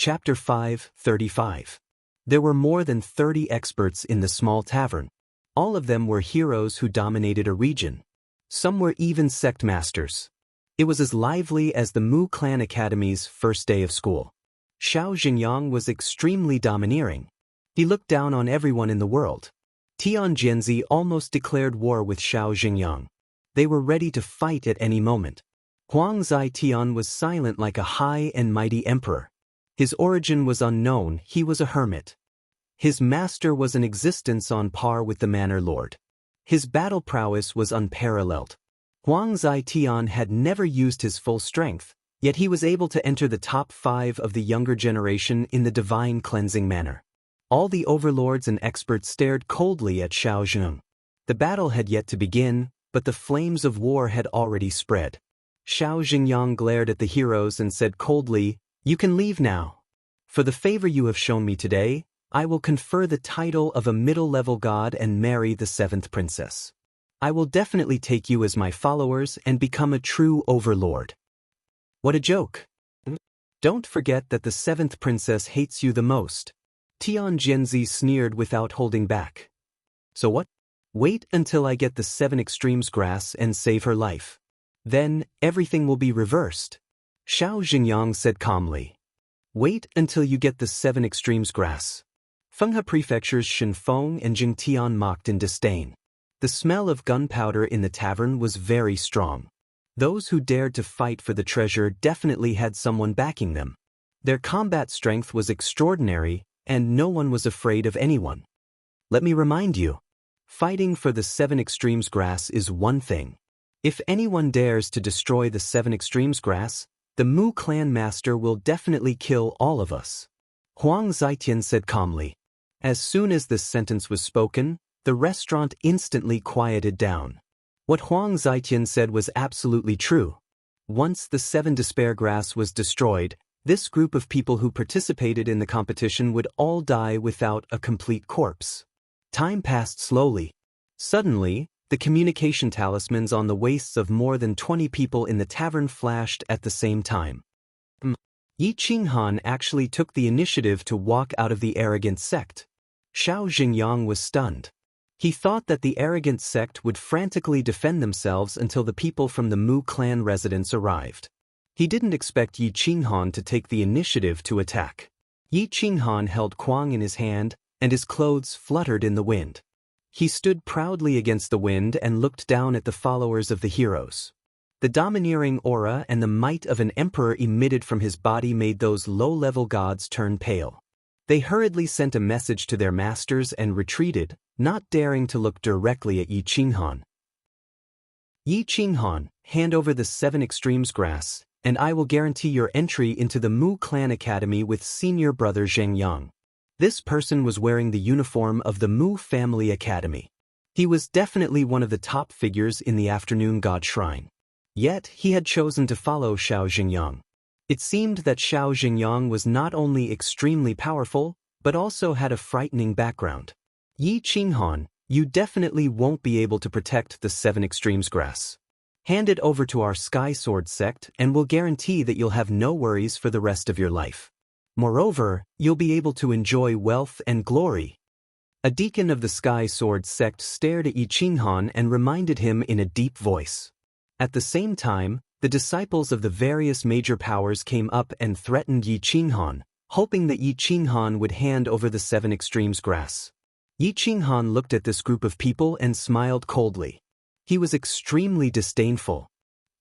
Chapter 5:35. There were more than 30 experts in the small tavern. All of them were heroes who dominated a region. Some were even sect masters. It was as lively as the Mu Clan Academy's first day of school. Xiao Xingyang was extremely domineering. He looked down on everyone in the world. Tian Jianzi almost declared war with Xiao Xingyang. They were ready to fight at any moment. Huang Zai-Tian was silent like a high and mighty emperor. His origin was unknown, he was a hermit. His master was an existence on par with the Manor Lord. His battle prowess was unparalleled. Huang Zai-Tian had never used his full strength, yet he was able to enter the top 5 of the younger generation in the divine cleansing manner. All the overlords and experts stared coldly at Xiao Zheng. The battle had yet to begin, but the flames of war had already spread. Xiao Xingyang glared at the heroes and said coldly, "You can leave now. For the favor you have shown me today, I will confer the title of a middle-level god and marry the 7th princess. I will definitely take you as my followers and become a true overlord." What a joke. Don't forget that the 7th princess hates you the most. Tian Jianzi sneered without holding back. So what? Wait until I get the 7 extremes grass and save her life. Then, everything will be reversed. Xiao Xingyang said calmly. Wait until you get the 7 extremes grass. Fenghe Prefecture's Shenfeng and Jingtian mocked in disdain. The smell of gunpowder in the tavern was very strong. Those who dared to fight for the treasure definitely had someone backing them. Their combat strength was extraordinary, and no one was afraid of anyone. Let me remind you, fighting for the 7 extremes grass is one thing. If anyone dares to destroy the 7 extremes grass, the Mu clan master will definitely kill all of us. Huang Zai-Tian said calmly. As soon as this sentence was spoken, the restaurant instantly quieted down. What Huang Zai-Tian said was absolutely true. Once the 7 despair grass was destroyed, this group of people who participated in the competition would all die without a complete corpse. Time passed slowly. Suddenly, the communication talismans on the waists of more than 20 people in the tavern flashed at the same time. Yi Qinghan actually took the initiative to walk out of the arrogant sect. Xiao Xingyang was stunned. He thought that the arrogant sect would frantically defend themselves until the people from the Mu clan residence arrived. He didn't expect Yi Qinghan to take the initiative to attack. Yi Qinghan held Kuang in his hand, and his clothes fluttered in the wind. He stood proudly against the wind and looked down at the followers of the heroes. The domineering aura and the might of an emperor emitted from his body made those low-level gods turn pale. They hurriedly sent a message to their masters and retreated, not daring to look directly at Yi Qinghan. Yi Qinghan, hand over the 7 extremes grass, and I will guarantee your entry into the Mu Clan Academy with senior brother Zheng Yang. This person was wearing the uniform of the Mu Family Academy. He was definitely one of the top figures in the Afternoon God Shrine. Yet, he had chosen to follow Xiao Xingyang. It seemed that Xiao Xingyang was not only extremely powerful, but also had a frightening background. Yi Qinghan, you definitely won't be able to protect the 7 extremes grass. Hand it over to our Sky Sword sect and we'll guarantee that you'll have no worries for the rest of your life. Moreover, you'll be able to enjoy wealth and glory. A deacon of the Sky Sword sect stared at Yi Qinghan and reminded him in a deep voice. At the same time, the disciples of the various major powers came up and threatened Yi Qinghan, hoping that Yi Qinghan would hand over the 7 extremes grass. Yi Qinghan looked at this group of people and smiled coldly. He was extremely disdainful.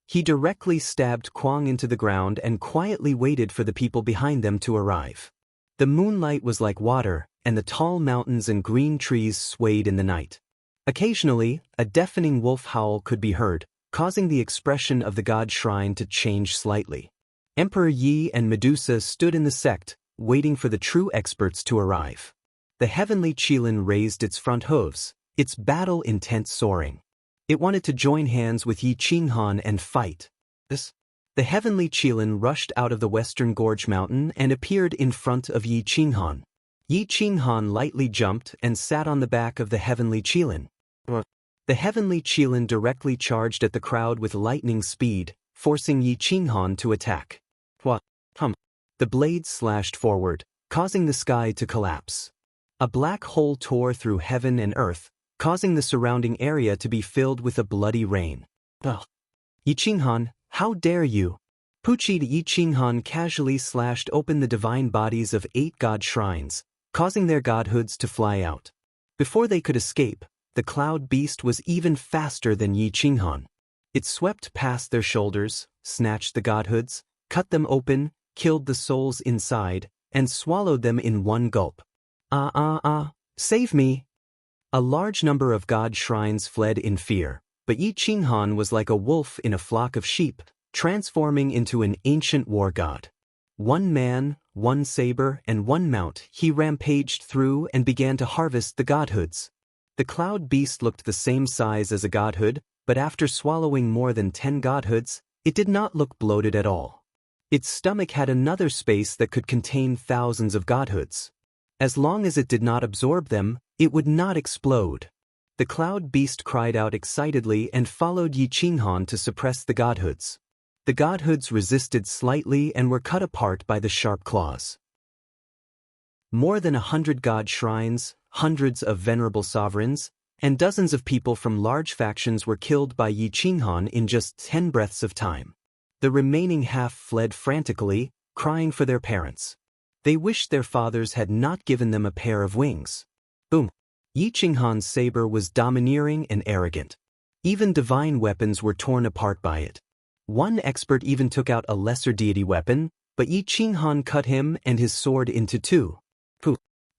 He directly stabbed Kuang into the ground and quietly waited for the people behind them to arrive. The moonlight was like water, and the tall mountains and green trees swayed in the night. Occasionally, a deafening wolf howl could be heard, causing the expression of the god shrine to change slightly. Emperor Yi and Medusa stood in the sect, waiting for the true experts to arrive. The heavenly Qilin raised its front hooves, its battle intent soaring. It wanted to join hands with Yi Qinghan and fight. The heavenly Qilin rushed out of the western gorge mountain and appeared in front of Yi Qinghan. Yi Qinghan lightly jumped and sat on the back of the heavenly Qilin. The heavenly Qilin directly charged at the crowd with lightning speed, forcing Yi Qinghan to attack. The blade slashed forward, causing the sky to collapse. A black hole tore through heaven and earth, causing the surrounding area to be filled with a bloody rain. Ugh. Yi Qinghan, how dare you? Puqi Yi Qinghan casually slashed open the divine bodies of 8 god shrines, causing their godhoods to fly out. Before they could escape, the cloud beast was even faster than Yi Qinghan. It swept past their shoulders, snatched the godhoods, cut them open, killed the souls inside, and swallowed them in one gulp. Save me! A large number of god shrines fled in fear, but Yi Qinghan was like a wolf in a flock of sheep, transforming into an ancient war god. 1 man, 1 saber, and 1 mount, he rampaged through and began to harvest the godhoods. The cloud beast looked the same size as a godhood, but after swallowing more than 10 godhoods, it did not look bloated at all. Its stomach had another space that could contain thousands of godhoods. As long as it did not absorb them, it would not explode. The cloud beast cried out excitedly and followed Yi Qinghan to suppress the godhoods. The godhoods resisted slightly and were cut apart by the sharp claws. More than 100 god shrines, hundreds of venerable sovereigns, and dozens of people from large factions were killed by Yi Qinghan in just 10 breaths of time. The remaining half fled frantically, crying for their parents. They wished their fathers had not given them a pair of wings. Boom! Yi Qinghan's saber was domineering and arrogant. Even divine weapons were torn apart by it. One expert even took out a lesser deity weapon, but Yi Qinghan cut him and his sword into 2.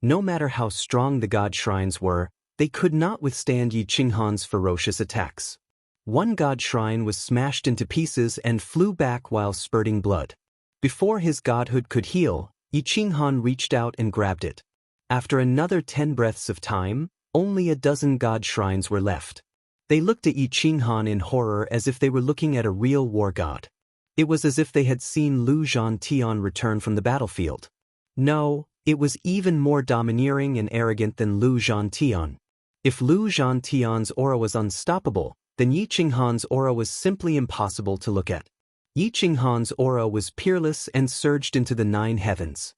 No matter how strong the god shrines were, they could not withstand Yi Qinghan's ferocious attacks. 1 god shrine was smashed into pieces and flew back while spurting blood. Before his godhood could heal, Yi Qinghan reached out and grabbed it. After another 10 breaths of time, only a dozen god shrines were left. They looked at Yi Qinghan in horror as if they were looking at a real war god. It was as if they had seen Lu Zhantian return from the battlefield. No, it was even more domineering and arrogant than Lu Zhantian. If Lu Zhantian's aura was unstoppable, then Yi Qinghan's aura was simply impossible to look at. Yi Qinghan's aura was peerless and surged into the 9 heavens.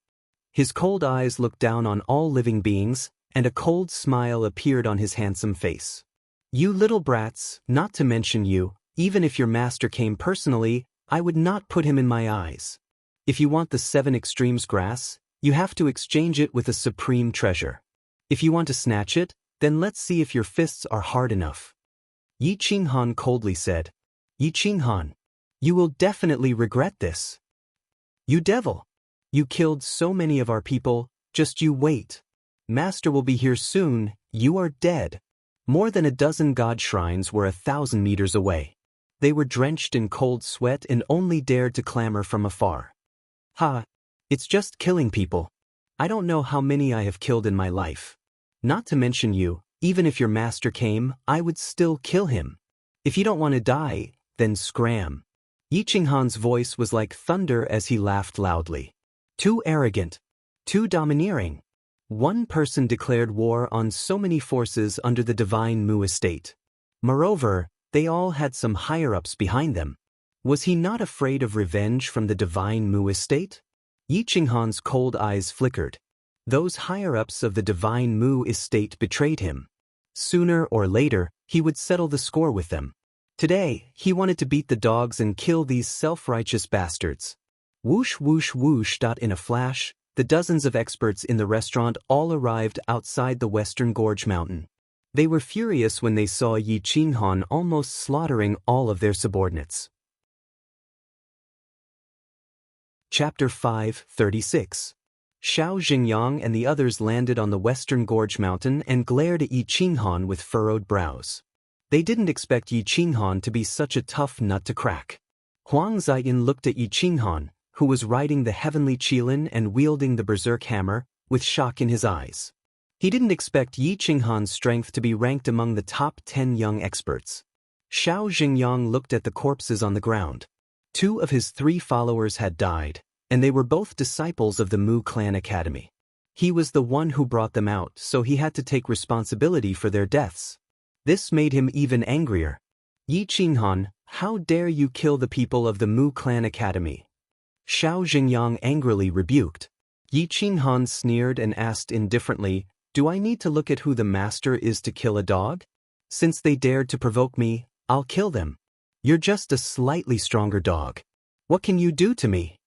His cold eyes looked down on all living beings, and a cold smile appeared on his handsome face. You little brats, not to mention you, even if your master came personally, I would not put him in my eyes. If you want the 7 extremes grass, you have to exchange it with a supreme treasure. If you want to snatch it, then let's see if your fists are hard enough. Yi Qinghan coldly said, Yi Qinghan, you will definitely regret this. You devil! You killed so many of our people, just you wait. Master will be here soon, you are dead. More than a dozen god shrines were 1,000 meters away. They were drenched in cold sweat and only dared to clamor from afar. Ha! It's just killing people. I don't know how many I have killed in my life. Not to mention you, even if your master came, I would still kill him. If you don't want to die, then scram. Yi Qinghan's voice was like thunder as he laughed loudly. Too arrogant. Too domineering. 1 person declared war on so many forces under the divine Mu estate. Moreover, they all had some higher-ups behind them. Was he not afraid of revenge from the divine Mu estate? Yi Qinghan's cold eyes flickered. Those higher-ups of the divine Mu estate betrayed him. Sooner or later, he would settle the score with them. Today, he wanted to beat the dogs and kill these self-righteous bastards. Whoosh whoosh whoosh. In a flash, the dozens of experts in the restaurant all arrived outside the Western Gorge Mountain. They were furious when they saw Yi Qinghan almost slaughtering all of their subordinates. Chapter 5:36. Xiao Xingyang and the others landed on the Western Gorge Mountain and glared at Yi Qinghan with furrowed brows. They didn't expect Yi Qinghan to be such a tough nut to crack. Huang Ziyin looked at Yi Qinghan, who was riding the heavenly qilin and wielding the berserk hammer, with shock in his eyes. He didn't expect Yi Qinghan's strength to be ranked among the top 10 young experts. Xiao Xingyang looked at the corpses on the ground. 2 of his 3 followers had died, and they were both disciples of the Mu Clan Academy. He was the one who brought them out, so he had to take responsibility for their deaths. This made him even angrier. Yi Qinghan, how dare you kill the people of the Mu Clan Academy? Xiao Xingyang angrily rebuked. Yi Qinghan sneered and asked indifferently, "Do I need to look at who the master is to kill a dog? Since they dared to provoke me, I'll kill them. You're just a slightly stronger dog. What can you do to me?"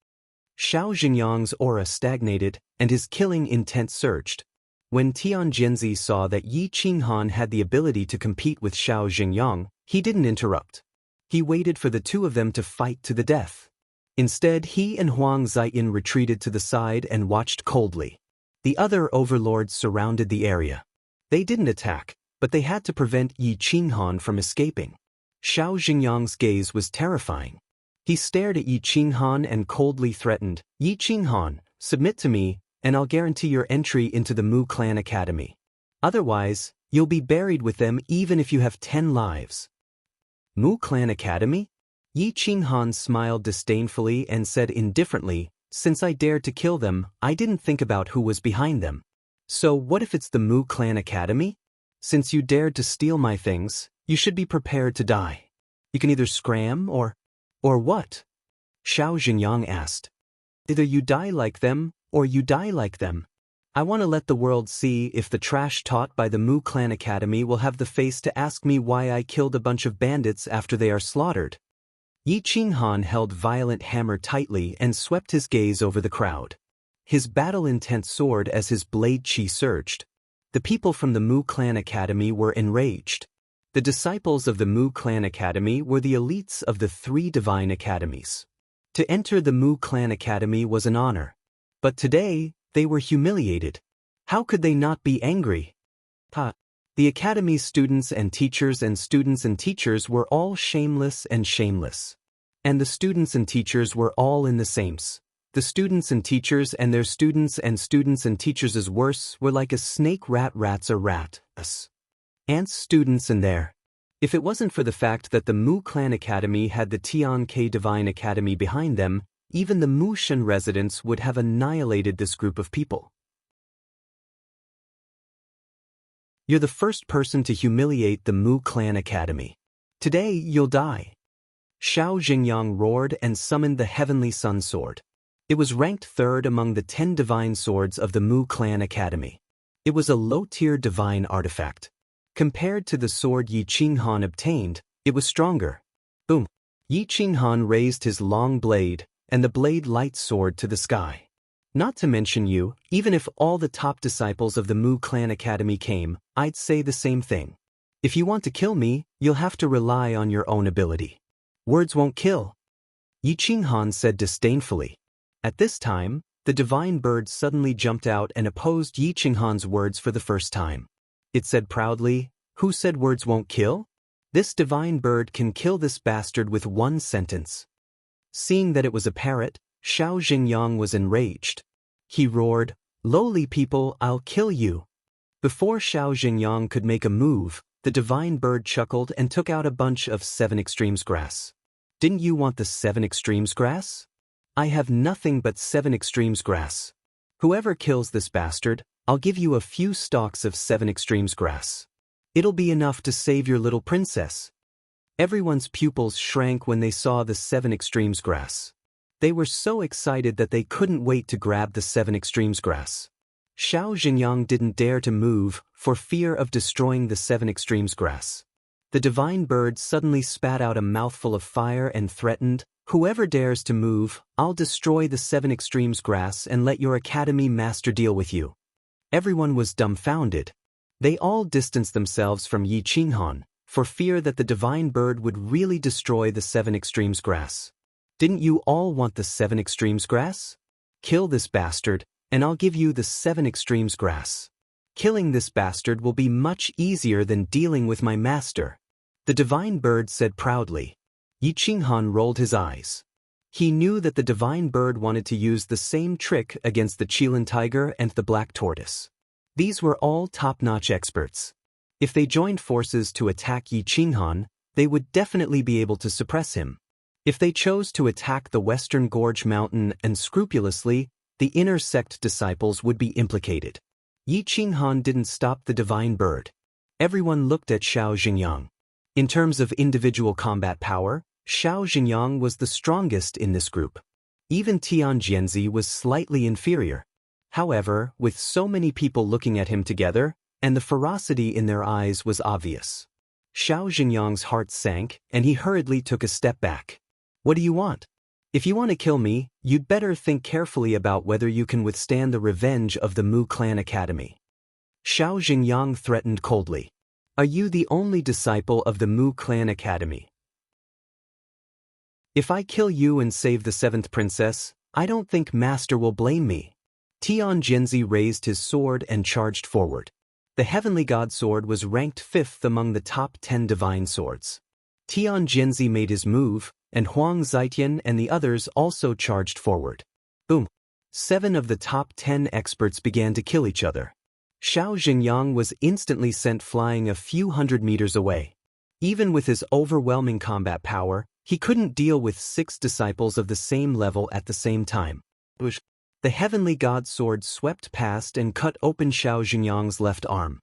Xiao Xingyang's aura stagnated, and his killing intent surged. When Tian Jianzi saw that Yi Qinghan had the ability to compete with Xiao Xingyang, he didn't interrupt. He waited for the two of them to fight to the death. Instead, he and Huang Ziyin retreated to the side and watched coldly. The other overlords surrounded the area. They didn't attack, but they had to prevent Yi Qinghan from escaping. Xiao Xingyang's gaze was terrifying. He stared at Yi Qinghan and coldly threatened, "Yi Qinghan, submit to me, and I'll guarantee your entry into the Mu Clan Academy. Otherwise, you'll be buried with them even if you have 10 lives." Mu Clan Academy? Yi Qinghan smiled disdainfully and said indifferently, "Since I dared to kill them, I didn't think about who was behind them. So what if it's the Mu Clan Academy? Since you dared to steal my things, you should be prepared to die. You can either scram or what?" Xiao Xingyang asked. "Either you die like them, or you die like them. I want to let the world see if the trash taught by the Mu Clan Academy will have the face to ask me why I killed a bunch of bandits after they are slaughtered." Yi Qinghan held violent hammer tightly and swept his gaze over the crowd. His battle intent soared as his blade chi surged. The people from the Mu Clan Academy were enraged. The disciples of the Mu Clan Academy were the elites of the 3 divine academies. To enter the Mu Clan Academy was an honor. But today, they were humiliated. How could they not be angry? The academy's students and teachers were all shameless and shameless. And the students and teachers were all in the sames. The students and teachers and their students and teachers as worse were like a snake rat's a rat, us. Ants students in there. If it wasn't for the fact that the Mu Clan Academy had the Tian Ke Divine Academy behind them, even the Mu Shen residents would have annihilated this group of people. You're the first person to humiliate the Mu Clan Academy. Today, you'll die. Xiao Xingyang roared and summoned the Heavenly Sun Sword. It was ranked 3rd among the 10 divine swords of the Mu Clan Academy. It was a low-tier divine artifact. Compared to the sword Yi Qinghan obtained, it was stronger. Boom! Yi Qinghan raised his long blade, and the blade light soared to the sky. Not to mention you, even if all the top disciples of the Mu Clan Academy came, I'd say the same thing. If you want to kill me, you'll have to rely on your own ability. Words won't kill. Yi Qinghan said disdainfully. At this time, the divine bird suddenly jumped out and opposed Yi Qinghan's words for the first time. It said proudly, "Who said words won't kill? This divine bird can kill this bastard with one sentence." Seeing that it was a parrot, Xiao Xingyang was enraged. He roared, "Lowly people, I'll kill you." Before Xiao Xingyang could make a move, the divine bird chuckled and took out a bunch of 7 extremes grass. "Didn't you want the 7 extremes grass? I have nothing but 7 extremes grass. Whoever kills this bastard, I'll give you a few stalks of 7 extremes grass. It'll be enough to save your little princess." Everyone's pupils shrank when they saw the 7 extremes grass. They were so excited that they couldn't wait to grab the 7 extremes grass. Xiao Xingyang didn't dare to move for fear of destroying the 7 extremes grass. The divine bird suddenly spat out a mouthful of fire and threatened, "Whoever dares to move, I'll destroy the 7 extremes grass and let your academy master deal with you." Everyone was dumbfounded. They all distanced themselves from Yi Qinghan, for fear that the divine bird would really destroy the 7 extremes grass. "Didn't you all want the 7 extremes grass? Kill this bastard, and I'll give you the 7 extremes grass. Killing this bastard will be much easier than dealing with my master," the divine bird said proudly. Yi Qinghan rolled his eyes. He knew that the divine bird wanted to use the same trick against the Qilin tiger and the black tortoise. These were all top-notch experts. If they joined forces to attack Yi Qinghan, they would definitely be able to suppress him. If they chose to attack the Western Gorge Mountain unscrupulously, the inner sect disciples would be implicated. Yi Qinghan didn't stop the divine bird. Everyone looked at Xiao Xingyang. In terms of individual combat power, Xiao Xingyang was the strongest in this group. Even Tianjianzi was slightly inferior. However, with so many people looking at him together, and the ferocity in their eyes was obvious. Xiao Xingyang's heart sank, and he hurriedly took a step back. What do you want? If you want to kill me, you'd better think carefully about whether you can withstand the revenge of the Mu Clan Academy. Xiao Xingyang threatened coldly. Are you the only disciple of the Mu Clan Academy? If I kill you and save the 7th princess, I don't think Master will blame me. Tianjianzi raised his sword and charged forward. The Heavenly God Sword was ranked 5th among the top 10 divine swords. Tianjianzi made his move, and Huang Zitian and the others also charged forward. Boom! 7 of the top 10 experts began to kill each other. Xiao Xingyang was instantly sent flying a few hundred meters away. Even with his overwhelming combat power, he couldn't deal with 6 disciples of the same level at the same time. The Heavenly God Sword swept past and cut open Xiao Xingyang's left arm.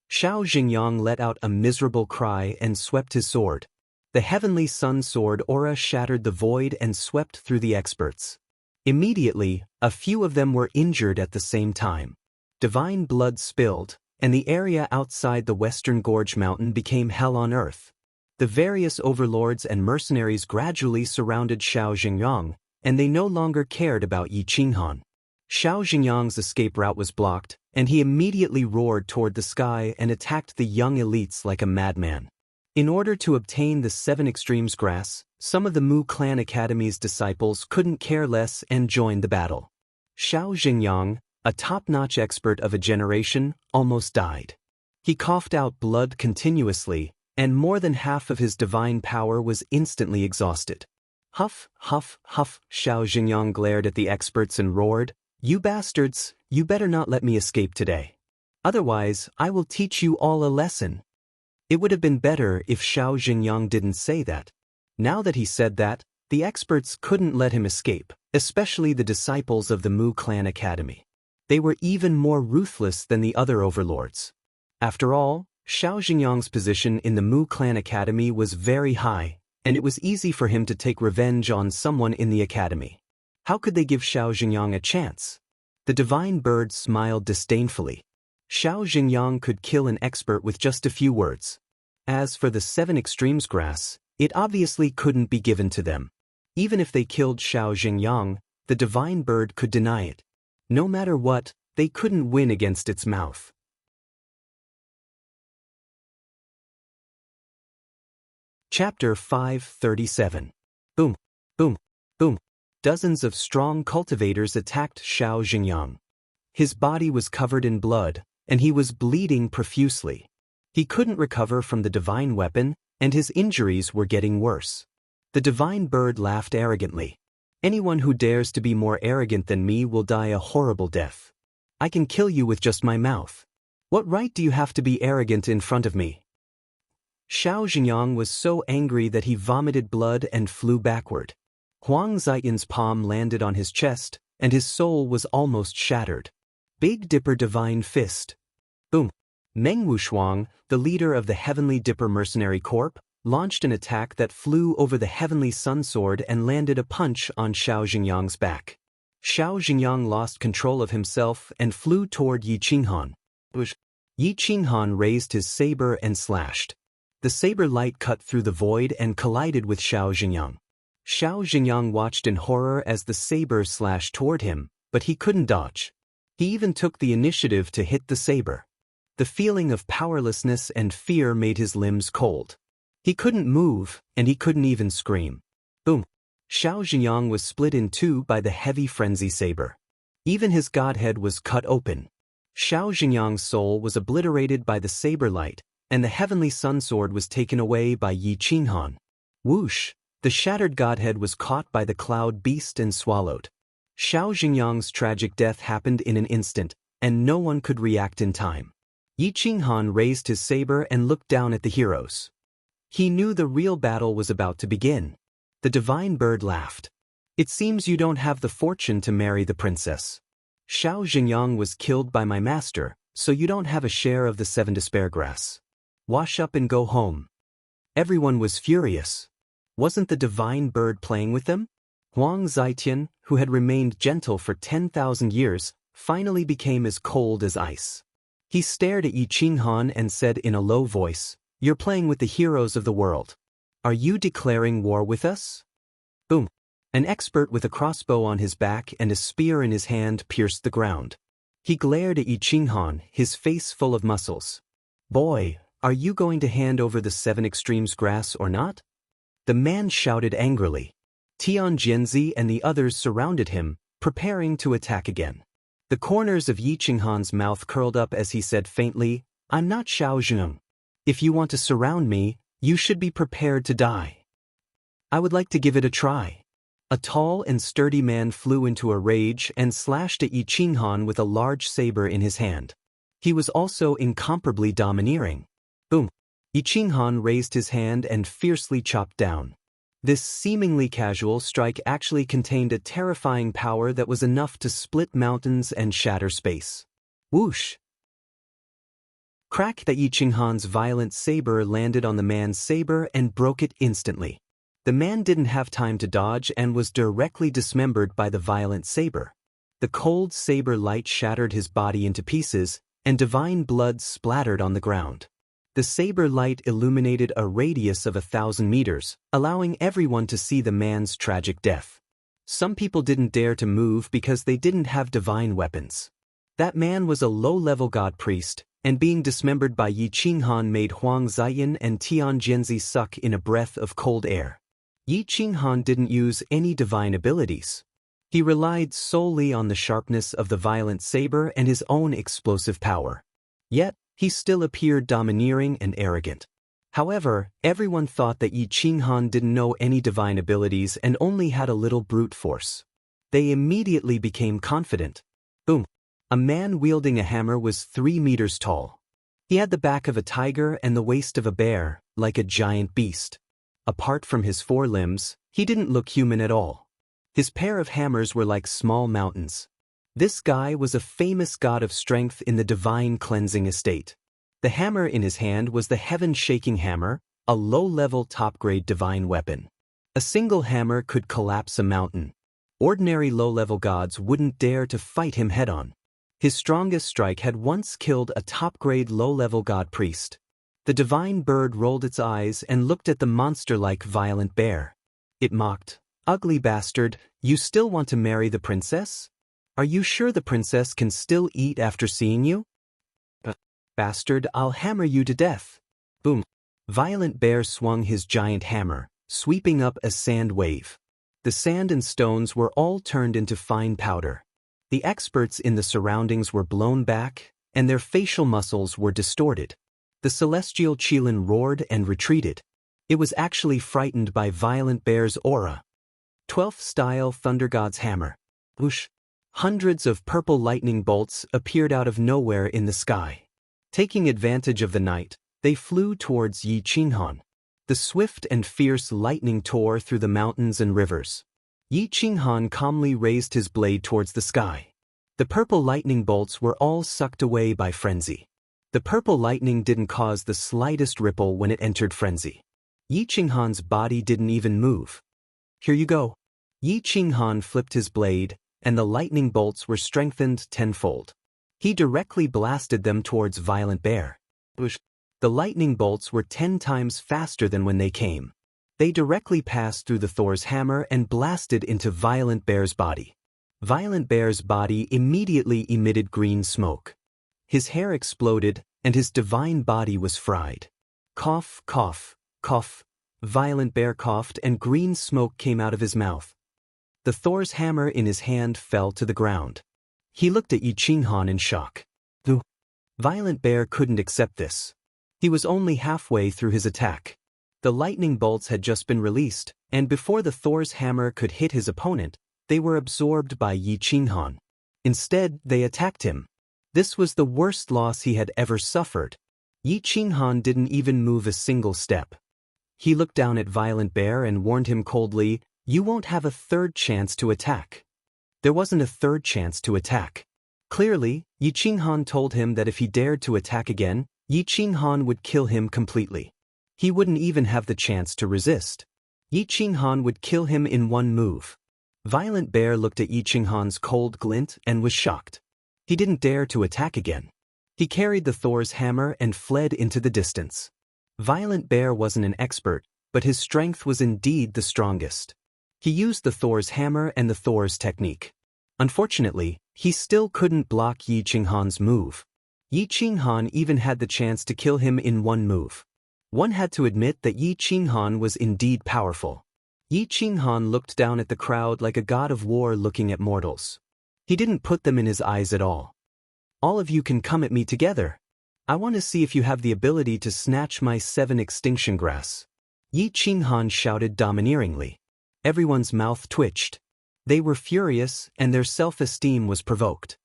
Xiao Xingyang let out a miserable cry and swept his sword. The Heavenly Sun Sword aura shattered the void and swept through the experts. Immediately, a few of them were injured at the same time. Divine blood spilled, and the area outside the Western Gorge Mountain became hell on earth. The various overlords and mercenaries gradually surrounded Xiao Xingyang, and they no longer cared about Yi Qinghan. Xiao Xingyang's escape route was blocked, and he immediately roared toward the sky and attacked the young elites like a madman. In order to obtain the 7 Extremes Grass, some of the Mu Clan Academy's disciples couldn't care less and joined the battle. Xiao Xingyang, a top-notch expert of a generation, almost died. He coughed out blood continuously, and more than half of his divine power was instantly exhausted. Huff, huff, huff, Xiao Xingyang glared at the experts and roared, "You bastards, you better not let me escape today. Otherwise, I will teach you all a lesson." It would have been better if Xiao Xingyang didn't say that. Now that he said that, the experts couldn't let him escape, especially the disciples of the Mu Clan Academy. They were even more ruthless than the other overlords. After all, Xiao Xingyang's position in the Mu Clan Academy was very high, and it was easy for him to take revenge on someone in the academy. How could they give Xiao Xingyang a chance? The divine bird smiled disdainfully. Xiao Xingyang could kill an expert with just a few words. As for the 7 Extremes Grass, it obviously couldn't be given to them. Even if they killed Xiao Xingyang, the divine bird could deny it. No matter what, they couldn't win against its mouth. Chapter 537. Boom, boom, boom. Dozens of strong cultivators attacked Xiao Xingyang. His body was covered in blood, and he was bleeding profusely. He couldn't recover from the divine weapon, and his injuries were getting worse. The divine bird laughed arrogantly. Anyone who dares to be more arrogant than me will die a horrible death. I can kill you with just my mouth. What right do you have to be arrogant in front of me? Xiao Xingyang was so angry that he vomited blood and flew backward. Huang Zitian's palm landed on his chest, and his soul was almost shattered. Big Dipper Divine Fist. Boom. Meng Wushuang, the leader of the Heavenly Dipper Mercenary Corps, launched an attack that flew over the Heavenly Sun Sword and landed a punch on Xiao Xingyang's back. Xiao Xingyang lost control of himself and flew toward Yi Qinghan. Yi Qinghan raised his saber and slashed. The saber light cut through the void and collided with Xiao Xingyang. Xiao Xingyang watched in horror as the saber slashed toward him, but he couldn't dodge. He even took the initiative to hit the saber. The feeling of powerlessness and fear made his limbs cold. He couldn't move, and he couldn't even scream. Boom! Xiao Xingyang was split in two by the heavy frenzy saber. Even his godhead was cut open. Xiao Xingyang's soul was obliterated by the saber light, and the Heavenly Sun Sword was taken away by Yi Qinghan. Whoosh! The shattered godhead was caught by the cloud beast and swallowed. Xiao Xingyang's tragic death happened in an instant, and no one could react in time. Yi Qinghan raised his saber and looked down at the heroes. He knew the real battle was about to begin. The divine bird laughed. "It seems you don't have the fortune to marry the princess. Xiao Xingyang was killed by my master, so you don't have a share of the 7 Despair Grass. Wash up and go home." Everyone was furious. Wasn't the divine bird playing with them? Huang Zitian, who had remained gentle for 10,000 years, finally became as cold as ice. He stared at Yi Qinghan and said in a low voice, "You're playing with the heroes of the world. Are you declaring war with us?" Boom. An expert with a crossbow on his back and a spear in his hand pierced the ground. He glared at Yi Qinghan, his face full of muscles. "Boy, are you going to hand over the 7 extremes grass or not?" The man shouted angrily. Tian Jianzi and the others surrounded him, preparing to attack again. The corners of Yi Qinghan's mouth curled up as he said faintly, "I'm not Xiao Zheng. If you want to surround me, you should be prepared to die. I would like to give it a try." A tall and sturdy man flew into a rage and slashed at Yi Qinghan with a large saber in his hand. He was also incomparably domineering. Boom! Yi Qinghan raised his hand and fiercely chopped down. This seemingly casual strike actually contained a terrifying power that was enough to split mountains and shatter space. Whoosh! Crack! That Yi Qinghan's violent saber landed on the man's saber and broke it instantly. The man didn't have time to dodge and was directly dismembered by the violent saber. The cold saber light shattered his body into pieces, and divine blood splattered on the ground. The saber light illuminated a radius of 1,000 meters, allowing everyone to see the man's tragic death. Some people didn't dare to move because they didn't have divine weapons. That man was a low-level god priest, and being dismembered by Yi Qinghan made Huang Zitian and Tian Jianzi suck in a breath of cold air. Yi Qinghan didn't use any divine abilities. He relied solely on the sharpness of the violent saber and his own explosive power. Yet, he still appeared domineering and arrogant. However, everyone thought that Yi Qinghan didn't know any divine abilities and only had a little brute force. They immediately became confident. Boom! A man wielding a hammer was 3 meters tall. He had the back of a tiger and the waist of a bear, like a giant beast. Apart from his 4 limbs, he didn't look human at all. His pair of hammers were like small mountains. This guy was a famous god of strength in the divine cleansing estate. The hammer in his hand was the heaven-shaking hammer, a low-level top-grade divine weapon. A single hammer could collapse a mountain. Ordinary low-level gods wouldn't dare to fight him head-on. His strongest strike had once killed a top-grade low-level god priest. The divine bird rolled its eyes and looked at the monster-like violent bear. It mocked, "Ugly bastard, you still want to marry the princess? Are you sure the princess can still eat after seeing you? Bastard, I'll hammer you to death." Boom! Violent Bear swung his giant hammer, sweeping up a sand wave. The sand and stones were all turned into fine powder. The experts in the surroundings were blown back, and their facial muscles were distorted. The celestial Qilin roared and retreated. It was actually frightened by Violent Bear's aura. 12th style Thunder God's hammer. Whoosh! Hundreds of purple lightning bolts appeared out of nowhere in the sky. Taking advantage of the night, they flew towards Yi Qinghan. The swift and fierce lightning tore through the mountains and rivers. Yi Qinghan calmly raised his blade towards the sky. The purple lightning bolts were all sucked away by frenzy. The purple lightning didn't cause the slightest ripple when it entered frenzy. Yi Qinghan's body didn't even move. "Here you go." Yi Qinghan flipped his blade, and the lightning bolts were strengthened tenfold. He directly blasted them towards Violent Bear. The lightning bolts were 10 times faster than when they came. They directly passed through the Thor's hammer and blasted into Violent Bear's body. Violent Bear's body immediately emitted green smoke. His hair exploded, and his divine body was fried. Cough, cough, cough. Violent Bear coughed and green smoke came out of his mouth. The Thor's hammer in his hand fell to the ground. He looked at Yi Qinghan in shock. The Violent Bear couldn't accept this. He was only halfway through his attack. The lightning bolts had just been released, and before the Thor's hammer could hit his opponent, they were absorbed by Yi Qinghan. Instead, they attacked him. This was the worst loss he had ever suffered. Yi Qinghan didn't even move a single step. He looked down at Violent Bear and warned him coldly, "You won't have a third chance to attack." There wasn't a third chance to attack. Clearly, Yi Qinghan told him that if he dared to attack again, Yi Qinghan would kill him completely. He wouldn't even have the chance to resist. Yi Qinghan would kill him in one move. Violent Bear looked at Yi Qinghan's cold glint and was shocked. He didn't dare to attack again. He carried the Thor's hammer and fled into the distance. Violent Bear wasn't an expert, but his strength was indeed the strongest. He used the Thor's hammer and the Thor's technique. Unfortunately, he still couldn't block Yi Qinghan's move. Yi Qinghan even had the chance to kill him in one move. One had to admit that Yi Qinghan was indeed powerful. Yi Qinghan looked down at the crowd like a god of war looking at mortals. He didn't put them in his eyes at all. All of you can come at me together. I want to see if you have the ability to snatch my 7 extinction grass. Yi Qinghan shouted domineeringly. Everyone's mouth twitched. They were furious and their self-esteem was provoked.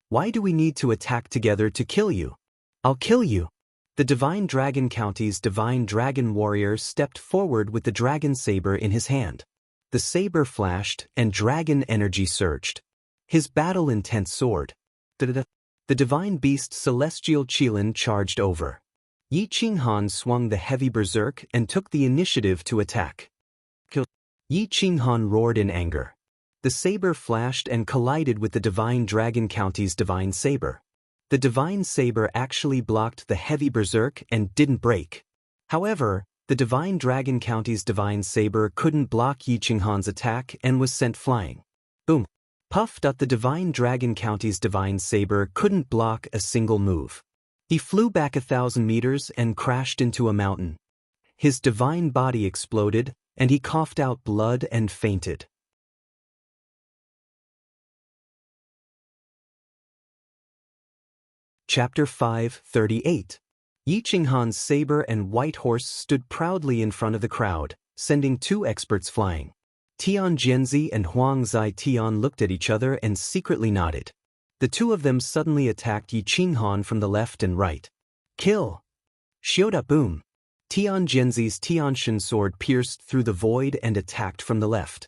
Why do we need to attack together to kill you? I'll kill you. The Divine Dragon County's Divine Dragon Warrior stepped forward with the dragon saber in his hand. The saber flashed and dragon energy surged. His battle-intense sword. The Divine Beast Celestial Qilin charged over. Yi Qinghan swung the heavy berserk and took the initiative to attack. Yi Qinghan roared in anger. The saber flashed and collided with the Divine Dragon County's Divine Saber. The Divine Saber actually blocked the heavy berserk and didn't break. However, the Divine Dragon County's Divine Saber couldn't block Yi Qinghan's attack and was sent flying. Boom! Puffed up, the Divine Dragon County's Divine Saber couldn't block a single move. He flew back 1,000 meters and crashed into a mountain. His divine body exploded, and he coughed out blood and fainted. Chapter 5:38. Yi Qinghan's saber and white horse stood proudly in front of the crowd, sending 2 experts flying. Tian Jianzi and Huang Zai Tian looked at each other and secretly nodded. The 2 of them suddenly attacked Yi Qinghan from the left and right. Kill! Shioda boom! Tian Jianzi's Tianshan sword pierced through the void and attacked from the left.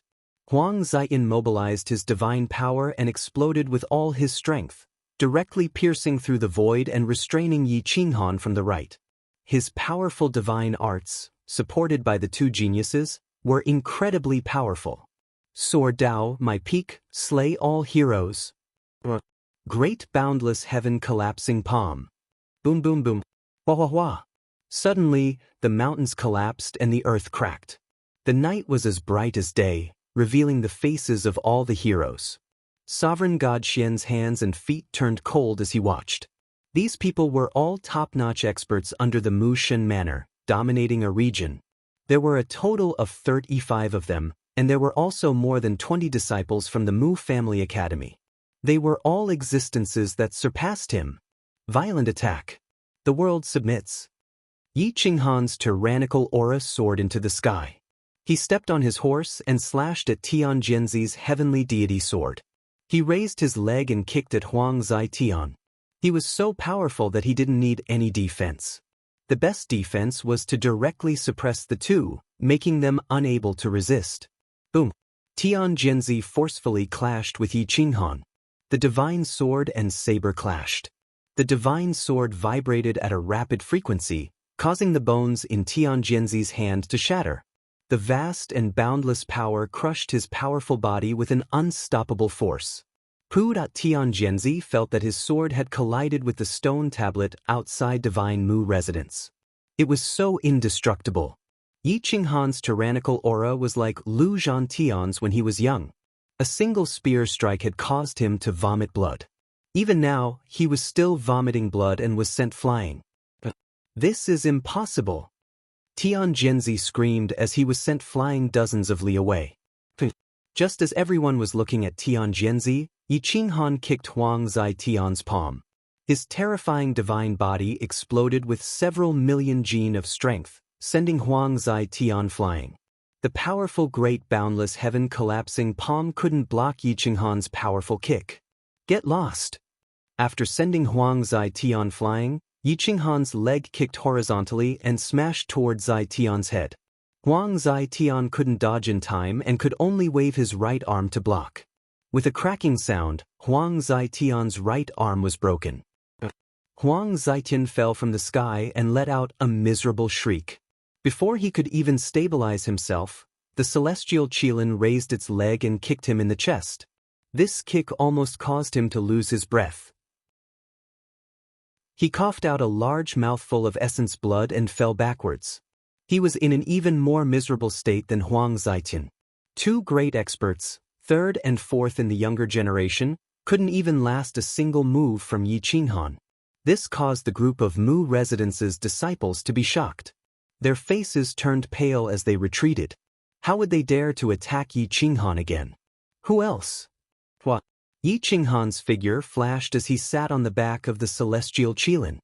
Huang Zaiyin mobilized his divine power and exploded with all his strength, directly piercing through the void and restraining Yi Qinghan from the right. His powerful divine arts, supported by the 2 geniuses, were incredibly powerful. Sword Dao, my peak, slay all heroes. Great boundless heaven collapsing palm. Boom boom boom. Wah wah wah. Suddenly, the mountains collapsed and the earth cracked. The night was as bright as day, revealing the faces of all the heroes. Sovereign God Xian's hands and feet turned cold as he watched. These people were all top-notch experts under the Mu Shen Manor, dominating a region. There were a total of 35 of them, and there were also more than 20 disciples from the Mu Family Academy. They were all existences that surpassed him. Violent attack. The world submits. Yi Qinghan's tyrannical aura soared into the sky. He stepped on his horse and slashed at Tian Jianzi's heavenly deity sword. He raised his leg and kicked at Huang Zai Tian. He was so powerful that he didn't need any defense. The best defense was to directly suppress the 2, making them unable to resist. Boom! Tian Jianzi forcefully clashed with Yi Qinghan. The divine sword and saber clashed. The divine sword vibrated at a rapid frequency, causing the bones in Tian Jianzi's hand to shatter. The vast and boundless power crushed his powerful body with an unstoppable force. Tian Jianzi felt that his sword had collided with the stone tablet outside Divine Mu residence. It was so indestructible. Yi Qinghan's tyrannical aura was like Lu Zhantian's when he was young. A single spear strike had caused him to vomit blood. Even now, he was still vomiting blood and was sent flying. This is impossible. Tian Jianzi screamed as he was sent flying dozens of li away. Just as everyone was looking at Tian Jianzi, Yi Qinghan kicked Huang Zai Tian's palm. His terrifying divine body exploded with several million gene of strength, sending Huang Zai Tian flying. The powerful great boundless heaven collapsing palm couldn't block Yi Qinghan's powerful kick. Get lost! After sending Huang Zai Tian flying, Yi Qinghan's leg kicked horizontally and smashed toward Zai Tian's head. Huang Zai Tian couldn't dodge in time and could only wave his right arm to block. With a cracking sound, Huang Zai Tian's right arm was broken. Huang Zaitian fell from the sky and let out a miserable shriek. Before he could even stabilize himself, The celestial Qilin raised its leg and kicked him in the chest. This kick almost caused him to lose his breath. He coughed out a large mouthful of essence blood and fell backwards. He was in an even more miserable state than Huang Zaitian. Two great experts, third and fourth in the younger generation, couldn't even last a single move from Yi Qinghan. This caused the group of Mu Residence's disciples to be shocked. Their faces turned pale as they retreated. How would they dare to attack Yi Qinghan again? Who else? What? Yi Qinghan's figure flashed as he sat on the back of the celestial Qilin.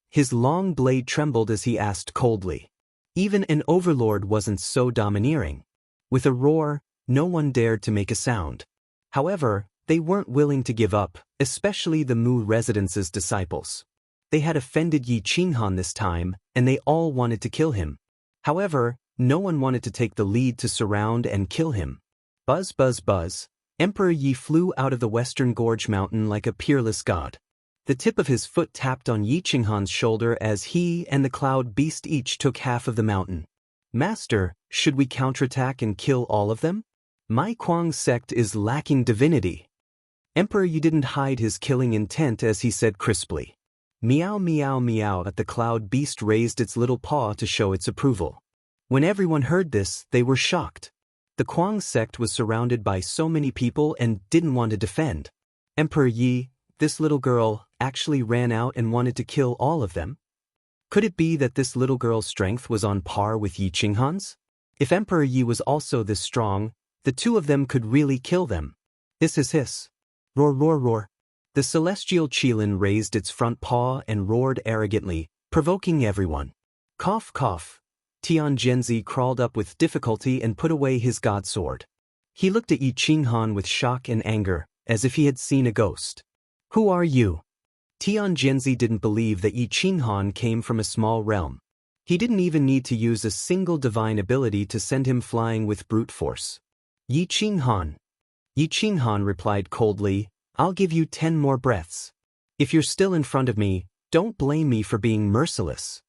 His long blade trembled as he asked coldly. Even an overlord wasn't so domineering. With a roar, no one dared to make a sound. However, they weren't willing to give up, especially the Mu Residence's disciples. They had offended Yi Qinghan this time, and they all wanted to kill him. However, no one wanted to take the lead to surround and kill him. Buzz, buzz, buzz. Emperor Yi flew out of the Western Gorge Mountain like a peerless god. The tip of his foot tapped on Yi Qinghan's shoulder as he and the cloud beast each took half of the mountain. Master, should we counterattack and kill all of them? My Kuang sect is lacking divinity. Emperor Yi didn't hide his killing intent as he said crisply. Meow meow meow. At the cloud beast raised its little paw to show its approval. When everyone heard this, they were shocked. The Kuang sect was surrounded by so many people and didn't want to defend. Emperor Yi, this little girl, actually ran out and wanted to kill all of them? Could it be that this little girl's strength was on par with Yi Qinghan's? If Emperor Yi was also this strong, the two of them could really kill them. Hiss hiss hiss. Roar roar roar. The celestial Qilin raised its front paw and roared arrogantly, provoking everyone. Cough cough. Tian Genzi crawled up with difficulty and put away his god sword. He looked at Yi Qinghan with shock and anger, as if he had seen a ghost. Who are you? Tian Genzi didn't believe that Yi Qinghan came from a small realm. He didn't even need to use a single divine ability to send him flying with brute force. Yi Qinghan. Yi Qinghan replied coldly, I'll give you 10 more breaths. If you're still in front of me, don't blame me for being merciless.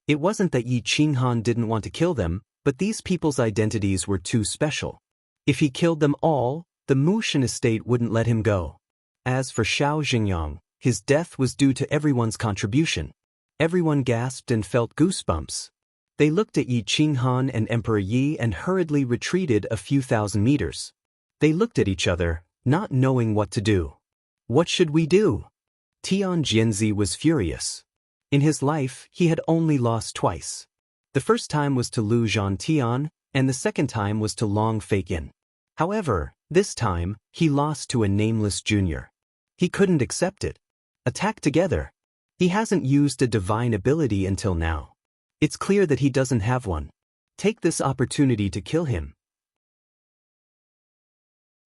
It wasn't that Yi Qinghan didn't want to kill them, but these people's identities were too special. If he killed them all, the Mu Shan estate wouldn't let him go. As for Xiao Xingyang, his death was due to everyone's contribution. Everyone gasped and felt goosebumps. They looked at Yi Qinghan and Emperor Yi and hurriedly retreated a few thousand meters. They looked at each other, not knowing what to do. What should we do? Tian Genzi was furious. In his life, he had only lost twice. The first time was to Lu Zhantian, and the second time was to Long Feiqian. However, this time, he lost to a nameless junior. He couldn't accept it. Attack together. He hasn't used a divine ability until now. It's clear that he doesn't have one. Take this opportunity to kill him.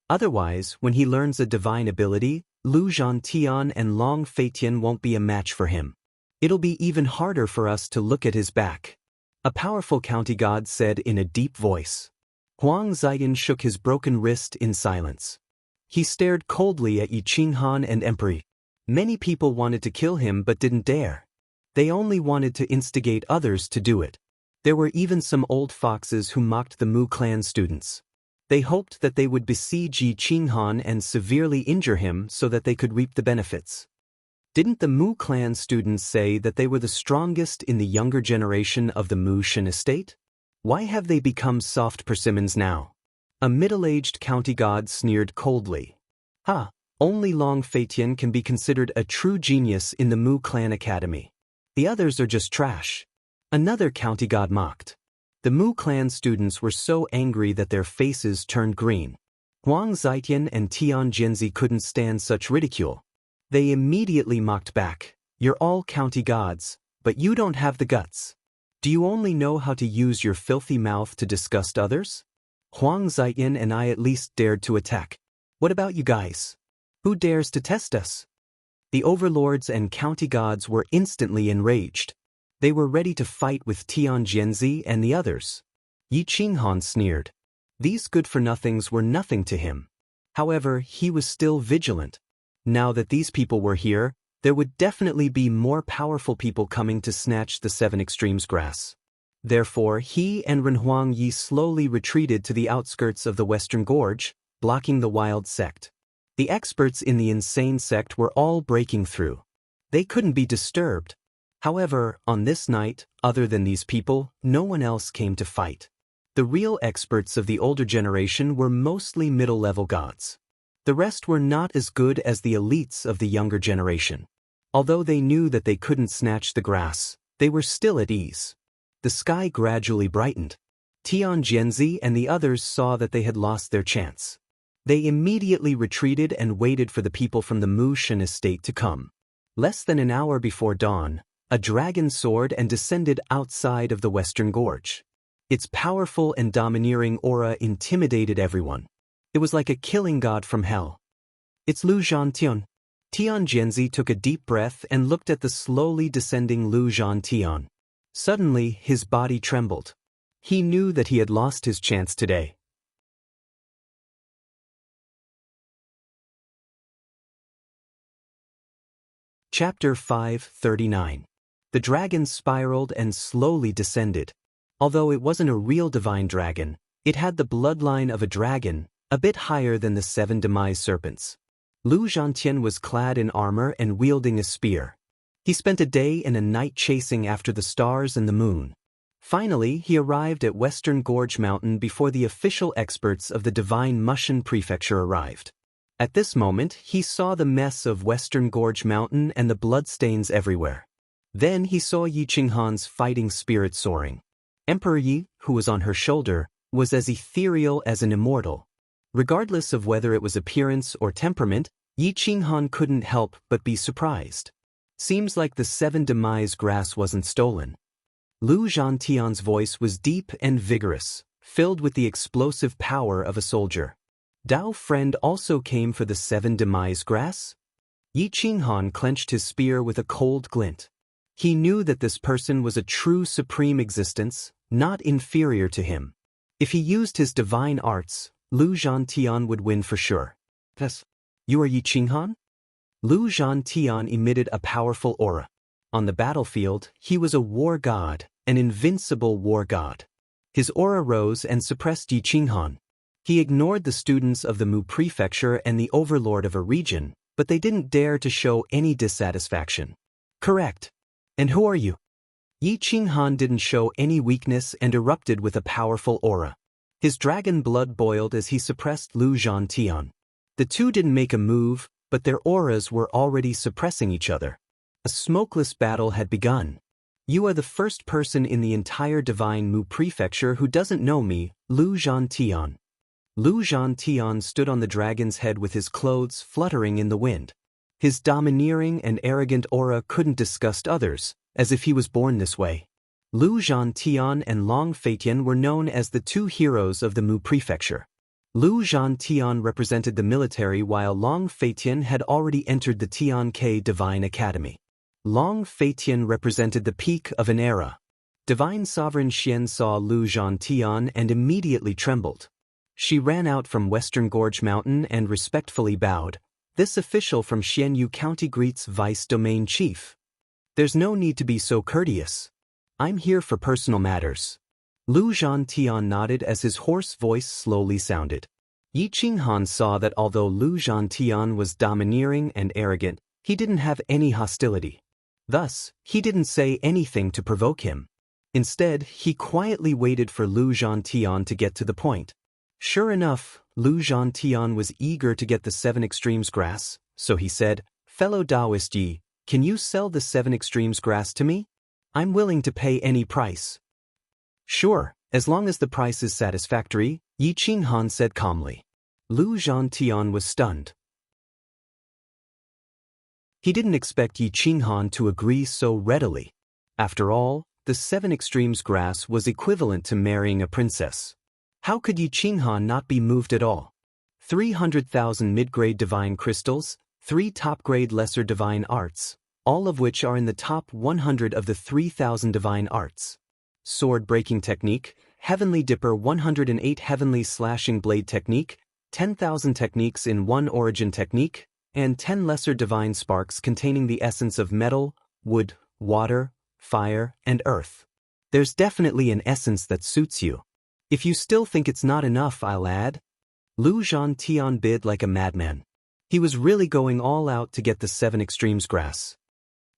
Otherwise, when he learns a divine ability, Lu Zhantian and Long Feiqian won't be a match for him. It'll be even harder for us to look at his back. A powerful county god said in a deep voice. Huang Zaiyan shook his broken wrist in silence. He stared coldly at Yi Qinghan and Emperor Yi. Many people wanted to kill him but didn't dare. They only wanted to instigate others to do it. There were even some old foxes who mocked the Mu clan students. They hoped that they would besiege Yi Qinghan and severely injure him so that they could reap the benefits. Didn't the Mu clan students say that they were the strongest in the younger generation of the Mu Shan estate? Why have they become soft persimmons now? A middle-aged county god sneered coldly. Only Long Feiqian can be considered a true genius in the Mu clan academy. The others are just trash. Another county god mocked. The Mu clan students were so angry that their faces turned green. Huang Zaitian and Tian Genzi couldn't stand such ridicule. They immediately mocked back. You're all county gods, but you don't have the guts. Do you only know how to use your filthy mouth to disgust others? Huang Zaiyan and I at least dared to attack. What about you guys? Who dares to test us? The overlords and county gods were instantly enraged. They were ready to fight with Tian Genzi and the others. Yi Qinghan sneered. These good-for-nothings were nothing to him. However, he was still vigilant. Now that these people were here, there would definitely be more powerful people coming to snatch the Seven Extremes grass. Therefore he and Renhuang Yi slowly retreated to the outskirts of the Western Gorge, blocking the wild sect. The experts in the insane sect were all breaking through. They couldn't be disturbed. However, on this night, other than these people, no one else came to fight. The real experts of the older generation were mostly middle-level gods. The rest were not as good as the elites of the younger generation. Although they knew that they couldn't snatch the grass, they were still at ease. The sky gradually brightened. Tian Jianzi and the others saw that they had lost their chance. They immediately retreated and waited for the people from the Mu Shen estate to come. Less than an hour before dawn, a dragon soared and descended outside of the Western Gorge. Its powerful and domineering aura intimidated everyone. It was like a killing god from hell. "It's Lu Zhantian." Tian Jianzi took a deep breath and looked at the slowly descending Lu Zhantian. Suddenly, his body trembled. He knew that he had lost his chance today. Chapter 539. The dragon spiraled and slowly descended. Although it wasn't a real divine dragon, it had the bloodline of a dragon, a bit higher than the 7 demise serpents. Lu Zhantian was clad in armor and wielding a spear. He spent a day and a night chasing after the stars and the moon. Finally, he arrived at Western Gorge Mountain before the official experts of the Divine Mushan Prefecture arrived. At this moment, he saw the mess of Western Gorge Mountain and the bloodstains everywhere. Then he saw Yi Qinghan's fighting spirit soaring. Emperor Yi, who was on her shoulder, was as ethereal as an immortal. Regardless of whether it was appearance or temperament, Yi Qinghan couldn't help but be surprised. Seems like the 7 demise grass wasn't stolen. Lu Zhantian's voice was deep and vigorous, filled with the explosive power of a soldier. Dao friend also came for the 7 demise grass? Yi Qinghan clenched his spear with a cold glint. He knew that this person was a true supreme existence, not inferior to him. If he used his divine arts, Lu Zhantian would win for sure. Yes. You are Yi Qinghan? Lu Zhantian emitted a powerful aura. On the battlefield, he was a war god, an invincible war god. His aura rose and suppressed Yi Qinghan. He ignored the students of the Mu Prefecture and the overlord of a region, but they didn't dare to show any dissatisfaction. Correct. And who are you? Yi Qinghan didn't show any weakness and erupted with a powerful aura. His dragon blood boiled as he suppressed Lu Zhantian. The two didn't make a move, but their auras were already suppressing each other. A smokeless battle had begun. You are the first person in the entire Divine Mu Prefecture who doesn't know me, Lu Zhantian. Lu Zhantian stood on the dragon's head with his clothes fluttering in the wind. His domineering and arrogant aura couldn't disgust others, as if he was born this way. Lu Zhantian and Long Feitian were known as the 2 heroes of the Mu Prefecture. Lu Zhantian represented the military while Long Feitian had already entered the Tianke Divine Academy. Long Feitian represented the peak of an era. Divine Sovereign Xian saw Lu Zhantian and immediately trembled. She ran out from Western Gorge Mountain and respectfully bowed. This official from Xianyu County greets Vice Domain Chief. There's no need to be so courteous. I'm here for personal matters. Lu Zhantian nodded as his hoarse voice slowly sounded. Yi Qinghan saw that although Lu Zhantian was domineering and arrogant, he didn't have any hostility. Thus, he didn't say anything to provoke him. Instead, he quietly waited for Lu Zhantian to get to the point. Sure enough, Lu Zhantian was eager to get the 7 extremes grass, so he said, "Fellow Taoist Yi, can you sell the 7 extremes grass to me? I'm willing to pay any price." "Sure, as long as the price is satisfactory," Yi Qinghan said calmly. Lu Zhantian was stunned. He didn't expect Yi Qinghan to agree so readily. After all, the 7 extremes grass was equivalent to marrying a princess. How could Yi Qinghan not be moved at all? 300,000 mid-grade divine crystals, 3 top-grade lesser divine arts, all of which are in the top 100 of the 3,000 divine arts. Sword-breaking technique, Heavenly Dipper 108 Heavenly Slashing Blade technique, 10,000 techniques in 1 origin technique, and 10 lesser divine sparks containing the essence of metal, wood, water, fire, and earth. There's definitely an essence that suits you. If you still think it's not enough, I'll add. Lu Zhantian bid like a madman. He was really going all out to get the 7 extremes grass.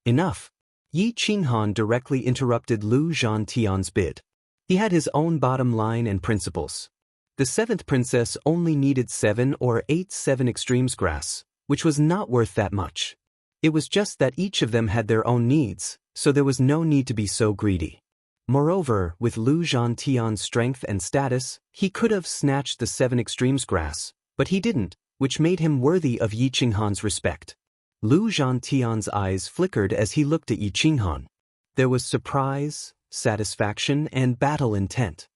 Enough. Yi Qinghan directly interrupted Lu Zhantian's bid. He had his own bottom line and principles. The 7th princess only needed 7 or 8 7 extremes grass, which was not worth that much. It was just that each of them had their own needs, so there was no need to be so greedy. Moreover, with Lu Zhantian's strength and status, he could have snatched the 7 extremes grass, but he didn't, which made him worthy of Yi Qinghan's respect. Lu Zhantian's eyes flickered as he looked at Yi Qinghan. There was surprise, satisfaction, and battle intent.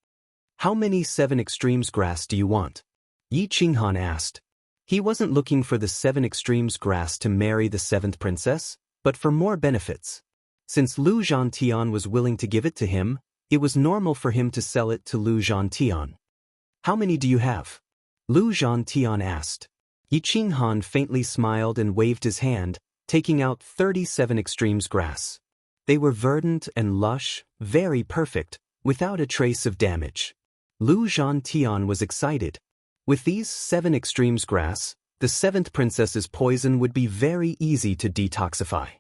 How many 7 extremes grass do you want? Yi Qinghan asked. He wasn't looking for the 7 extremes grass to marry the 7th princess, but for more benefits. Since Lu Zhantian was willing to give it to him, it was normal for him to sell it to Lu Zhantian. How many do you have? Lu Zhantian asked. Yi Qinghan faintly smiled and waved his hand, taking out 37 extremes grass. They were verdant and lush, very perfect, without a trace of damage. Lu Zhantian was excited. With these 7 extremes grass, the 7th princess's poison would be very easy to detoxify.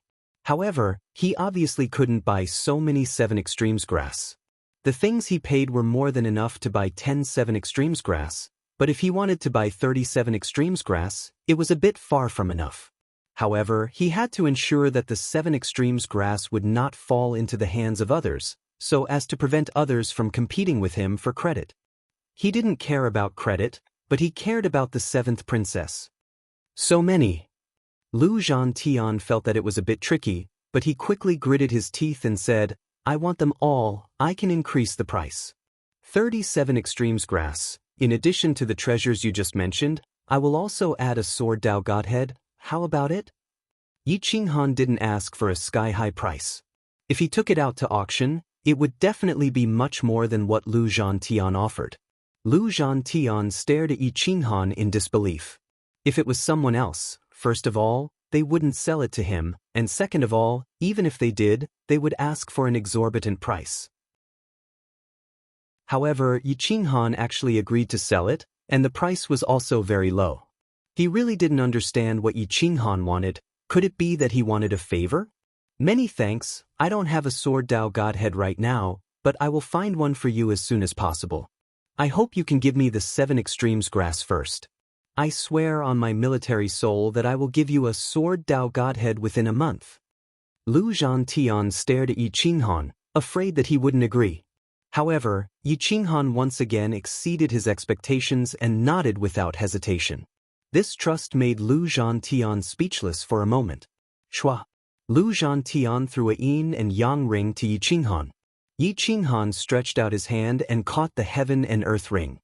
However, he obviously couldn't buy so many 7 extremes grass. The things he paid were more than enough to buy 10 7 extremes grass, but if he wanted to buy 37 extremes grass, it was a bit far from enough. However, he had to ensure that the 7 extremes grass would not fall into the hands of others, so as to prevent others from competing with him for credit. He didn't care about credit, but he cared about the 7th princess. So many. Lu Zhantian felt that it was a bit tricky, but he quickly gritted his teeth and said, I want them all, I can increase the price. 37 extremes grass. In addition to the treasures you just mentioned, I will also add a sword Tao Godhead. How about it? Yi Qinghan didn't ask for a sky-high price. If he took it out to auction, it would definitely be much more than what Lu Zhantian offered. Lu Zhantian stared at Yi Qinghan in disbelief. If it was someone else, first of all, they wouldn't sell it to him, and second of all, even if they did, they would ask for an exorbitant price. However, Yi Qinghan actually agreed to sell it, and the price was also very low. He really didn't understand what Yi Qinghan wanted. Could it be that he wanted a favor? Many thanks, I don't have a sword Tao Godhead right now, but I will find one for you as soon as possible. I hope you can give me the 7 extremes grass first. I swear on my military soul that I will give you a sword Tao Godhead within a month. Lu Zhantian stared at Yi Qinghan, afraid that he wouldn't agree. However, Yi Qinghan once again exceeded his expectations and nodded without hesitation. This trust made Lu Zhantian speechless for a moment. Shua. Lu Zhantian threw a yin and yang ring to Yi Qinghan. Yi Qinghan stretched out his hand and caught the heaven and earth ring.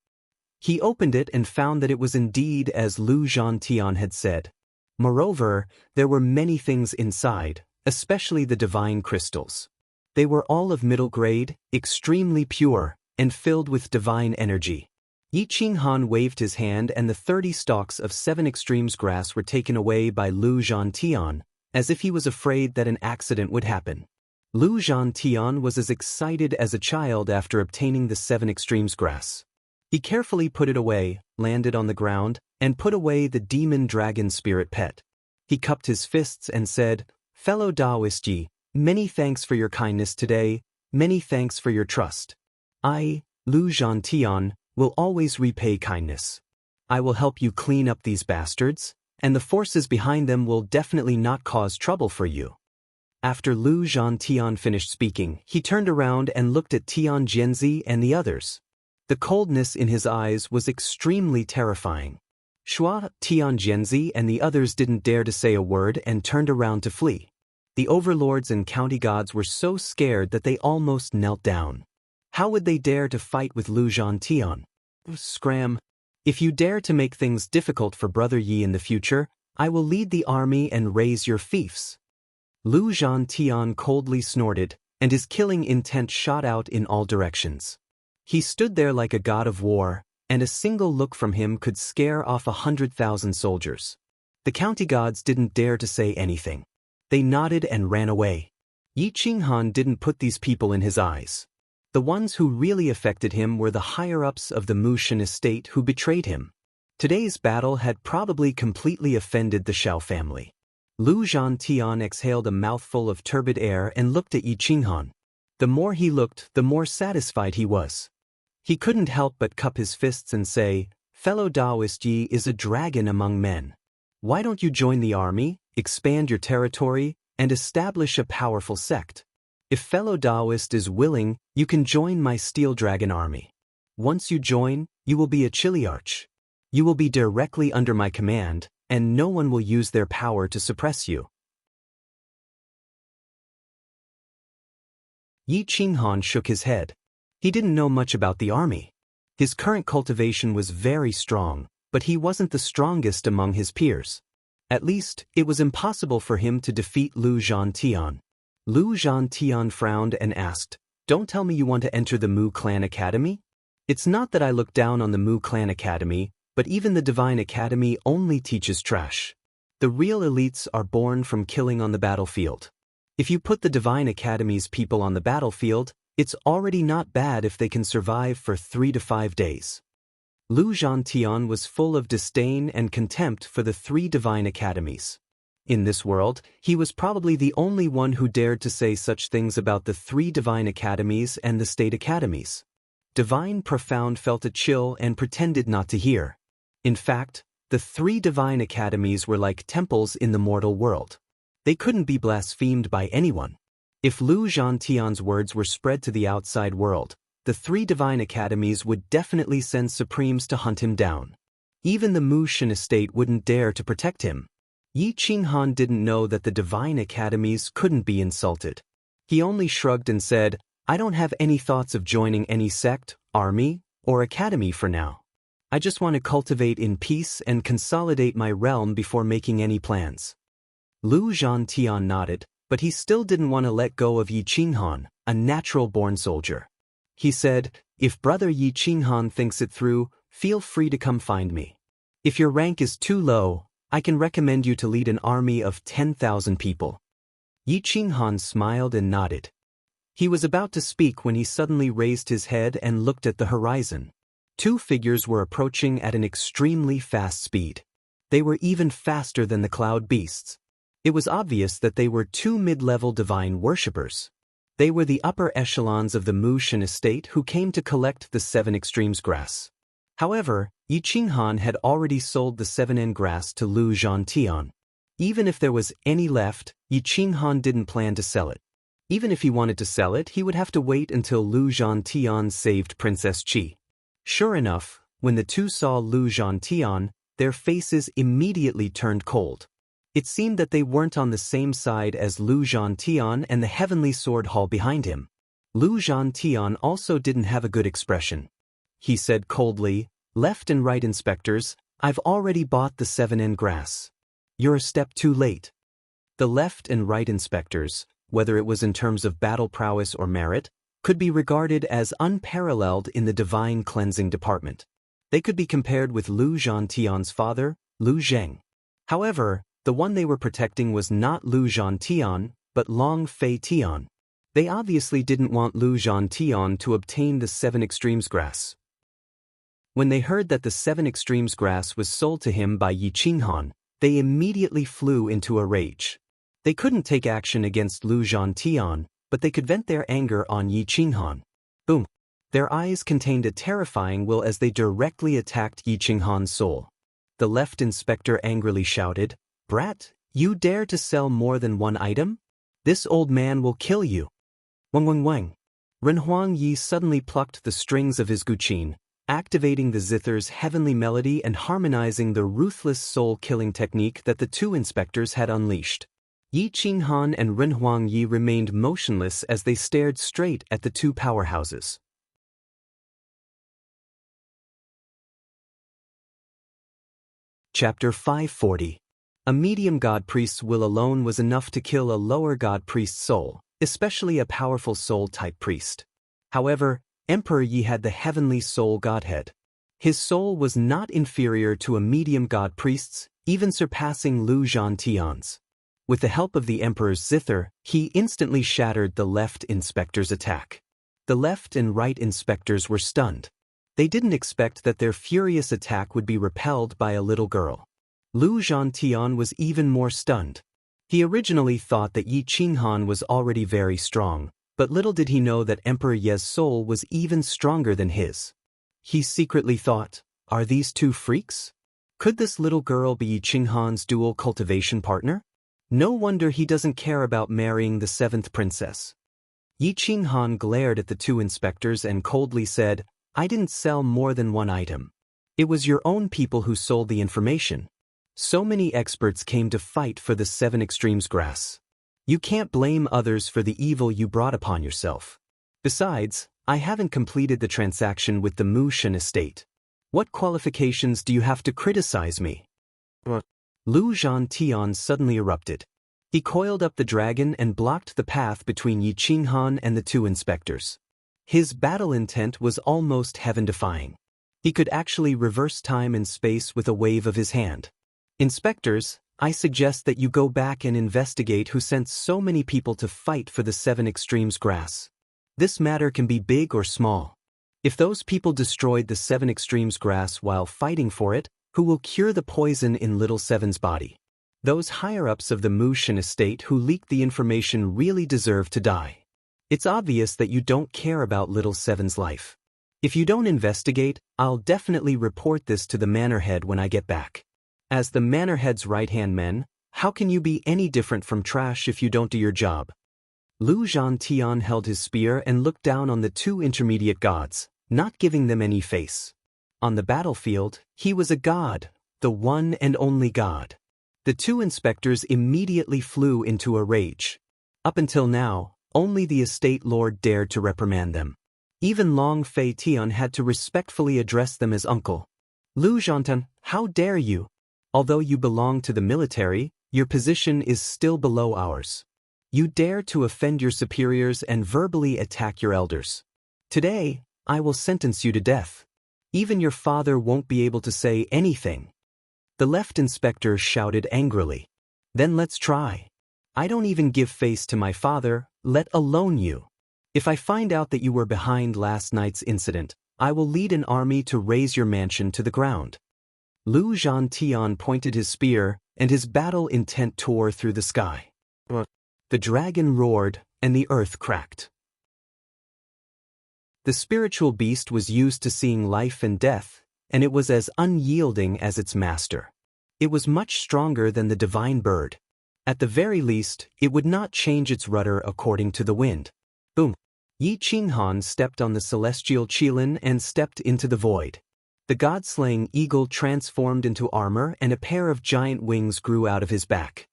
He opened it and found that it was indeed as Lu Zhantian had said. Moreover, there were many things inside, especially the divine crystals. They were all of middle grade, extremely pure, and filled with divine energy. Yi Qinghan waved his hand and the 30 stalks of 7 extremes grass were taken away by Lu Zhantian, as if he was afraid that an accident would happen. Lu Zhantian was as excited as a child after obtaining the 7 extremes grass. He carefully put it away, landed on the ground, and put away the demon dragon spirit pet. He cupped his fists and said, Fellow Taoist Yi, many thanks for your kindness today, many thanks for your trust. I, Lu Zhantian, will always repay kindness. I will help you clean up these bastards, and the forces behind them will definitely not cause trouble for you. After Lu Zhantian finished speaking, he turned around and looked at Tian Jianzi and the others. The coldness in his eyes was extremely terrifying. Shua, Tian Jianzi and the others didn't dare to say a word and turned around to flee. The overlords and county gods were so scared that they almost knelt down. How would they dare to fight with Lu Zhantian? Scram. If you dare to make things difficult for Brother Yi in the future, I will lead the army and raise your fiefs. Lu Zhantian coldly snorted, and his killing intent shot out in all directions. He stood there like a god of war, and a single look from him could scare off 100,000 soldiers. The county gods didn't dare to say anything. They nodded and ran away. Yi Qinghan didn't put these people in his eyes. The ones who really affected him were the higher-ups of the Mushan estate who betrayed him. Today's battle had probably completely offended the Xiao family. Lu Zhantian exhaled a mouthful of turbid air and looked at Yi Qinghan. The more he looked, the more satisfied he was. He couldn't help but cup his fists and say, "Fellow Taoist, Yi is a dragon among men. Why don't you join the army, expand your territory, and establish a powerful sect? If fellow Taoist is willing, you can join my Steel Dragon army. Once you join, you will be a Chiliarch. You will be directly under my command, and no one will use their power to suppress you." Yi Qinghan shook his head. He didn't know much about the army. His current cultivation was very strong, but he wasn't the strongest among his peers. At least, it was impossible for him to defeat Lu Zhantian. Lu Zhantian frowned and asked, "Don't tell me you want to enter the Mu Clan Academy? It's not that I look down on the Mu Clan Academy, but even the Divine Academy only teaches trash. The real elites are born from killing on the battlefield. If you put the Divine Academy's people on the battlefield, it's already not bad if they can survive for 3 to 5 days." Lu Zhantian was full of disdain and contempt for the 3 Divine Academies. In this world, he was probably the only one who dared to say such things about the 3 Divine Academies and the State Academies. Divine Profound felt a chill and pretended not to hear. In fact, the 3 Divine Academies were like temples in the mortal world. They couldn't be blasphemed by anyone. If Lu Zhantian's words were spread to the outside world, the 3 Divine Academies would definitely send Supremes to hunt him down. Even the Mushan estate wouldn't dare to protect him. Yi Qinghan didn't know that the Divine Academies couldn't be insulted. He only shrugged and said, "I don't have any thoughts of joining any sect, army, or academy for now. I just want to cultivate in peace and consolidate my realm before making any plans." Lu Zhantian nodded, but he still didn't want to let go of Yi Qinghan, a natural-born soldier. He said, "If brother Yi Qinghan thinks it through, feel free to come find me. If your rank is too low, I can recommend you to lead an army of 10,000 people." Yi Qinghan smiled and nodded. He was about to speak when he suddenly raised his head and looked at the horizon. 2 figures were approaching at an extremely fast speed. They were even faster than the cloud beasts. It was obvious that they were 2 mid-level divine worshippers. They were the upper echelons of the Mushan estate who came to collect the 7 extremes grass. However, Yi Qinghan had already sold the 7N grass to Lu Zhantian. Even if there was any left, Yi Qinghan didn't plan to sell it. Even if he wanted to sell it, he would have to wait until Lu Zhantian saved Princess Qi. Sure enough, when the 2 saw Lu Zhantian, their faces immediately turned cold. It seemed that they weren't on the same side as Lu Zhantian and the Heavenly Sword Hall behind him. Lu Zhantian also didn't have a good expression. He said coldly, "Left and right inspectors, I've already bought the 7N grass. You're a step too late." The left and right inspectors, whether it was in terms of battle prowess or merit, could be regarded as unparalleled in the divine cleansing department. They could be compared with Lu Zhantian's father, Lu Zheng. However, the one they were protecting was not Lu Zhantian, but Long Fei Tian. They obviously didn't want Lu Zhantian to obtain the 7 extremes grass. When they heard that the 7 extremes grass was sold to him by Yi Qinghan, they immediately flew into a rage. They couldn't take action against Lu Zhantian, but they could vent their anger on Yi Qinghan. Boom! Their eyes contained a terrifying will as they directly attacked Yi Qinghan's soul. The left inspector angrily shouted, "Brat, you dare to sell more than 1 item? This old man will kill you." Wang Wang Wang. Renhuang Yi suddenly plucked the strings of his guqin, activating the zither's heavenly melody and harmonizing the ruthless soul-killing technique that the 2 inspectors had unleashed. Yi Qinghan and Renhuang Yi remained motionless as they stared straight at the 2 powerhouses. Chapter 540. A medium god priest's will alone was enough to kill a lower god priest's soul, especially a powerful soul-type priest. However, Emperor Yi had the heavenly soul godhead. His soul was not inferior to a medium god priest's, even surpassing Lu Zhantian's. With the help of the Emperor's zither, he instantly shattered the left inspector's attack. The left and right inspectors were stunned. They didn't expect that their furious attack would be repelled by a little girl. Lu Zhantian was even more stunned. He originally thought that Yi Qinghan was already very strong, but little did he know that Emperor Ye's soul was even stronger than his. He secretly thought, are these two freaks? Could this little girl be Yi Qinghan's dual cultivation partner? No wonder he doesn't care about marrying the seventh princess. Yi Qinghan glared at the two inspectors and coldly said, I didn't sell more than one item. It was your own people who sold the information. So many experts came to fight for the Seven Extremes grass. You can't blame others for the evil you brought upon yourself. Besides, I haven't completed the transaction with the Mu Shen estate. What qualifications do you have to criticize me? What? Lu Zhantian suddenly erupted. He coiled up the dragon and blocked the path between Yi Qinghan and the two inspectors. His battle intent was almost heaven-defying. He could actually reverse time and space with a wave of his hand. Inspectors, I suggest that you go back and investigate who sent so many people to fight for the Seven Extremes grass. This matter can be big or small. If those people destroyed the Seven Extremes grass while fighting for it, who will cure the poison in Little Seven's body? Those higher-ups of the Mu Shen estate who leaked the information really deserve to die. It's obvious that you don't care about Little Seven's life. If you don't investigate, I'll definitely report this to the manor head when I get back. As the manor head's right-hand men, how can you be any different from trash if you don't do your job? Lu Zhantian held his spear and looked down on the two intermediate gods, not giving them any face. On the battlefield, he was a god, the one and only god. The two inspectors immediately flew into a rage. Up until now, only the estate lord dared to reprimand them. Even Long Fei Tian had to respectfully address them as uncle. Lu Zhantian, how dare you? Although you belong to the military, your position is still below ours. You dare to offend your superiors and verbally attack your elders. Today, I will sentence you to death. Even your father won't be able to say anything. The left inspector shouted angrily. Then let's try. I don't even give face to my father, let alone you. If I find out that you were behind last night's incident, I will lead an army to raze your mansion to the ground. Lu Zhantian pointed his spear, and his battle intent tore through the sky. What? The dragon roared, and the earth cracked. The spiritual beast was used to seeing life and death, and it was as unyielding as its master. It was much stronger than the divine bird. At the very least, it would not change its rudder according to the wind. Boom! Yi Qinghan stepped on the celestial qilin and stepped into the void. The god-slaying eagle transformed into armor and a pair of giant wings grew out of his back.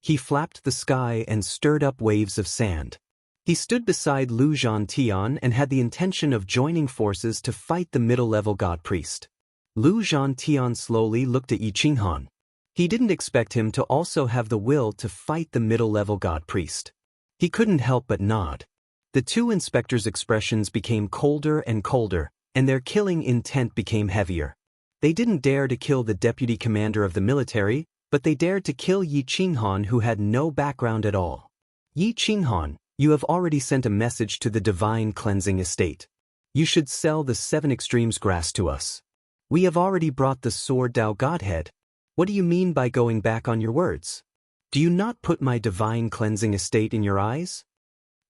He flapped the sky and stirred up waves of sand. He stood beside Lu Zhantian and had the intention of joining forces to fight the middle-level god-priest. Lu Zhantian slowly looked at Yi Qinghan. He didn't expect him to also have the will to fight the middle-level god-priest. He couldn't help but nod. The two inspectors' expressions became colder and colder, and their killing intent became heavier. They didn't dare to kill the deputy commander of the military, but they dared to kill Yi Qinghan, who had no background at all. Yi Qinghan, you have already sent a message to the divine cleansing estate. You should sell the Seven Extremes grass to us. We have already brought the Sword Dao Godhead. What do you mean by going back on your words? Do you not put my divine cleansing estate in your eyes?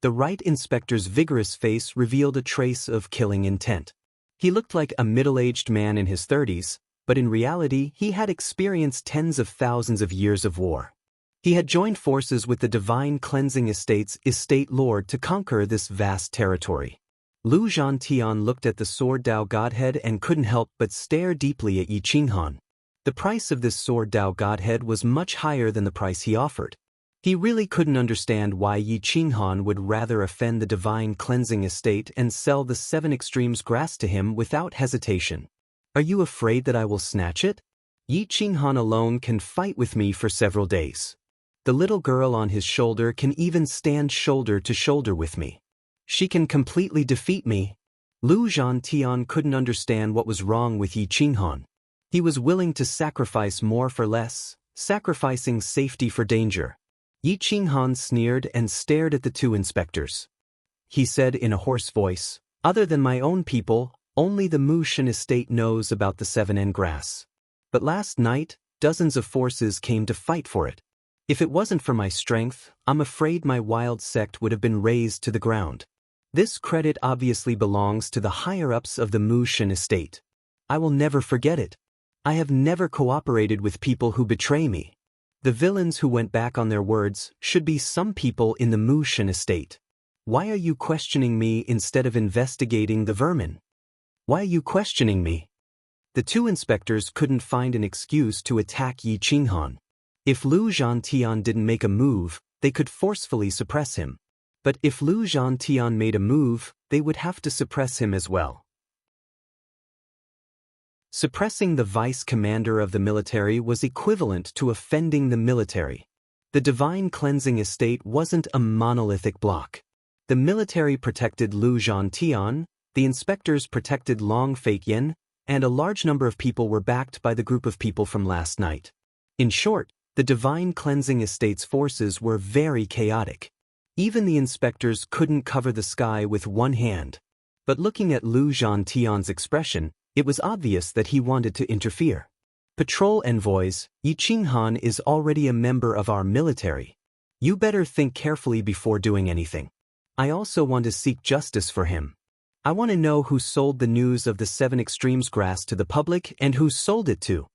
The right inspector's vigorous face revealed a trace of killing intent. He looked like a middle-aged man in his 30s, but in reality he had experienced tens of thousands of years of war. He had joined forces with the Divine Cleansing Estate's estate lord to conquer this vast territory. Lu Zhantian looked at the Sword Dao Godhead and couldn't help but stare deeply at Yi Qinghan. The price of this Sword Dao Godhead was much higher than the price he offered. He really couldn't understand why Yi Qinghan would rather offend the Divine Cleansing Estate and sell the Seven Extremes grass to him without hesitation. Are you afraid that I will snatch it? Yi Qinghan alone can fight with me for several days. The little girl on his shoulder can even stand shoulder to shoulder with me. She can completely defeat me. Lu Zhantian couldn't understand what was wrong with Yi Qinghan. He was willing to sacrifice more for less, sacrificing safety for danger. Yi Qinghan sneered and stared at the two inspectors. he said in a hoarse voice. Other than my own people, only the Mushan estate knows about the 7N grass. But last night, dozens of forces came to fight for it. If it wasn't for my strength, I'm afraid my wild sect would have been razed to the ground. This credit obviously belongs to the higher-ups of the Mushan estate. I will never forget it. I have never cooperated with people who betray me. The villains who went back on their words should be some people in the Mushan estate. Why are you questioning me instead of investigating the vermin? Why are you questioning me? The two inspectors couldn't find an excuse to attack Yi Qinghan. If Lu Zhantian didn't make a move, they could forcefully suppress him. But if Lu Zhantian made a move, they would have to suppress him as well. Suppressing the vice commander of the military was equivalent to offending the military. The divine cleansing estate wasn't a monolithic block. The military protected Lu Zhantian, the inspectors protected Long Feiqian, and a large number of people were backed by the group of people from last night. In short, the divine cleansing estate's forces were very chaotic. Even the inspectors couldn't cover the sky with one hand. But looking at Lu Zhantian's expression, it was obvious that he wanted to interfere. Patrol envoys, Yi Qinghan is already a member of our military. You better think carefully before doing anything. I also want to seek justice for him. I want to know who sold the news of the 7 Extremes grass to the public and who sold it to.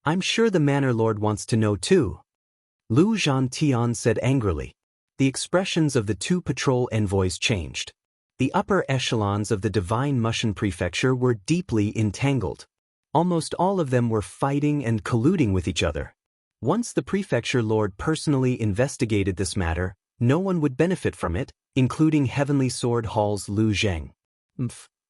I'm sure the Manor Lord wants to know too. Lu Zhantian said angrily. The expressions of the two patrol envoys changed. The upper echelons of the Divine Mushan Prefecture were deeply entangled. Almost all of them were fighting and colluding with each other. Once the Prefecture Lord personally investigated this matter, no one would benefit from it, including Heavenly Sword Hall's Lu Zheng.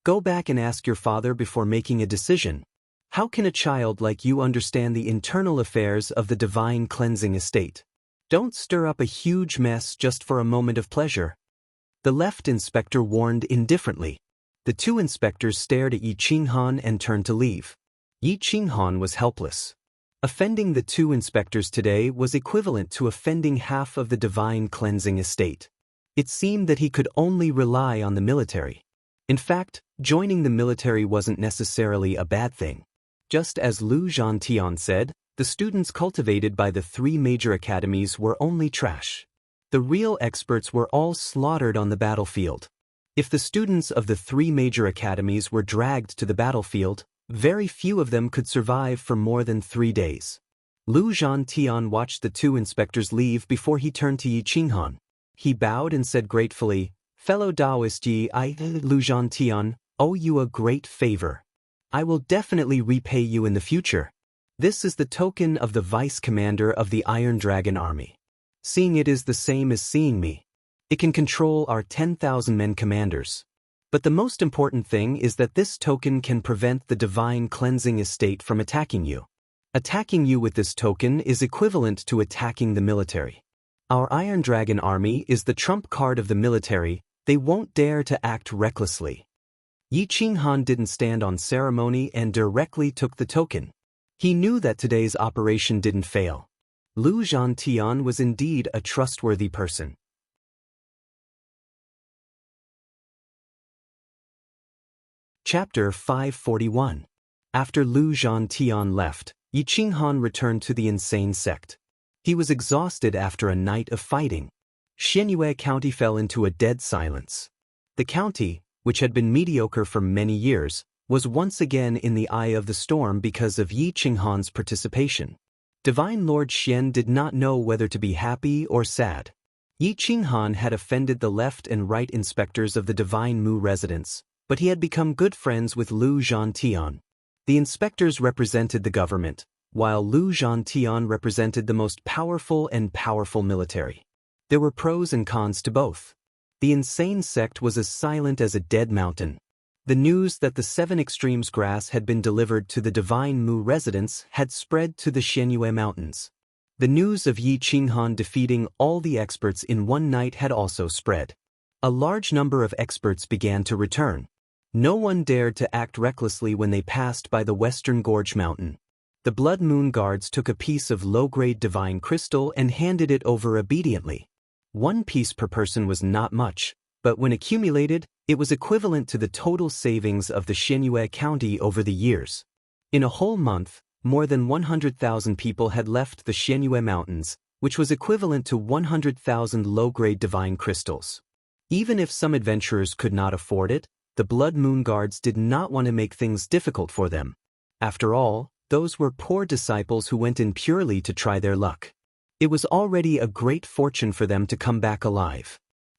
Go back and ask your father before making a decision. How can a child like you understand the internal affairs of the Divine Cleansing Estate? Don't stir up a huge mess just for a moment of pleasure. The left inspector warned indifferently. The two inspectors stared at Yi Qinghan and turned to leave. Yi Qinghan was helpless. Offending the two inspectors today was equivalent to offending half of the Divine Cleansing Estate. It seemed that he could only rely on the military. In fact, joining the military wasn't necessarily a bad thing. Just as Lu Zhantian said, the students cultivated by the 3 major academies were only trash. The real experts were all slaughtered on the battlefield. If the students of the 3 major academies were dragged to the battlefield, very few of them could survive for more than 3 days. Lu Zhantian watched the two inspectors leave before he turned to Yi Qinghan. He bowed and said gratefully, "Fellow Taoist Yi, I, Lu Zhantian, owe you a great favor. I will definitely repay you in the future. This is the token of the vice commander of the Iron Dragon Army. Seeing it is the same as seeing me. It can control our 10,000 men commanders. But the most important thing is that this token can prevent the Divine Cleansing Estate from attacking you. Attacking you with this token is equivalent to attacking the military. Our Iron Dragon Army is the trump card of the military. They won't dare to act recklessly." Yi Qinghan didn't stand on ceremony and directly took the token. He knew that today's operation didn't fail. Lu Zhantian was indeed a trustworthy person. Chapter 541. After Lu Zhantian left, Yi Qinghan returned to the insane sect. He was exhausted after a night of fighting. Xianyue County fell into a dead silence. The county, which had been mediocre for many years, was once again in the eye of the storm because of Yi Qinghan's participation. Divine Lord Xian did not know whether to be happy or sad. Yi Qinghan had offended the left and right inspectors of the Divine Mu residence, but he had become good friends with Lu Zhantian. The inspectors represented the government, while Lu Zhantian represented the most powerful military. There were pros and cons to both. The insane sect was as silent as a dead mountain. The news that the 7 Extremes grass had been delivered to the Divine Mu residence had spread to the Xianyue Mountains. The news of Yi Qinghan defeating all the experts in one night had also spread. A large number of experts began to return. No one dared to act recklessly when they passed by the Western Gorge Mountain. The Blood Moon Guards took a piece of low-grade divine crystal and handed it over obediently. 1 piece per person was not much, but when accumulated, it was equivalent to the total savings of the Xianyue County over the years. In a whole month, more than 100,000 people had left the Xianyue Mountains, which was equivalent to 100,000 low-grade divine crystals. Even if some adventurers could not afford it, the Blood Moon Guards did not want to make things difficult for them. After all, those were poor disciples who went in purely to try their luck. It was already a great fortune for them to come back alive.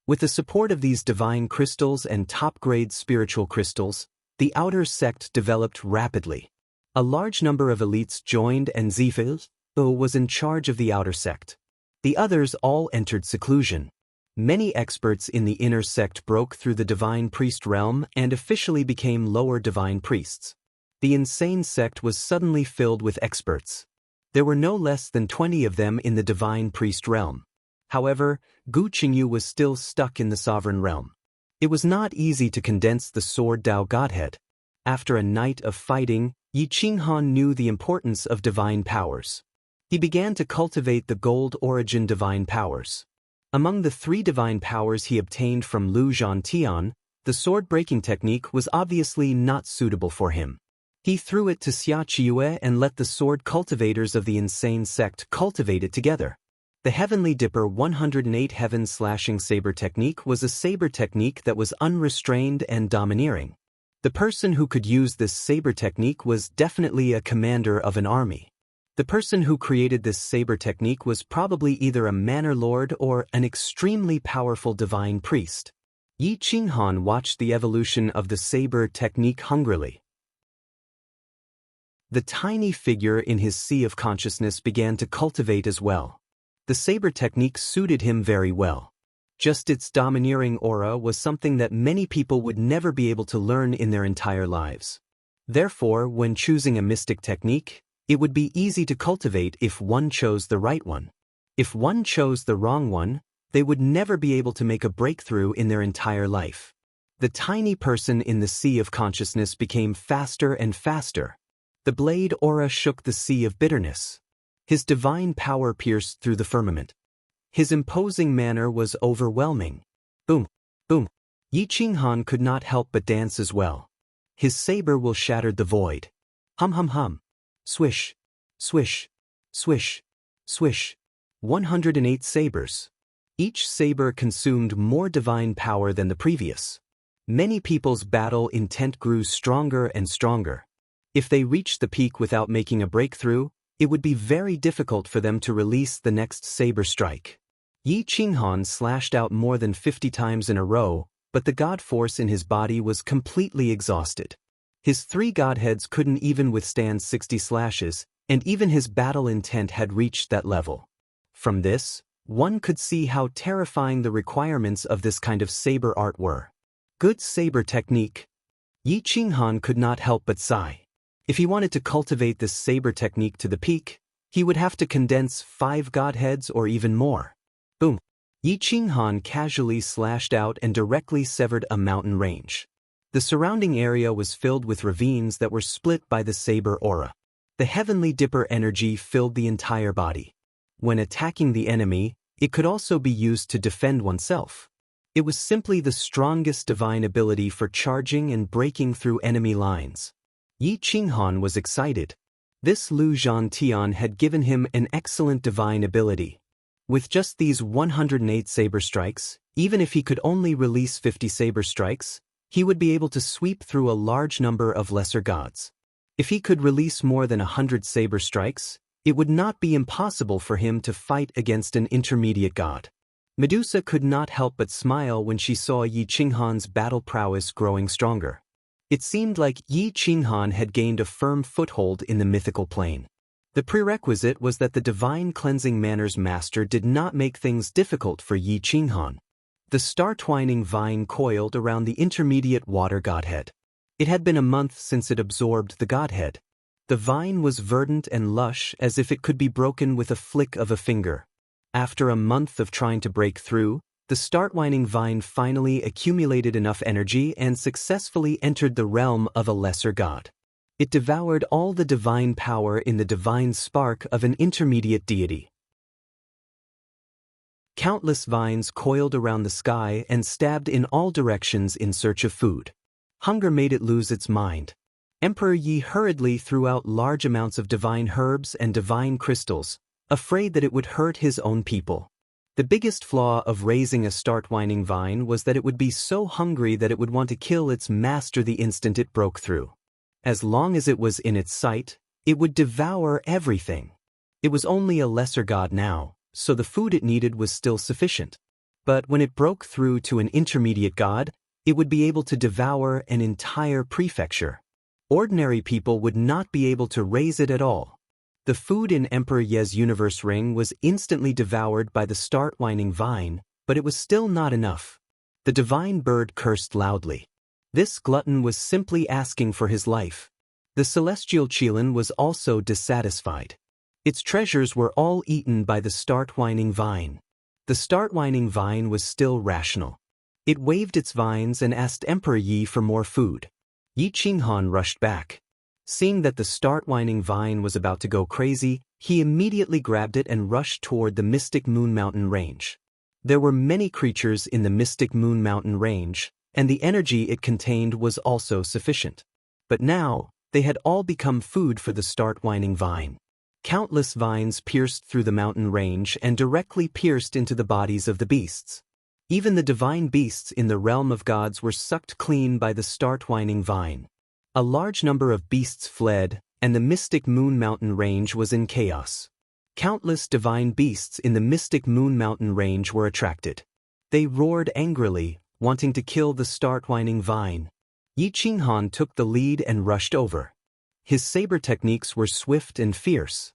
With the support of these divine crystals and top-grade spiritual crystals, the outer sect developed rapidly. A large number of elites joined and Zifil was in charge of the outer sect. The others all entered seclusion. Many experts in the inner sect broke through the divine priest realm and officially became lower divine priests. The insane sect was suddenly filled with experts. There were no less than 20 of them in the divine priest realm. However, Gu Qingyu was still stuck in the sovereign realm. It was not easy to condense the Sword Dao Godhead. After a night of fighting, Yi Qinghan knew the importance of divine powers. He began to cultivate the gold origin divine powers. Among the 3 divine powers he obtained from Lu Zhantian, the sword-breaking technique was obviously not suitable for him. He threw it to Xia Qiue and let the sword cultivators of the insane sect cultivate it together. The Heavenly Dipper 108 Heaven Slashing Saber technique was a saber technique that was unrestrained and domineering. The person who could use this saber technique was definitely a commander of an army. The person who created this saber technique was probably either a manor lord or an extremely powerful divine priest. Yi Qinghan watched the evolution of the saber technique hungrily. The tiny figure in his sea of consciousness began to cultivate as well. The saber technique suited him very well. Just its domineering aura was something that many people would never be able to learn in their entire lives. Therefore, when choosing a mystic technique, it would be easy to cultivate if one chose the right one. If one chose the wrong one, they would never be able to make a breakthrough in their entire life. The tiny person in the sea of consciousness became faster and faster. The blade aura shook the sea of bitterness. His divine power pierced through the firmament. His imposing manner was overwhelming. Boom, boom. Yi Qinghan could not help but dance as well. His saber will shattered the void. Hum hum hum. Swish, swish, swish, swish. 108 sabers. Each saber consumed more divine power than the previous. Many people's battle intent grew stronger and stronger. If they reached the peak without making a breakthrough, it would be very difficult for them to release the next saber strike. Yi Qinghan slashed out more than 50 times in a row, but the god force in his body was completely exhausted. His 3 godheads couldn't even withstand 60 slashes, and even his battle intent had reached that level. From this, one could see how terrifying the requirements of this kind of saber art were. Good saber technique. Yi Qinghan could not help but sigh. If he wanted to cultivate this saber technique to the peak, he would have to condense 5 godheads or even more. Boom. Yi Qinghan casually slashed out and directly severed a mountain range. The surrounding area was filled with ravines that were split by the saber aura. The Heavenly Dipper energy filled the entire body. When attacking the enemy, it could also be used to defend oneself. It was simply the strongest divine ability for charging and breaking through enemy lines. Yi Qinghan was excited. This Lu Zhantian had given him an excellent divine ability. With just these 108 saber strikes, even if he could only release 50 saber strikes, he would be able to sweep through a large number of lesser gods. If he could release more than 100 saber strikes, it would not be impossible for him to fight against an intermediate god. Medusa could not help but smile when she saw Yi Qinghan's battle prowess growing stronger. It seemed like Yi Qinghan had gained a firm foothold in the mythical plane. The prerequisite was that the divine cleansing manners master did not make things difficult for Yi Qinghan. The star-twining vine coiled around the intermediate water godhead. It had been a month since it absorbed the godhead. The vine was verdant and lush as if it could be broken with a flick of a finger. After a month of trying to break through, the star-twining vine finally accumulated enough energy and successfully entered the realm of a lesser god. It devoured all the divine power in the divine spark of an intermediate deity. Countless vines coiled around the sky and stabbed in all directions in search of food. Hunger made it lose its mind. Emperor Yi hurriedly threw out large amounts of divine herbs and divine crystals, afraid that it would hurt his own people. The biggest flaw of raising a start-whining vine was that it would be so hungry that it would want to kill its master the instant it broke through. As long as it was in its sight, it would devour everything. It was only a lesser god now, so the food it needed was still sufficient. But when it broke through to an intermediate god, it would be able to devour an entire prefecture. Ordinary people would not be able to raise it at all. The food in Emperor Ye's universe ring was instantly devoured by the start-whining vine, but it was still not enough. The divine bird cursed loudly. This glutton was simply asking for his life. The celestial Qilin was also dissatisfied. Its treasures were all eaten by the start-whining vine. The start-whining vine was still rational. It waved its vines and asked Emperor Yi for more food. Yi Qinghan rushed back. Seeing that the start-whining vine was about to go crazy, he immediately grabbed it and rushed toward the Mystic Moon Mountain range. There were many creatures in the Mystic Moon Mountain range, and the energy it contained was also sufficient. But now, they had all become food for the start-whining vine. Countless vines pierced through the mountain range and directly pierced into the bodies of the beasts. Even the divine beasts in the realm of gods were sucked clean by the start-whining vine. A large number of beasts fled, and the Mystic Moon Mountain range was in chaos. Countless divine beasts in the Mystic Moon Mountain range were attracted. They roared angrily, wanting to kill the start-whining vine. Yi Qinghan took the lead and rushed over. His saber techniques were swift and fierce.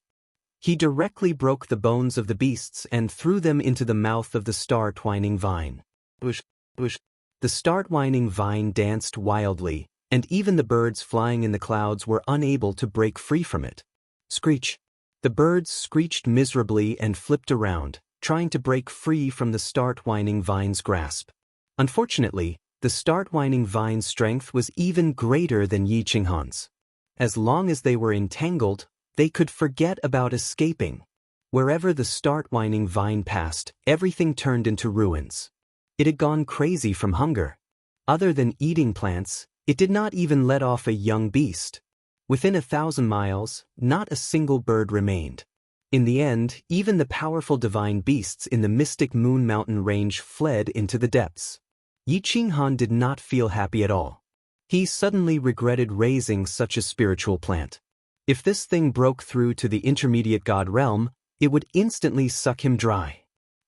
He directly broke the bones of the beasts and threw them into the mouth of the start-whining vine. Whoosh, whoosh. The start-whining vine danced wildly, and even the birds flying in the clouds were unable to break free from it. Screech! The birds screeched miserably and flipped around, trying to break free from the start-whining vine's grasp. Unfortunately, the start-whining vine's strength was even greater than Yi Qinghan's. As long as they were entangled, they could forget about escaping. Wherever the start-whining vine passed, everything turned into ruins. It had gone crazy from hunger. Other than eating plants, it did not even let off a young beast. Within 1,000 miles, not a single bird remained. In the end, even the powerful divine beasts in the Mystic Moon Mountain range fled into the depths. Yi Qinghan did not feel happy at all. He suddenly regretted raising such a spiritual plant. If this thing broke through to the intermediate god realm, it would instantly suck him dry.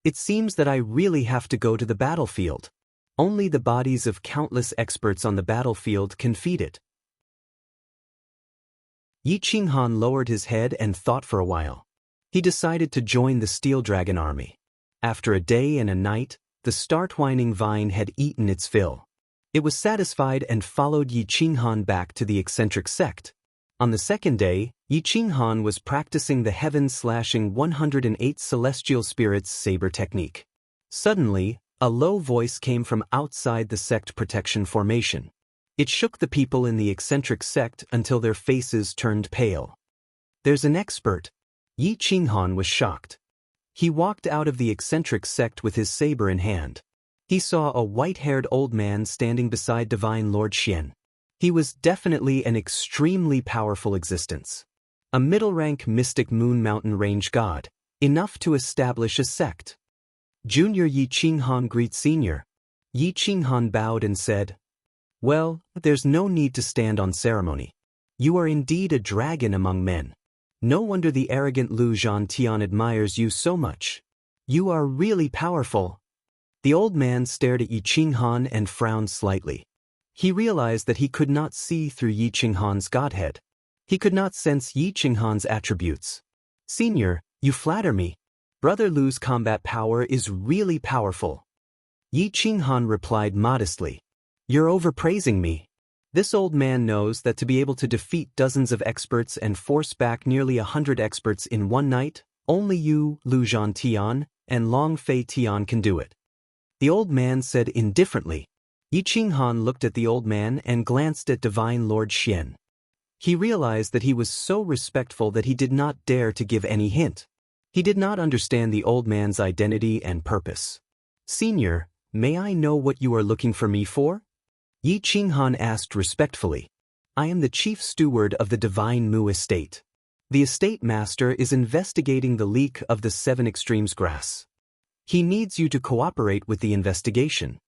It seems that I really have to go to the battlefield. Only the bodies of countless experts on the battlefield can feed it. Yi Qinghan lowered his head and thought for a while. He decided to join the Steel Dragon army. After a day and a night, the start-whining vine had eaten its fill. It was satisfied and followed Yi Qinghan back to the eccentric sect. On the second day, Yi Qinghan was practicing the heaven-slashing 108 celestial spirits saber technique. Suddenly, a low voice came from outside the sect protection formation. It shook the people in the eccentric sect until their faces turned pale. "There's an expert." Yi Qinghan was shocked. He walked out of the eccentric sect with his saber in hand. He saw a white-haired old man standing beside Divine Lord Xian. He was definitely an extremely powerful existence. A middle-rank Mystic Moon Mountain range god, enough to establish a sect. Junior Yi Qinghan greet Senior. Yi Qinghan bowed and said, "Well, there's no need to stand on ceremony. You are indeed a dragon among men. No wonder the arrogant Lu Zhantian admires you so much. You are really powerful." The old man stared at Yi Qinghan and frowned slightly. He realized that he could not see through Yi Qinghan's godhead. He could not sense Yi Qinghan's attributes. "Senior, you flatter me. Brother Lu's combat power is really powerful." Yi Qinghan replied modestly, "You're overpraising me. This old man knows that to be able to defeat dozens of experts and force back nearly 100 experts in one night, only you, Lu Zhantian, and Long Fei Tian can do it." The old man said indifferently. Yi Qinghan looked at the old man and glanced at Divine Lord Xian. He realized that he was so respectful that he did not dare to give any hint. He did not understand the old man's identity and purpose. "Senior, may I know what you are looking for me for?" Yi Qinghan asked respectfully. "I am the chief steward of the Divine Mu estate. The estate master is investigating the leak of the Seven Extremes grass. He needs you to cooperate with the investigation."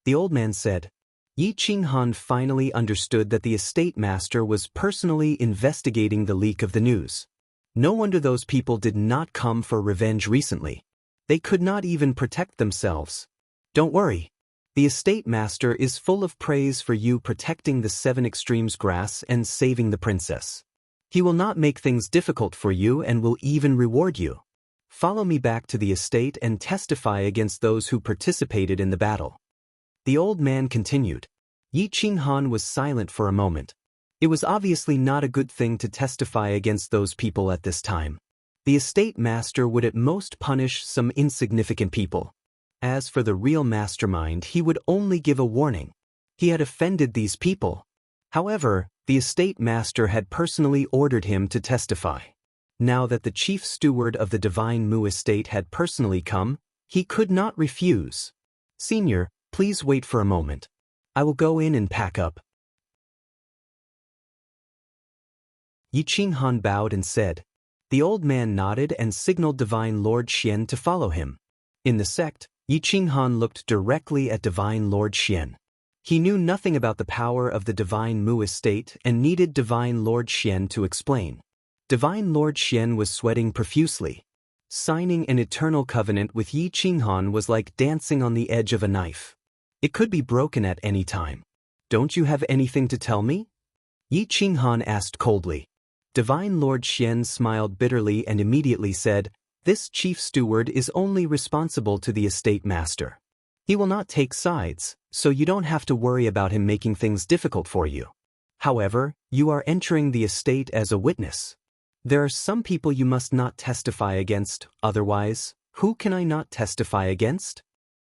The old man said. Yi Qinghan finally understood that the estate master was personally investigating the leak of the news. No wonder those people did not come for revenge recently. They could not even protect themselves. "Don't worry. The estate master is full of praise for you protecting the Seven Extremes grass and saving the princess. He will not make things difficult for you and will even reward you. Follow me back to the estate and testify against those who participated in the battle." The old man continued. Yi Qinghan was silent for a moment. It was obviously not a good thing to testify against those people at this time. The estate master would at most punish some insignificant people. As for the real mastermind, he would only give a warning. He had offended these people. However, the estate master had personally ordered him to testify. Now that the chief steward of the Divine Mu estate had personally come, he could not refuse. "Senior, please wait for a moment. I will go in and pack up." Yi Qinghan bowed and said. The old man nodded and signaled Divine Lord Xian to follow him. In the sect, Yi Qinghan looked directly at Divine Lord Xian. He knew nothing about the power of the Divine Mu estate and needed Divine Lord Xian to explain. Divine Lord Xian was sweating profusely. Signing an eternal covenant with Yi Qinghan was like dancing on the edge of a knife. It could be broken at any time. "Don't you have anything to tell me?" Yi Qinghan asked coldly. Divine Lord Xian smiled bitterly and immediately said, "This chief steward is only responsible to the estate master. He will not take sides, so you don't have to worry about him making things difficult for you. However, you are entering the estate as a witness. There are some people you must not testify against, otherwise, who can I not testify against?"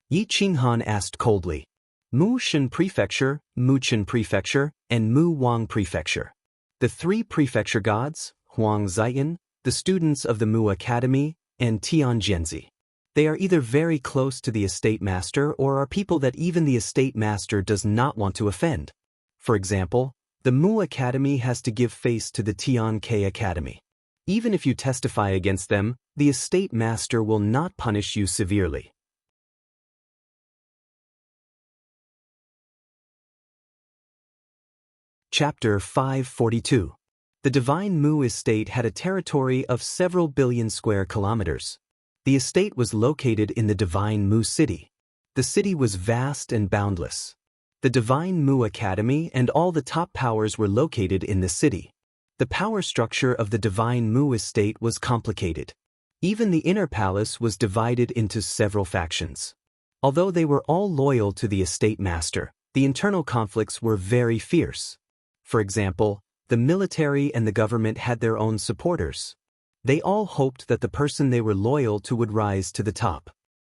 Yi Qinghan asked coldly. "Mu Shen Prefecture, Mu Chen Prefecture, and Mu Wang Prefecture. The three prefecture gods, Huang Ziyan, the students of the Mu Academy, and Tian Zhenzi. They are either very close to the estate master or are people that even the estate master does not want to offend. For example, the Mu Academy has to give face to the Tian K Academy. Even if you testify against them, the estate master will not punish you severely." Chapter 542. The Divine Mu estate had a territory of several billion square kilometers. The estate was located in the Divine Mu city. The city was vast and boundless. The Divine Mu Academy and all the top powers were located in the city. The power structure of the Divine Mu estate was complicated. Even the inner palace was divided into several factions. Although they were all loyal to the estate master, the internal conflicts were very fierce. For example, the military and the government had their own supporters. They all hoped that the person they were loyal to would rise to the top.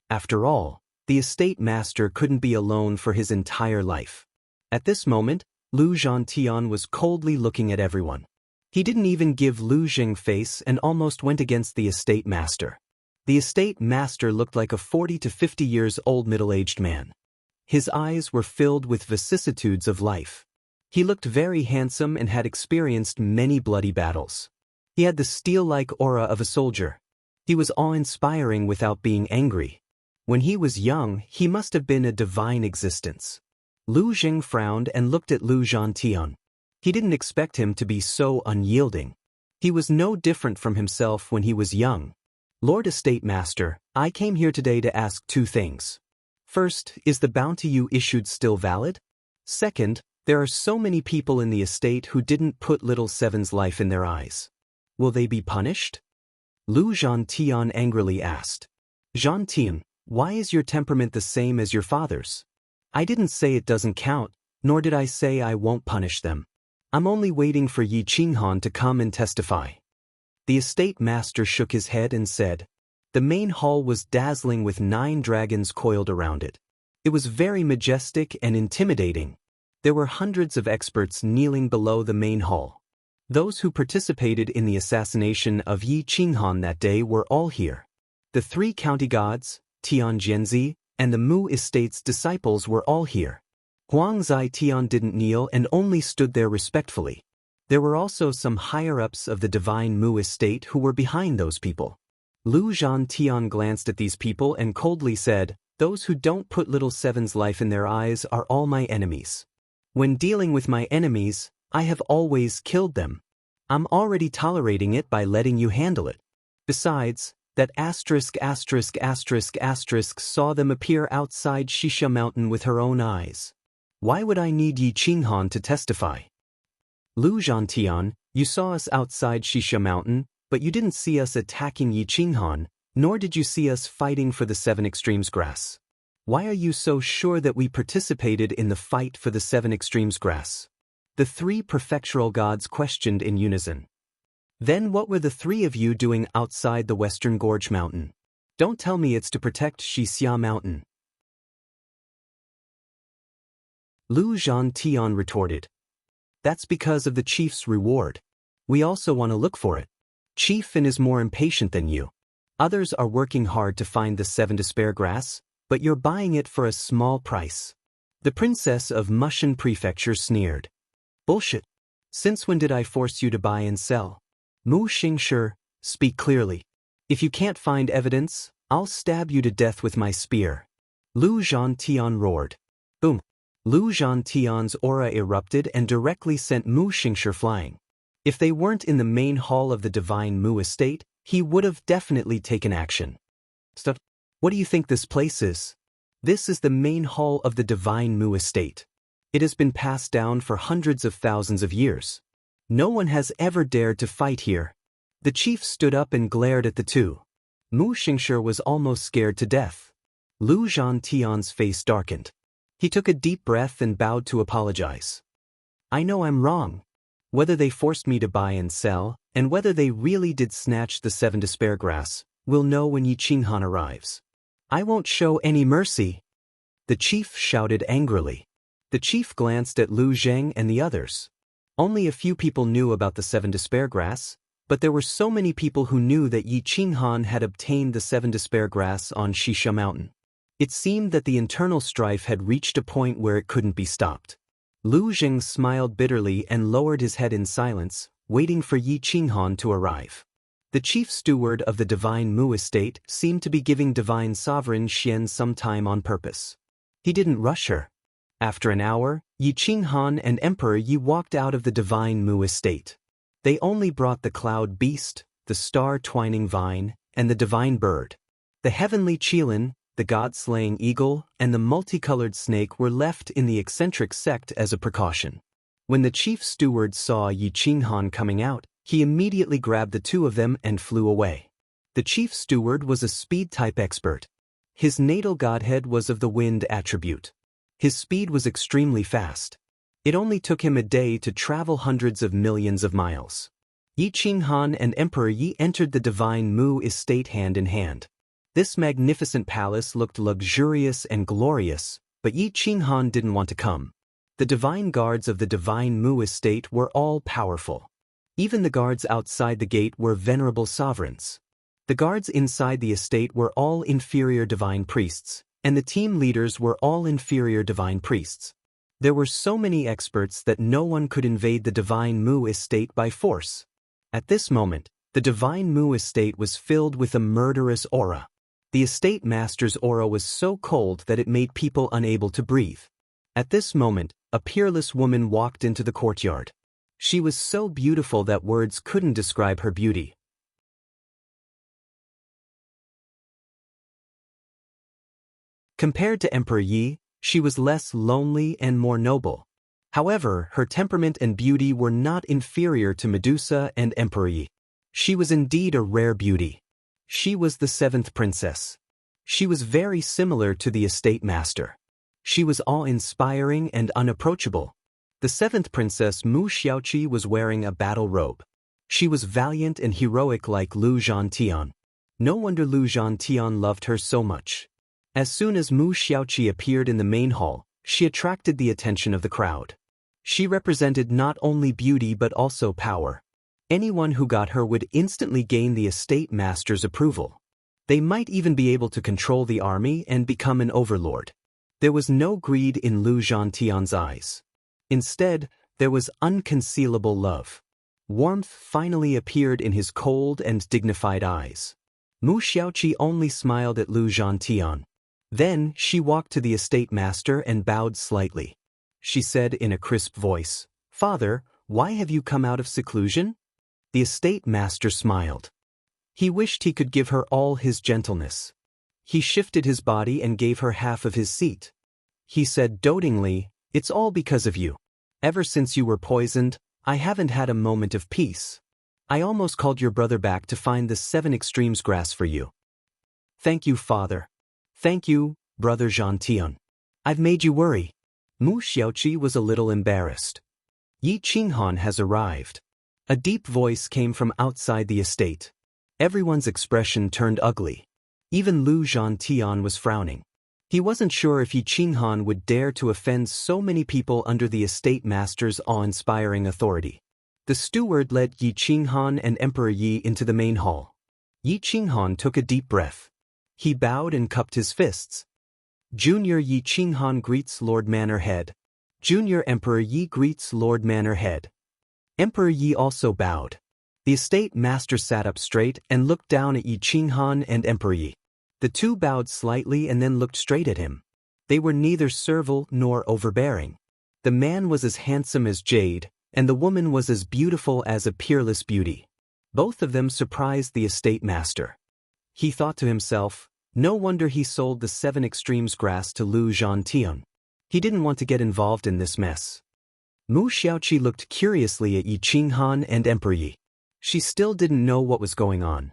After all, the estate master couldn't be alone for his entire life. At this moment, Lu Zhantian was coldly looking at everyone. He didn't even give Lu Jing face and almost went against the estate master. The estate master looked like a 40 to 50 years old middle-aged man. His eyes were filled with vicissitudes of life. He looked very handsome and had experienced many bloody battles. He had the steel-like aura of a soldier. He was awe-inspiring without being angry. When he was young, he must have been a divine existence. Lu Jing frowned and looked at Lu Zhantian. He didn't expect him to be so unyielding. He was no different from himself when he was young. "Lord Estate Master, I came here today to ask two things. First, is the bounty you issued still valid? Second, there are so many people in the estate who didn't put little Seven's life in their eyes. Will they be punished?" Lu Zhantian angrily asked. "Zhantian, why is your temperament the same as your father's? I didn't say it doesn't count, nor did I say I won't punish them. I'm only waiting for Yi Qinghan to come and testify." The estate master shook his head and said. The main hall was dazzling with 9 dragons coiled around it. It was very majestic and intimidating. There were hundreds of experts kneeling below the main hall. Those who participated in the assassination of Yi Qinghan that day were all here. The 3 county gods, Tian Jianzi, and the Mu estate's disciples were all here. Huang Zai Tian didn't kneel and only stood there respectfully. There were also some higher-ups of the divine Mu estate who were behind those people. Lu Zhan Tian glanced at these people and coldly said, "Those who don't put little Seven's life in their eyes are all my enemies. When dealing with my enemies, I have always killed them. I'm already tolerating it by letting you handle it. Besides, that **** saw them appear outside Shisha Mountain with her own eyes. Why would I need Yi Qinghan to testify? Lu Zhantian, you saw us outside Shisha Mountain, but you didn't see us attacking Yi Qinghan, nor did you see us fighting for the 7 Extremes grass. Why are you so sure that we participated in the fight for the 7 Extremes grass?" The 3 prefectural gods questioned in unison. "Then what were the 3 of you doing outside the Western Gorge Mountain? Don't tell me it's to protect Xixia Mountain." Lu Zhantian retorted. "That's because of the chief's reward. We also want to look for it. Chief Fin is more impatient than you. Others are working hard to find the 7 Despair grass, but you're buying it for a small price." The princess of Mushan Prefecture sneered. "Bullshit. Since when did I force you to buy and sell? Mu Xingshi, speak clearly. If you can't find evidence, I'll stab you to death with my spear." Lu Zhantian roared. Boom. Lu Zhantian's aura erupted and directly sent Mu Xingshi flying. If they weren't in the main hall of the divine Mu estate, he would have definitely taken action. "Stop. What do you think this place is?" "This is the main hall of the divine Mu estate. It has been passed down for hundreds of thousands of years. No one has ever dared to fight here." The chief stood up and glared at the 2. Mu Xingshi was almost scared to death. Lu Zhantian's face darkened. He took a deep breath and bowed to apologize. "I know I'm wrong. Whether they forced me to buy and sell, and whether they really did snatch the 7 Despair grass, we'll know when Yi Qinghan arrives. I won't show any mercy." The chief shouted angrily. The chief glanced at Lu Zheng and the others. Only a few people knew about the 7 Despair grass, but there were so many people who knew that Yi Qinghan had obtained the 7 Despair grass on Shisha Mountain. It seemed that the internal strife had reached a point where it couldn't be stopped. Lu Zheng smiled bitterly and lowered his head in silence, waiting for Yi Qinghan to arrive. The chief steward of the divine Mu estate seemed to be giving divine sovereign Xian some time on purpose. He didn't rush her. After an hour, Yi Qinghan and Emperor Yi walked out of the divine Mu estate. They only brought the cloud beast, the star-twining vine, and the divine bird. The heavenly Qilin, the god-slaying eagle, and the multicolored snake were left in the eccentric sect as a precaution. When the chief steward saw Yi Qinghan coming out, he immediately grabbed the 2 of them and flew away. The chief steward was a speed-type expert. His natal godhead was of the wind attribute. His speed was extremely fast. It only took him a day to travel hundreds of millions of miles. Yi Qinghan and Emperor Yi entered the divine Mu estate hand in hand. This magnificent palace looked luxurious and glorious, but Yi Qinghan didn't want to come. The divine guards of the divine Mu estate were all powerful. Even the guards outside the gate were venerable sovereigns. The guards inside the estate were all inferior divine priests, and the team leaders were all inferior divine priests. There were so many experts that no one could invade the divine Mu estate by force. At this moment, the divine Mu estate was filled with a murderous aura. The estate master's aura was so cold that it made people unable to breathe. At this moment, a peerless woman walked into the courtyard. She was so beautiful that words couldn't describe her beauty. Compared to Emperor Yi, she was less lonely and more noble. However, her temperament and beauty were not inferior to Medusa and Emperor Yi. She was indeed a rare beauty. She was the 7th princess. She was very similar to the estate master. She was awe-inspiring and unapproachable. The 7th princess Mu Xiaoqi was wearing a battle robe. She was valiant and heroic like Lu Zhantian. No wonder Lu Zhantian loved her so much. As soon as Mu Xiaoqi appeared in the main hall, she attracted the attention of the crowd. She represented not only beauty but also power. Anyone who got her would instantly gain the estate master's approval. They might even be able to control the army and become an overlord. There was no greed in Lu Zhantian's eyes. Instead, there was unconcealable love. Warmth finally appeared in his cold and dignified eyes. Mu Xiaoqi only smiled at Lu Zhantian. Then she walked to the estate master and bowed slightly. She said in a crisp voice, "Father, why have you come out of seclusion?" The estate master smiled. He wished he could give her all his gentleness. He shifted his body and gave her half of his seat. He said dotingly, "It's all because of you. Ever since you were poisoned, I haven't had a moment of peace. I almost called your brother back to find the 7 extremes grass for you. Thank you, father. Thank you, brother Zhantian. I've made you worry." Mu Xiaoqi was a little embarrassed. "Yi Qinghan has arrived." A deep voice came from outside the estate. Everyone's expression turned ugly. Even Lu Zhantian was frowning. He wasn't sure if Yi Qinghan would dare to offend so many people under the estate master's awe-inspiring authority. The steward led Yi Qinghan and Emperor Yi into the main hall. Yi Qinghan took a deep breath. He bowed and cupped his fists. Junior Yi Qinghan greets Lord Manor Head. Junior Emperor Yi greets Lord Manor Head. Emperor Yi also bowed. The estate master sat up straight and looked down at Yi Qinghan and Emperor Yi. The two bowed slightly and then looked straight at him. They were neither servile nor overbearing. The man was as handsome as jade, and the woman was as beautiful as a peerless beauty. Both of them surprised the estate master. He thought to himself, no wonder he sold the 7 extremes grass to Lu Zhantian. He didn't want to get involved in this mess. Mu Xiaoqi looked curiously at Yi Qinghan and Emperor Yi. She still didn't know what was going on.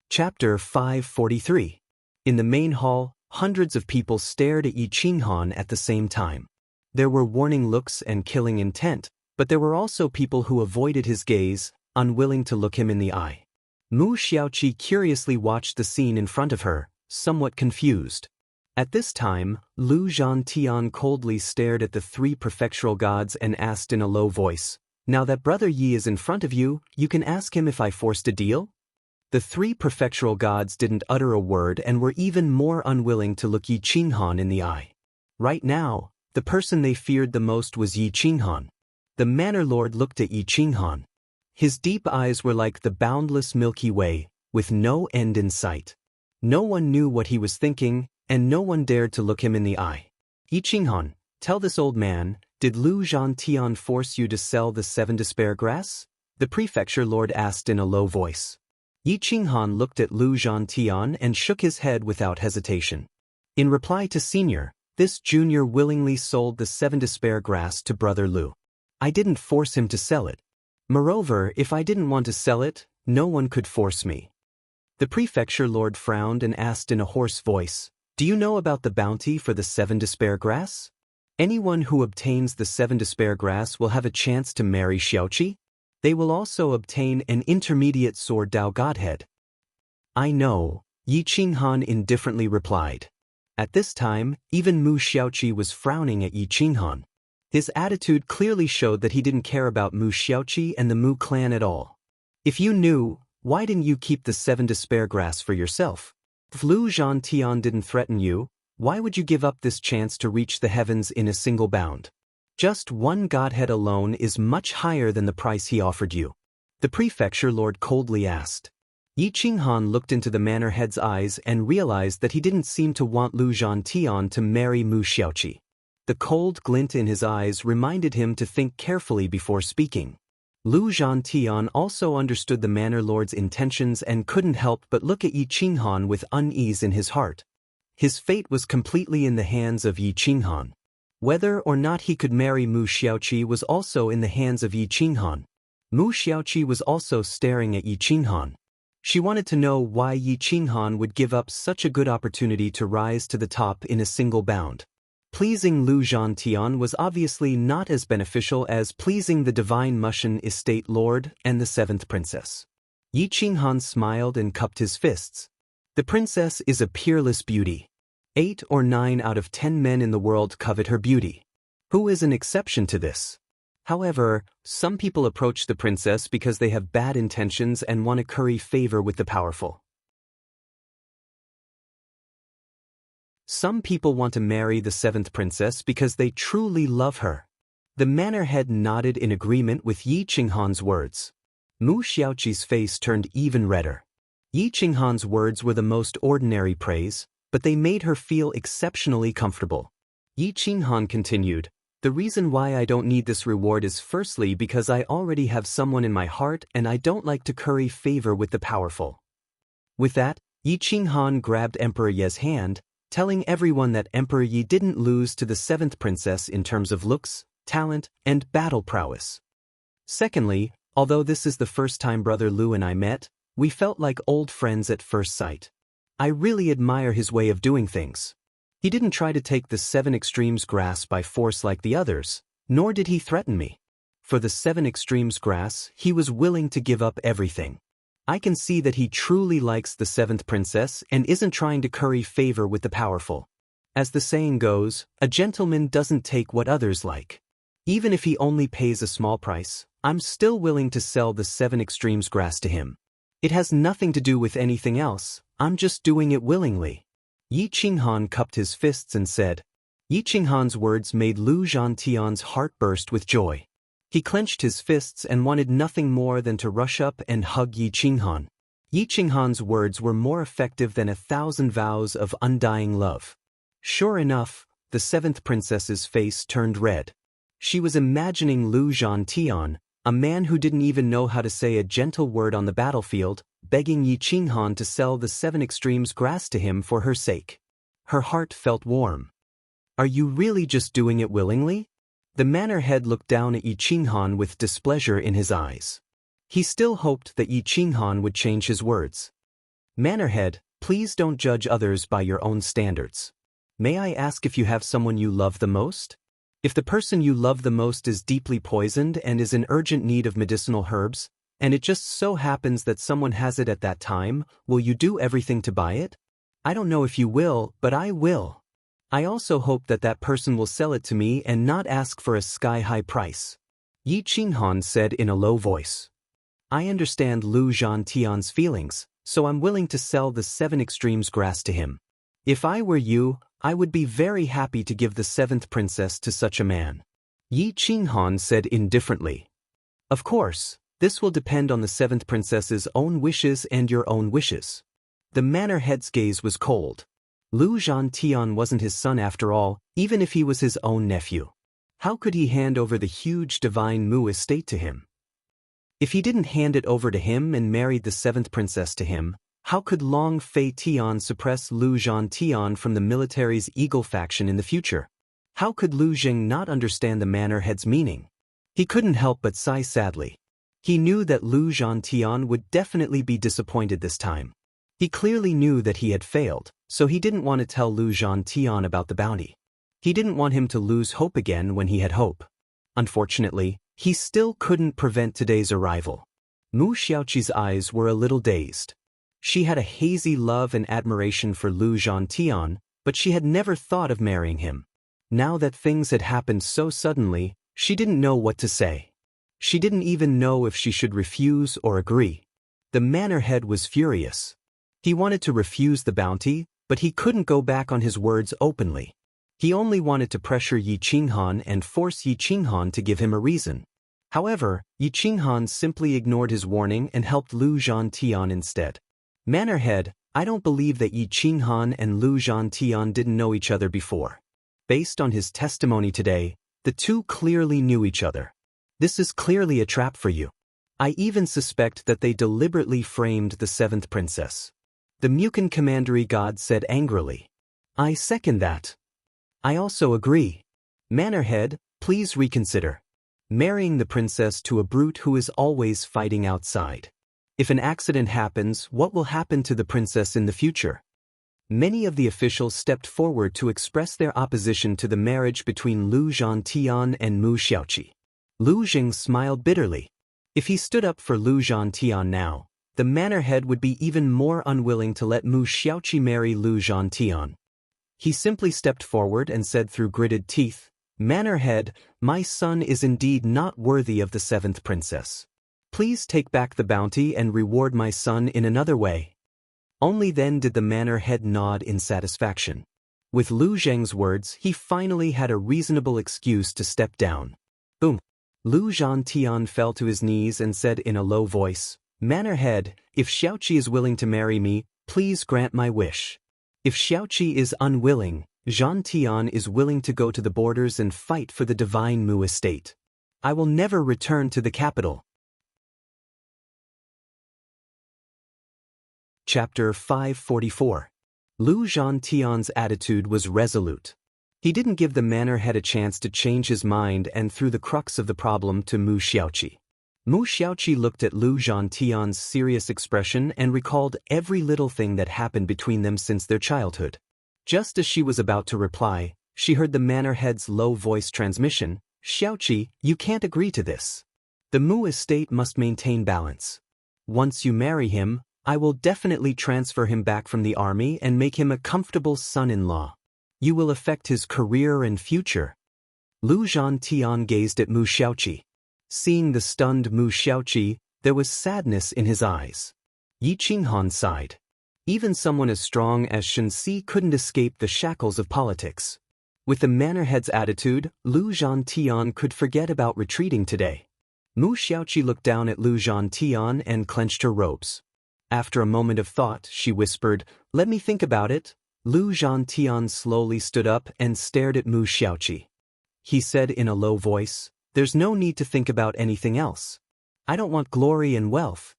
Chapter 543. In the main hall, hundreds of people stared at Yi Qinghan at the same time. There were warning looks and killing intent, but there were also people who avoided his gaze, unwilling to look him in the eye. Mu Xiaoqi curiously watched the scene in front of her, somewhat confused. At this time, Lu Zhantian coldly stared at the 3 prefectural gods and asked in a low voice, "Now that Brother Yi is in front of you, you can ask him if I forced a deal?" The 3 prefectural gods didn't utter a word and were even more unwilling to look Yi Qinghan in the eye. Right now, the person they feared the most was Yi Qinghan. The Manor Lord looked at Yi Qinghan. His deep eyes were like the boundless Milky Way, with no end in sight. No one knew what he was thinking, and no one dared to look him in the eye. "Yi Qinghan, tell this old man, did Lu Zhantian force you to sell the 7 despair grass?" the prefecture lord asked in a low voice. Yi Qinghan looked at Lu Zhantian and shook his head without hesitation. In reply to Senior, this junior willingly sold the 7 despair grass to Brother Lu. "I didn't force him to sell it. Moreover, if I didn't want to sell it, no one could force me." The prefecture lord frowned and asked in a hoarse voice, "Do you know about the bounty for the 7 despair grass? Anyone who obtains the 7 despair grass will have a chance to marry Xiaoqi. They will also obtain an intermediate sword Dao Godhead." "I know," Yi Qinghan indifferently replied. At this time, even Mu Xiaoqi was frowning at Yi Qinghan. His attitude clearly showed that he didn't care about Mu Xiaoqi and the Mu clan at all. "If you knew, why didn't you keep the 7 despair grass for yourself? If Lu Zhantian didn't threaten you, why would you give up this chance to reach the heavens in a single bound? Just 1 godhead alone is much higher than the price he offered you," the prefecture lord coldly asked. Yi Qinghan looked into the manor head's eyes and realized that he didn't seem to want Lu Zhantian to marry Mu Xiaoqi. The cold glint in his eyes reminded him to think carefully before speaking. Lu Zhantian also understood the manor lord's intentions and couldn't help but look at Yi Qinghan with unease in his heart. His fate was completely in the hands of Yi Qinghan. Whether or not he could marry Mu Xiaoqi was also in the hands of Yi Qinghan. Mu Xiaoqi was also staring at Yi Qinghan. She wanted to know why Yi Qinghan would give up such a good opportunity to rise to the top in a single bound. Pleasing Lu Zhantian was obviously not as beneficial as pleasing the divine Mushan estate lord and the 7th princess. Yi Qinghan smiled and cupped his fists. "The princess is a peerless beauty. 8 or 9 out of 10 men in the world covet her beauty. Who is an exception to this? However, some people approach the princess because they have bad intentions and want to curry favor with the powerful. Some people want to marry the 7th princess because they truly love her. The manor head nodded in agreement with Yi Qinghan's words. Mu Xiaoqi's face turned even redder. Yi Qinghan's words were the most ordinary praise, but they made her feel exceptionally comfortable. Yi Qinghan continued, "The reason why I don't need this reward is firstly because I already have someone in my heart and I don't like to curry favor with the powerful." With that, Yi Qinghan grabbed Emperor Ye's hand, telling everyone that Emperor Yi didn't lose to the 7th princess in terms of looks, talent, and battle prowess. Secondly, although this is the first time Brother Lu and I met, we felt like old friends at first sight. I really admire his way of doing things. He didn't try to take the 7 Extremes grass by force like the others, nor did he threaten me. For the 7 Extremes grass, he was willing to give up everything. I can see that he truly likes the 7th princess and isn't trying to curry favor with the powerful. As the saying goes, a gentleman doesn't take what others like. Even if he only pays a small price, I'm still willing to sell the 7 Extremes grass to him. It has nothing to do with anything else, I'm just doing it willingly. Yi Qinghan cupped his fists and said. Yi Qinghan's words made Lu Zhantian's heart burst with joy. He clenched his fists and wanted nothing more than to rush up and hug Yi Qinghan. Yi Qinghan's words were more effective than 1,000 vows of undying love. Sure enough, the 7th princess's face turned red. She was imagining Lu Zhantian, a man who didn't even know how to say a gentle word on the battlefield, begging Yi Qinghan to sell the 7 Extremes grass to him for her sake. Her heart felt warm. Are you really just doing it willingly? The manor head looked down at Yi Qinghan with displeasure in his eyes. He still hoped that Yi Qinghan would change his words. Manor head, please don't judge others by your own standards. May I ask if you have someone you love the most? If the person you love the most is deeply poisoned and is in urgent need of medicinal herbs, and it just so happens that someone has it at that time, will you do everything to buy it? I don't know if you will, but I will. I also hope that that person will sell it to me and not ask for a sky-high price. Yi Qinghan said in a low voice. I understand Lu Zhantian's feelings, so I'm willing to sell the 7 Extremes grass to him. If I were you, I would be very happy to give the 7th princess to such a man. Yi Qinghan said indifferently. Of course, this will depend on the 7th princess's own wishes and your own wishes. The manor head's gaze was cold. Lu Zhantian wasn't his son after all, even if he was his own nephew. How could he hand over the huge divine Mu estate to him? If he didn't hand it over to him and married the 7th princess to him, how could Long Fei Tian suppress Lu Zhantian from the military's Eagle faction in the future? How could Lu Jing not understand the manor head's meaning? He couldn't help but sigh sadly. He knew that Lu Zhantian would definitely be disappointed this time. He clearly knew that he had failed, so he didn't want to tell Lu Zhantian about the bounty. He didn't want him to lose hope again when he had hope. Unfortunately, he still couldn't prevent today's arrival. Mu Xiaoqi's eyes were a little dazed. She had a hazy love and admiration for Lu Zhantian, but she had never thought of marrying him. Now that things had happened so suddenly, she didn't know what to say. She didn't even know if she should refuse or agree. The manor head was furious. He wanted to refuse the bounty, but he couldn't go back on his words openly. He only wanted to pressure Yi Qinghan and force Yi Qinghan to give him a reason. However, Yi Qinghan simply ignored his warning and helped Lu Zhantian instead. Manor head, I don't believe that Yi Qinghan and Lu Zhantian didn't know each other before. Based on his testimony today, the two clearly knew each other. This is clearly a trap for you. I even suspect that they deliberately framed the 7th princess. The Mukan commandery god said angrily. I second that. I also agree. Manor head, please reconsider. Marrying the princess to a brute who is always fighting outside. If an accident happens, what will happen to the princess in the future? Many of the officials stepped forward to express their opposition to the marriage between Lu Zhantian and Mu Xiaoqi. Lu Jing smiled bitterly. If he stood up for Lu Zhantian now, the manor head would be even more unwilling to let Mu Xiaoqi marry Lu Zhantian. He simply stepped forward and said through gritted teeth, "Mannerhead, my son is indeed not worthy of the seventh princess. Please take back the bounty and reward my son in another way." Only then did the Mannerhead nod in satisfaction. With Lu Zheng's words, he finally had a reasonable excuse to step down. Boom! Lu Zhantian fell to his knees and said in a low voice, "Mannerhead, if Xiaoqi is willing to marry me, please grant my wish. If Xiaoqi is unwilling, Zhantian is willing to go to the borders and fight for the divine Mu estate. I will never return to the capital." Chapter 544. Lu Zhantian's attitude was resolute. He didn't give the Mannerhead a chance to change his mind and threw the crux of the problem to Mu Xiaoqi. Mu Xiaoqi looked at Lu Zhantian's serious expression and recalled every little thing that happened between them since their childhood. Just as she was about to reply, she heard the Mannerhead's low voice transmission, "Xiaoqi, you can't agree to this. The Mu estate must maintain balance. Once you marry him, I will definitely transfer him back from the army and make him a comfortable son-in-law. You will affect his career and future." Lu Zhantian gazed at Mu Xiaoqi. Seeing the stunned Mu Xiaoqi, there was sadness in his eyes. Yi Qinghan sighed. Even someone as strong as Shen Si couldn't escape the shackles of politics. With the Mannerhead's attitude, Lu Zhantian could forget about retreating today. Mu Xiaoqi looked down at Lu Zhantian and clenched her robes. After a moment of thought, she whispered, "Let me think about it." Lu Zhantian slowly stood up and stared at Mu Xiaoqi. He said in a low voice, "There's no need to think about anything else. I don't want glory and wealth.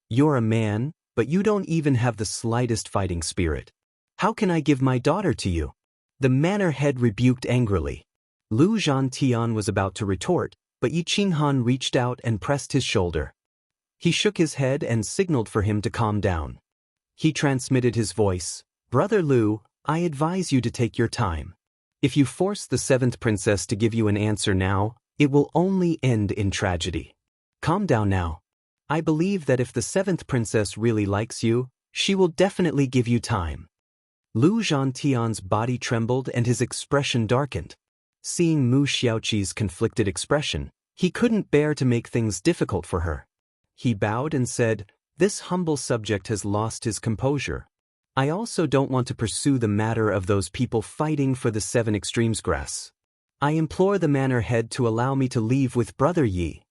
You're a man, but you don't even have the slightest fighting spirit. How can I give my daughter to you?" The Mannerhead rebuked angrily. Lu Zhantian was about to retort, but Yi Qinghan reached out and pressed his shoulder. He shook his head and signaled for him to calm down. He transmitted his voice, "Brother Lu, I advise you to take your time. If you force the seventh princess to give you an answer now, it will only end in tragedy. Calm down now. I believe that if the seventh princess really likes you, she will definitely give you time." Lu Zhantian's body trembled and his expression darkened. Seeing Mu Xiaoqi's conflicted expression, he couldn't bear to make things difficult for her. He bowed and said, "This humble subject has lost his composure. I also don't want to pursue the matter of those people fighting for the Seven Extremes grass. I implore the Mannerhead to allow me to leave with Brother Yi."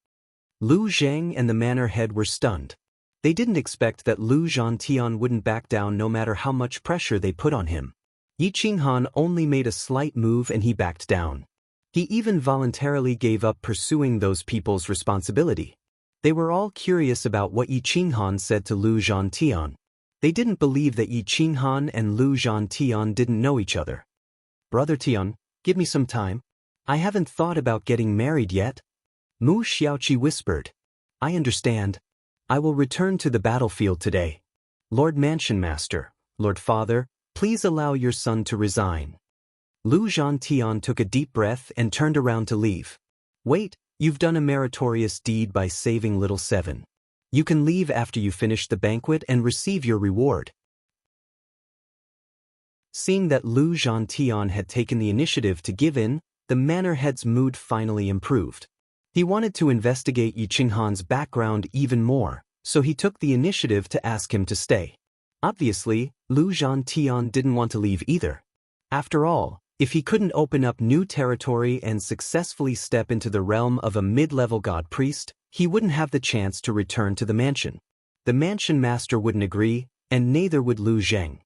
Lu Zheng and the Mannerhead were stunned. They didn't expect that Lu Zhantian wouldn't back down no matter how much pressure they put on him. Yi Qinghan only made a slight move and he backed down. He even voluntarily gave up pursuing those people's responsibility. They were all curious about what Yi Qinghan said to Lu Zhantian. They didn't believe that Yi Qinghan and Lu Zhantian didn't know each other. "Brother Tian, give me some time. I haven't thought about getting married yet." Mu Xiaoqi whispered, "I understand. I will return to the battlefield today. Lord Mansion Master, Lord Father, please allow your son to resign." Lu Zhantian took a deep breath and turned around to leave. "Wait, you've done a meritorious deed by saving Little Seven. You can leave after you finish the banquet and receive your reward." Seeing that Lu Zhantian had taken the initiative to give in, the Mannerhead's mood finally improved. He wanted to investigate Yi Qinghan's background even more, so he took the initiative to ask him to stay. Obviously, Lu Zhantian didn't want to leave either. After all, if he couldn't open up new territory and successfully step into the realm of a mid-level god priest, he wouldn't have the chance to return to the mansion. The mansion master wouldn't agree, and neither would Lu Zheng.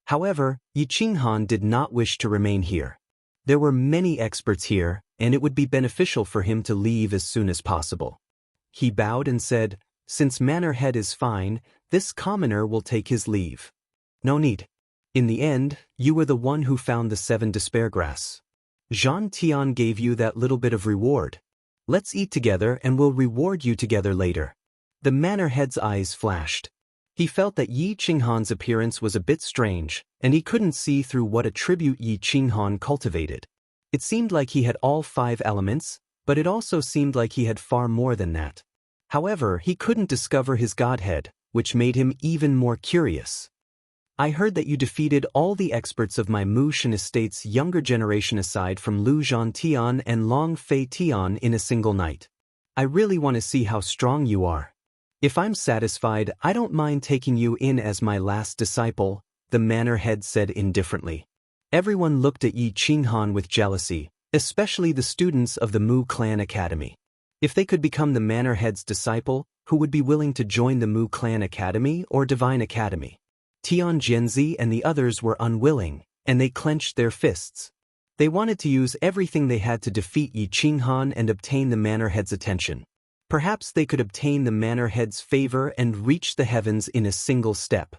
However, Yi Qinghan did not wish to remain here. There were many experts here, and it would be beneficial for him to leave as soon as possible. He bowed and said, "Since Mannerhead is fine, this commoner will take his leave." "No need. In the end, you were the one who found the 7 despair grass. Zhantian gave you that little bit of reward. Let's eat together and we'll reward you together later." The Mannerhead's eyes flashed. He felt that Yi Qinghan's appearance was a bit strange, and he couldn't see through what attribute Yi Qinghan cultivated. It seemed like he had all 5 elements, but it also seemed like he had far more than that. However, he couldn't discover his godhead, which made him even more curious. I heard that you defeated all the experts of my Mu Shan estate's younger generation aside from Lu Zhantian and Long Fei Tian in a single night. I really want to see how strong you are. If I'm satisfied, I don't mind taking you in as my last disciple, the manor head said indifferently. Everyone looked at Yi Qinghan with jealousy, especially the students of the Mu Clan Academy. If they could become the manor head's disciple, who would be willing to join the Mu Clan Academy or Divine Academy? Tian Jianzi and the others were unwilling, and they clenched their fists. They wanted to use everything they had to defeat Yi Qinghan and obtain the manor head's attention. Perhaps they could obtain the manor head's favor and reach the heavens in a single step.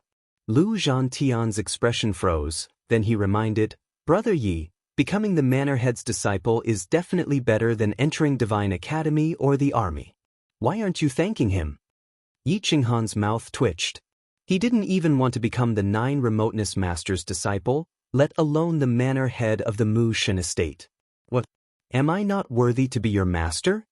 Lu Zhantian's expression froze, then he reminded, Brother Yi, becoming the manor head's disciple is definitely better than entering Divine Academy or the army. Why aren't you thanking him? Yi Qinghan's mouth twitched. He didn't even want to become the 9 Remoteness Master's disciple, let alone the manor head of the Mu Shan estate. What? Am I not worthy to be your master?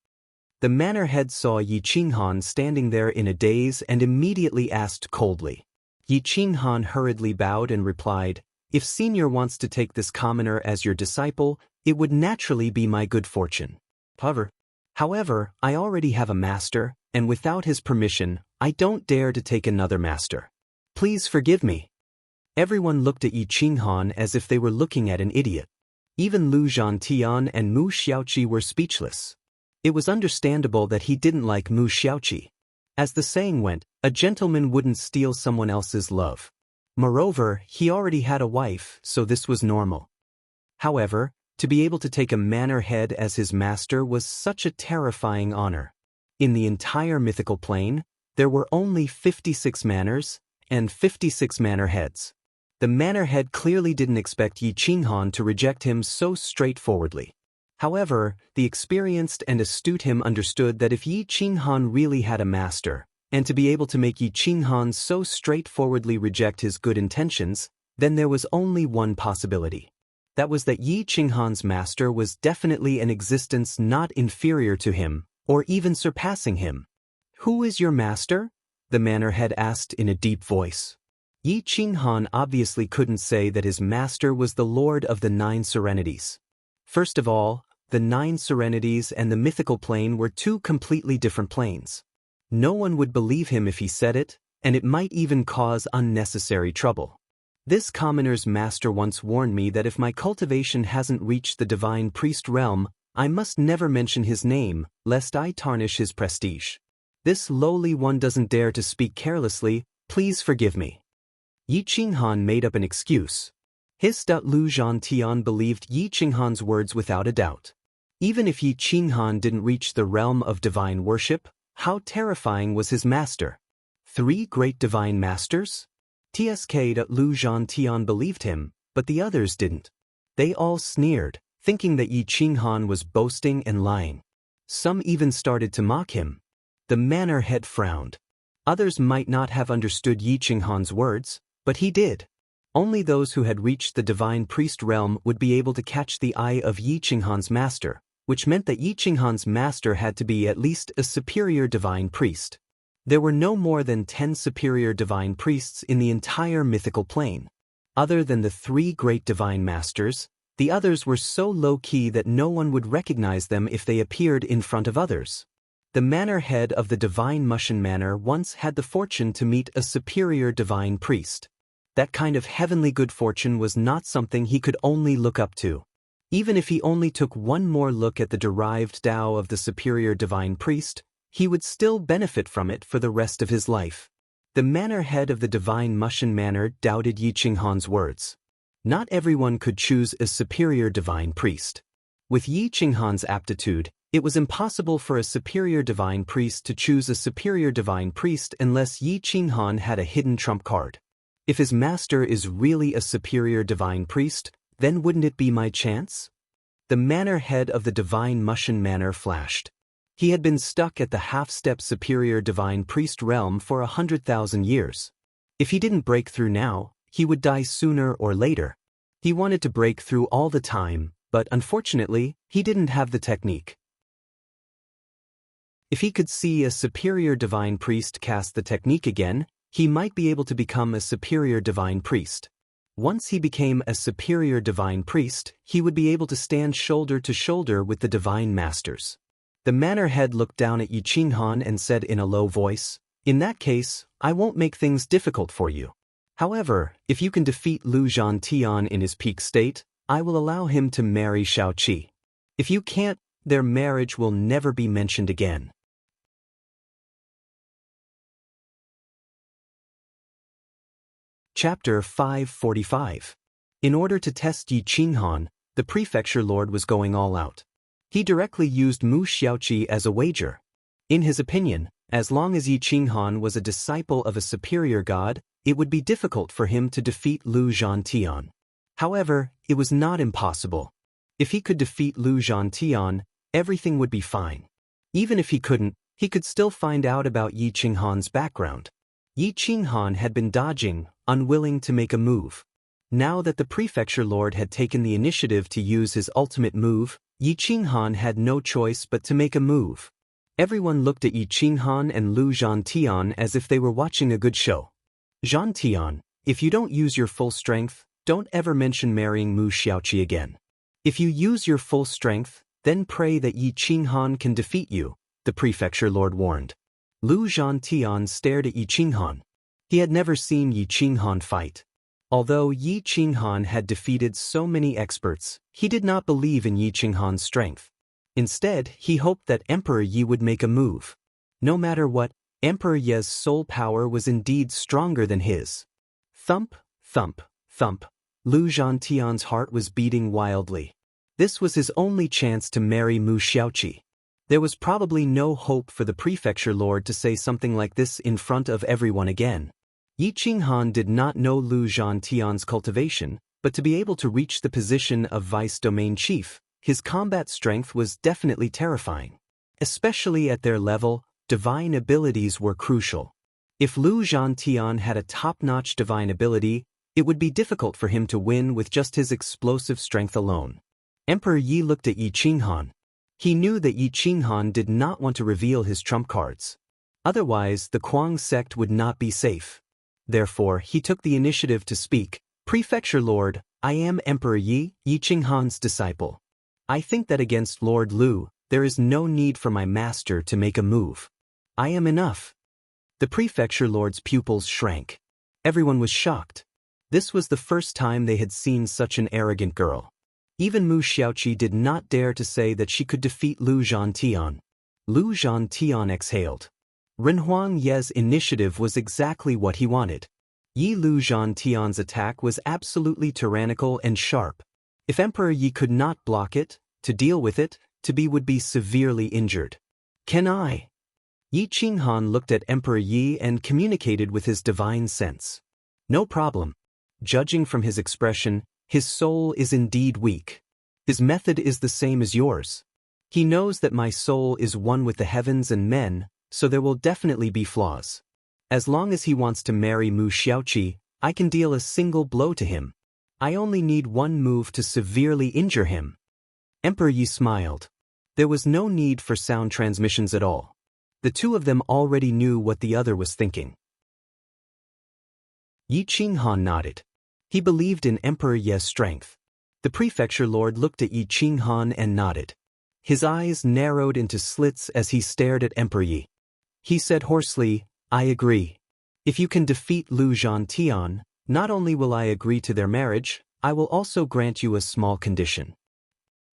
The manor head saw Yi Qinghan standing there in a daze and immediately asked coldly. Yi Qinghan hurriedly bowed and replied, If Senior wants to take this commoner as your disciple, it would naturally be my good fortune. However, I already have a master, and without his permission, I don't dare to take another master. Please forgive me. Everyone looked at Yi Qinghan as if they were looking at an idiot. Even Lu Zhantian and Mu Xiaoqi were speechless. It was understandable that he didn't like Mu Xiaoqi. As the saying went, a gentleman wouldn't steal someone else's love. Moreover, he already had a wife, so this was normal. However, to be able to take a manor head as his master was such a terrifying honor. In the entire mythical plane, there were only 56 manors and 56 manor heads. The manor head clearly didn't expect Yi Qinghan to reject him so straightforwardly. However, the experienced and astute him understood that if Yi Qinghan really had a master, and to be able to make Yi Qinghan so straightforwardly reject his good intentions, then there was only one possibility. That was that Yi Qinghan's master was definitely an existence not inferior to him, or even surpassing him. Who is your master? The manor head asked in a deep voice. Yi Qinghan obviously couldn't say that his master was the Lord of the 9 Serenities. First of all, the 9 Serenities and the mythical plane were 2 completely different planes. No one would believe him if he said it, and it might even cause unnecessary trouble. This commoner's master once warned me that if my cultivation hasn't reached the divine priest realm, I must never mention his name, lest I tarnish his prestige. This lowly one doesn't dare to speak carelessly, please forgive me. Yi Qinghan made up an excuse. Lu Zhantian believed Yi Qinghan's words without a doubt. Even if Yi Qinghan didn't reach the realm of divine worship, how terrifying was his master? 3 great divine masters? Lu Zhantian believed him, but the others didn't. They all sneered, thinking that Yi Qinghan was boasting and lying. Some even started to mock him. The manor head frowned. Others might not have understood Yi Qinghan's words, but he did. Only those who had reached the divine priest realm would be able to catch the eye of Yi Qinghan's master, which meant that Yi Qinghan's master had to be at least a superior divine priest. There were no more than 10 superior divine priests in the entire mythical plane. Other than the 3 great divine masters, the others were so low-key that no one would recognize them if they appeared in front of others. The manor head of the divine Mushan manor once had the fortune to meet a superior divine priest. That kind of heavenly good fortune was not something he could only look up to. Even if he only took one more look at the derived Tao of the superior divine priest, he would still benefit from it for the rest of his life. The manor head of the divine Mushan manor doubted Yi Qinghan's words. Not everyone could choose a superior divine priest. With Yi Qinghan's aptitude, it was impossible for a superior divine priest to choose a superior divine priest unless Yi Qinghan had a hidden trump card. If his master is really a superior divine priest, then wouldn't it be my chance? The manor head of the divine Mushan manor flashed. He had been stuck at the half-step superior divine priest realm for 100,000 years. If he didn't break through now, he would die sooner or later. He wanted to break through all the time, but unfortunately, he didn't have the technique. If he could see a superior divine priest cast the technique again, he might be able to become a superior divine priest. Once he became a superior divine priest, he would be able to stand shoulder to shoulder with the divine masters. The manor head looked down at Yi Qinghan and said in a low voice, "In that case, I won't make things difficult for you. However, if you can defeat Lu Zhantian in his peak state, I will allow him to marry Shaoqi. If you can't, their marriage will never be mentioned again." Chapter 545. In order to test Yi Qinghan, the prefecture lord was going all out. He directly used Mu Xiaoqi as a wager. In his opinion, as long as Yi Qinghan was a disciple of a superior god, it would be difficult for him to defeat Lu Zhantian. However, it was not impossible. If he could defeat Lu Zhantian, everything would be fine. Even if he couldn't, he could still find out about Yi Qinghan's background. Yi Qinghan had been dodging, unwilling to make a move. Now that the prefecture lord had taken the initiative to use his ultimate move, Yi Qinghan had no choice but to make a move. Everyone looked at Yi Qinghan and Lu Zhantian as if they were watching a good show. "Zhantian, if you don't use your full strength, don't ever mention marrying Mu Xiaoqi again. If you use your full strength, then pray that Yi Qinghan can defeat you," the prefecture lord warned. Lu Zhantian stared at Yi Qinghan. He had never seen Yi Qinghan fight. Although Yi Qinghan had defeated so many experts, he did not believe in Yi Qinghan's strength. Instead, he hoped that Emperor Yi would make a move. No matter what, Emperor Yi's soul power was indeed stronger than his. Thump, thump, thump. Lu Zhantian's heart was beating wildly. This was his only chance to marry Mu Xiaoqi. There was probably no hope for the prefecture lord to say something like this in front of everyone again. Yi Qinghan did not know Lu Zhantian's cultivation, but to be able to reach the position of vice domain chief, his combat strength was definitely terrifying. Especially at their level, divine abilities were crucial. If Lu Zhantian had a top-notch divine ability, it would be difficult for him to win with just his explosive strength alone. Emperor Yi looked at Yi Qinghan. He knew that Yi Qinghan did not want to reveal his trump cards. Otherwise, the Kuang sect would not be safe. Therefore, he took the initiative to speak. "Prefecture Lord, I am Emperor Yi, Yi Qinghan's disciple. I think that against Lord Lu, there is no need for my master to make a move. I am enough." The prefecture lord's pupils shrank. Everyone was shocked. This was the first time they had seen such an arrogant girl. Even Mu Xiaoqi did not dare to say that she could defeat Lu Zhantian. Lu Zhantian exhaled. Renhuang Ye's initiative was exactly what he wanted. Yi Lu Zhantian's attack was absolutely tyrannical and sharp. If Emperor Yi could not block it, to deal with it, would be severely injured. "Can I?" Yi Qinghan looked at Emperor Yi and communicated with his divine sense. "No problem. Judging from his expression, his soul is indeed weak. His method is the same as yours. He knows that my soul is one with the heavens and men, so there will definitely be flaws. As long as he wants to marry Mu Xiaoqi, I can deal a single blow to him. I only need one move to severely injure him." Emperor Yi smiled. There was no need for sound transmissions at all. The two of them already knew what the other was thinking. Yi Qinghan nodded. He believed in Emperor Yi's strength. The prefecture lord looked at Yi Qinghan and nodded. His eyes narrowed into slits as he stared at Emperor Yi. He said hoarsely, "I agree. If you can defeat Lu Zhantian, not only will I agree to their marriage, I will also grant you a small condition.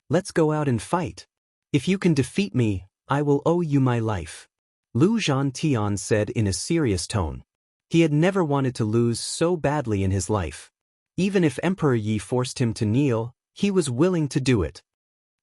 Let's go out and fight. If you can defeat me, I will owe you my life." Lu Zhantian said in a serious tone. He had never wanted to lose so badly in his life. Even if Emperor Yi forced him to kneel, he was willing to do it.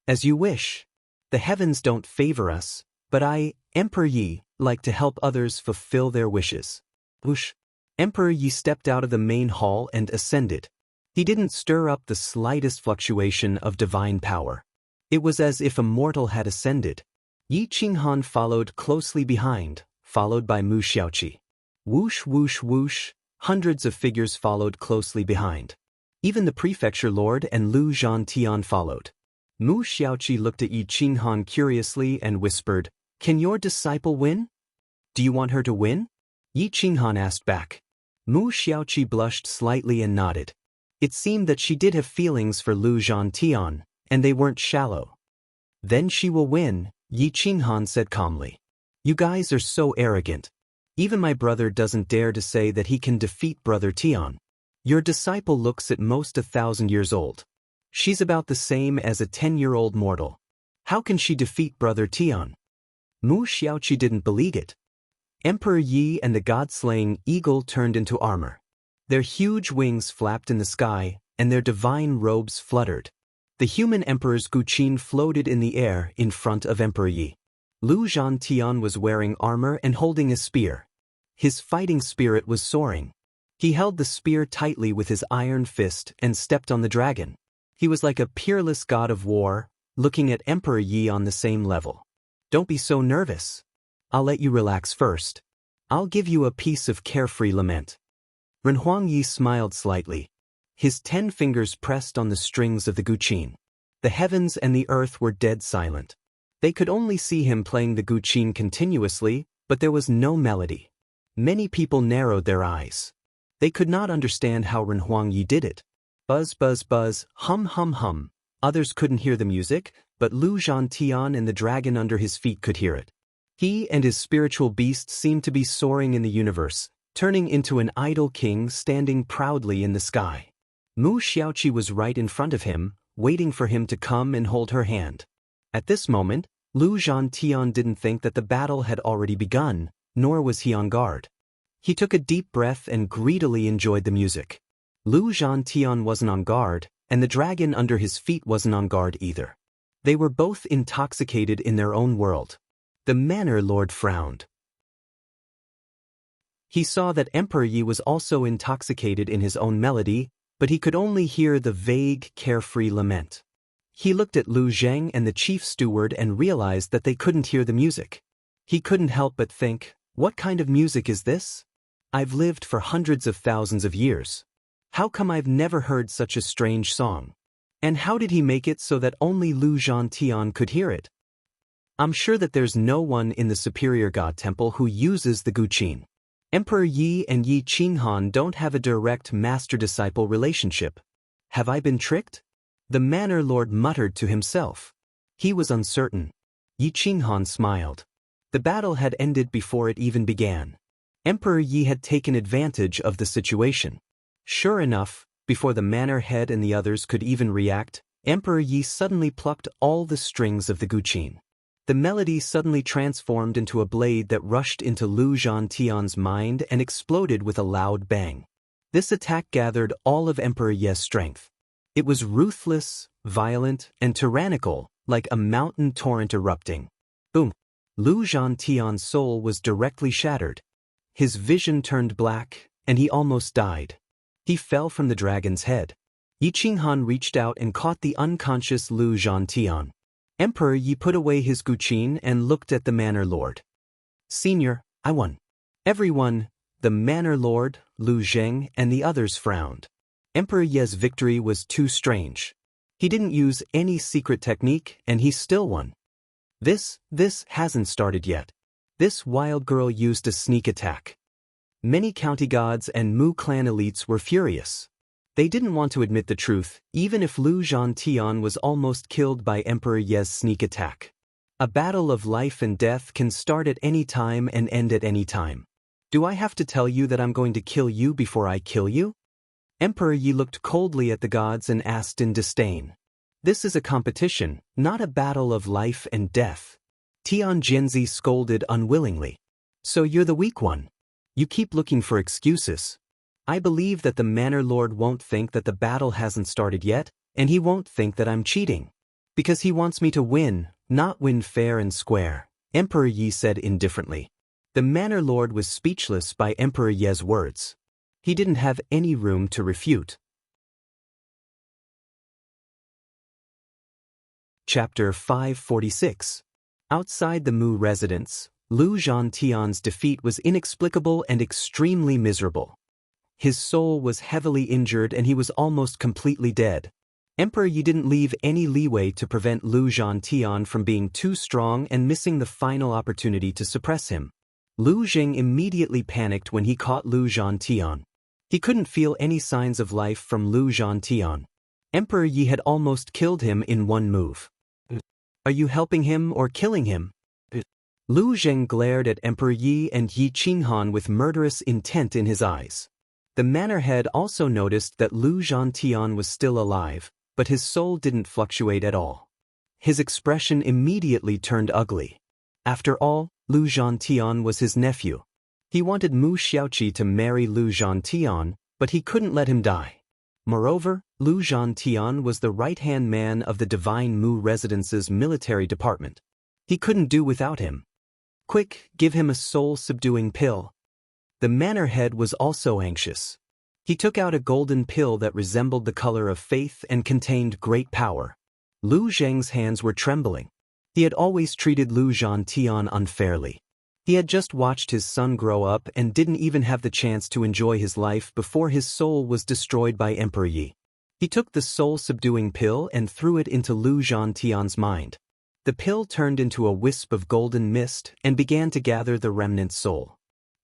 "As you wish. The heavens don't favor us, but I, Emperor Yi, like to help others fulfill their wishes." Whoosh! Emperor Yi stepped out of the main hall and ascended. He didn't stir up the slightest fluctuation of divine power. It was as if a mortal had ascended. Yi Qinghan followed closely behind, followed by Mu Xiaoqi. Whoosh whoosh whoosh, hundreds of figures followed closely behind. Even the prefecture lord and Lu Zhantian followed. Mu Xiaoqi looked at Yi Qinghan curiously and whispered, "Can your disciple win? Do you want her to win?" Yi Qinghan asked back. Mu Xiaoqi blushed slightly and nodded. It seemed that she did have feelings for Lu Zhantian, and they weren't shallow. Then she will win, Yi Qinghan said calmly. You guys are so arrogant. Even my brother doesn't dare to say that he can defeat Brother Tian. Your disciple looks at most 1,000 years old. She's about the same as a 10-year-old mortal. How can she defeat Brother Tian? Mu Xiaoqi didn't believe it. Emperor Yi and the god-slaying eagle turned into armor. Their huge wings flapped in the sky, and their divine robes fluttered. The human emperor's guqin floated in the air in front of Emperor Yi. Lu Zhantian was wearing armor and holding a spear. His fighting spirit was soaring. He held the spear tightly with his iron fist and stepped on the dragon. He was like a peerless god of war, looking at Emperor Yi on the same level. Don't be so nervous. I'll let you relax first. I'll give you a piece of carefree lament. Renhuang Yi smiled slightly. His 10 fingers pressed on the strings of the guqin. The heavens and the earth were dead silent. They could only see him playing the guqin continuously, but there was no melody. Many people narrowed their eyes. They could not understand how Renhuang Yi did it. Buzz, buzz, buzz, hum, hum, hum. Others couldn't hear the music, but Lu Zhantian and the dragon under his feet could hear it. He and his spiritual beast seemed to be soaring in the universe, turning into an idol king standing proudly in the sky. Mu Xiaoqi was right in front of him, waiting for him to come and hold her hand. At this moment, Lu Zhantian didn't think that the battle had already begun, nor was he on guard. He took a deep breath and greedily enjoyed the music. Lu Zhantian wasn't on guard, and the dragon under his feet wasn't on guard either. They were both intoxicated in their own world. The Manor Lord frowned. He saw that Emperor Yi was also intoxicated in his own melody, but he could only hear the vague, carefree lament. He looked at Lu Zheng and the chief steward and realized that they couldn't hear the music. He couldn't help but think, what kind of music is this? I've lived for hundreds of thousands of years. How come I've never heard such a strange song? And how did he make it so that only Lu Zhantian could hear it? I'm sure that there's no one in the Superior God Temple who uses the guqin. Emperor Yi and Yi Qinghan don't have a direct master-disciple relationship. Have I been tricked? The Manor Lord muttered to himself. He was uncertain. Yi Qinghan smiled. The battle had ended before it even began. Emperor Yi had taken advantage of the situation. Sure enough, before the manor head and the others could even react, Emperor Yi suddenly plucked all the strings of the guqin. The melody suddenly transformed into a blade that rushed into Lu Zhantian's mind and exploded with a loud bang. This attack gathered all of Emperor Yi's strength. It was ruthless, violent, and tyrannical, like a mountain torrent erupting. Boom! Lu Zhantian's soul was directly shattered. His vision turned black, and he almost died. He fell from the dragon's head. Yi Qinghan reached out and caught the unconscious Lu Zhantian. Emperor Yi put away his guqin and looked at the Manor Lord. Senior, I won. Everyone, the Manor Lord, Lu Zheng, and the others frowned. Emperor Yi's victory was too strange. He didn't use any secret technique, and he still won. This hasn't started yet. This wild girl used a sneak attack. Many county gods and Mu clan elites were furious. They didn't want to admit the truth, even if Lu Zhantian was almost killed by Emperor Yi's sneak attack. A battle of life and death can start at any time and end at any time. Do I have to tell you that I'm going to kill you before I kill you? Emperor Yi looked coldly at the gods and asked in disdain. This is a competition, not a battle of life and death. Tian Jianzi scolded unwillingly. So you're the weak one. You keep looking for excuses. I believe that the Manor Lord won't think that the battle hasn't started yet, and he won't think that I'm cheating. Because he wants me to win, not win fair and square, Emperor Yi said indifferently. The Manor Lord was speechless by Emperor Yi's words. He didn't have any room to refute. Chapter 546. Outside the Mu residence, Lu Zhantian's defeat was inexplicable and extremely miserable. His soul was heavily injured and he was almost completely dead. Emperor Yi didn't leave any leeway to prevent Lu Zhantian from being too strong and missing the final opportunity to suppress him. Lu Zheng immediately panicked when he caught Lu Zhantian. He couldn't feel any signs of life from Lu Zhantian. Emperor Yi had almost killed him in one move. Are you helping him or killing him? Lu Zheng glared at Emperor Yi and Yi Qinghan with murderous intent in his eyes. The manor head also noticed that Lu Zhantian was still alive, but his soul didn't fluctuate at all. His expression immediately turned ugly. After all, Lu Zhantian was his nephew. He wanted Mu Xiaoqi to marry Lu Zhantian, but he couldn't let him die. Moreover, Lu Zhantian was the right-hand man of the Divine Mu Residence's military department. He couldn't do without him. Quick, give him a soul-subduing pill. The manor head was also anxious. He took out a golden pill that resembled the color of faith and contained great power. Lu Zheng's hands were trembling. He had always treated Lu Zhantian unfairly. He had just watched his son grow up and didn't even have the chance to enjoy his life before his soul was destroyed by Emperor Yi. He took the soul-subduing pill and threw it into Lu Zhantian's mind. The pill turned into a wisp of golden mist and began to gather the remnant soul.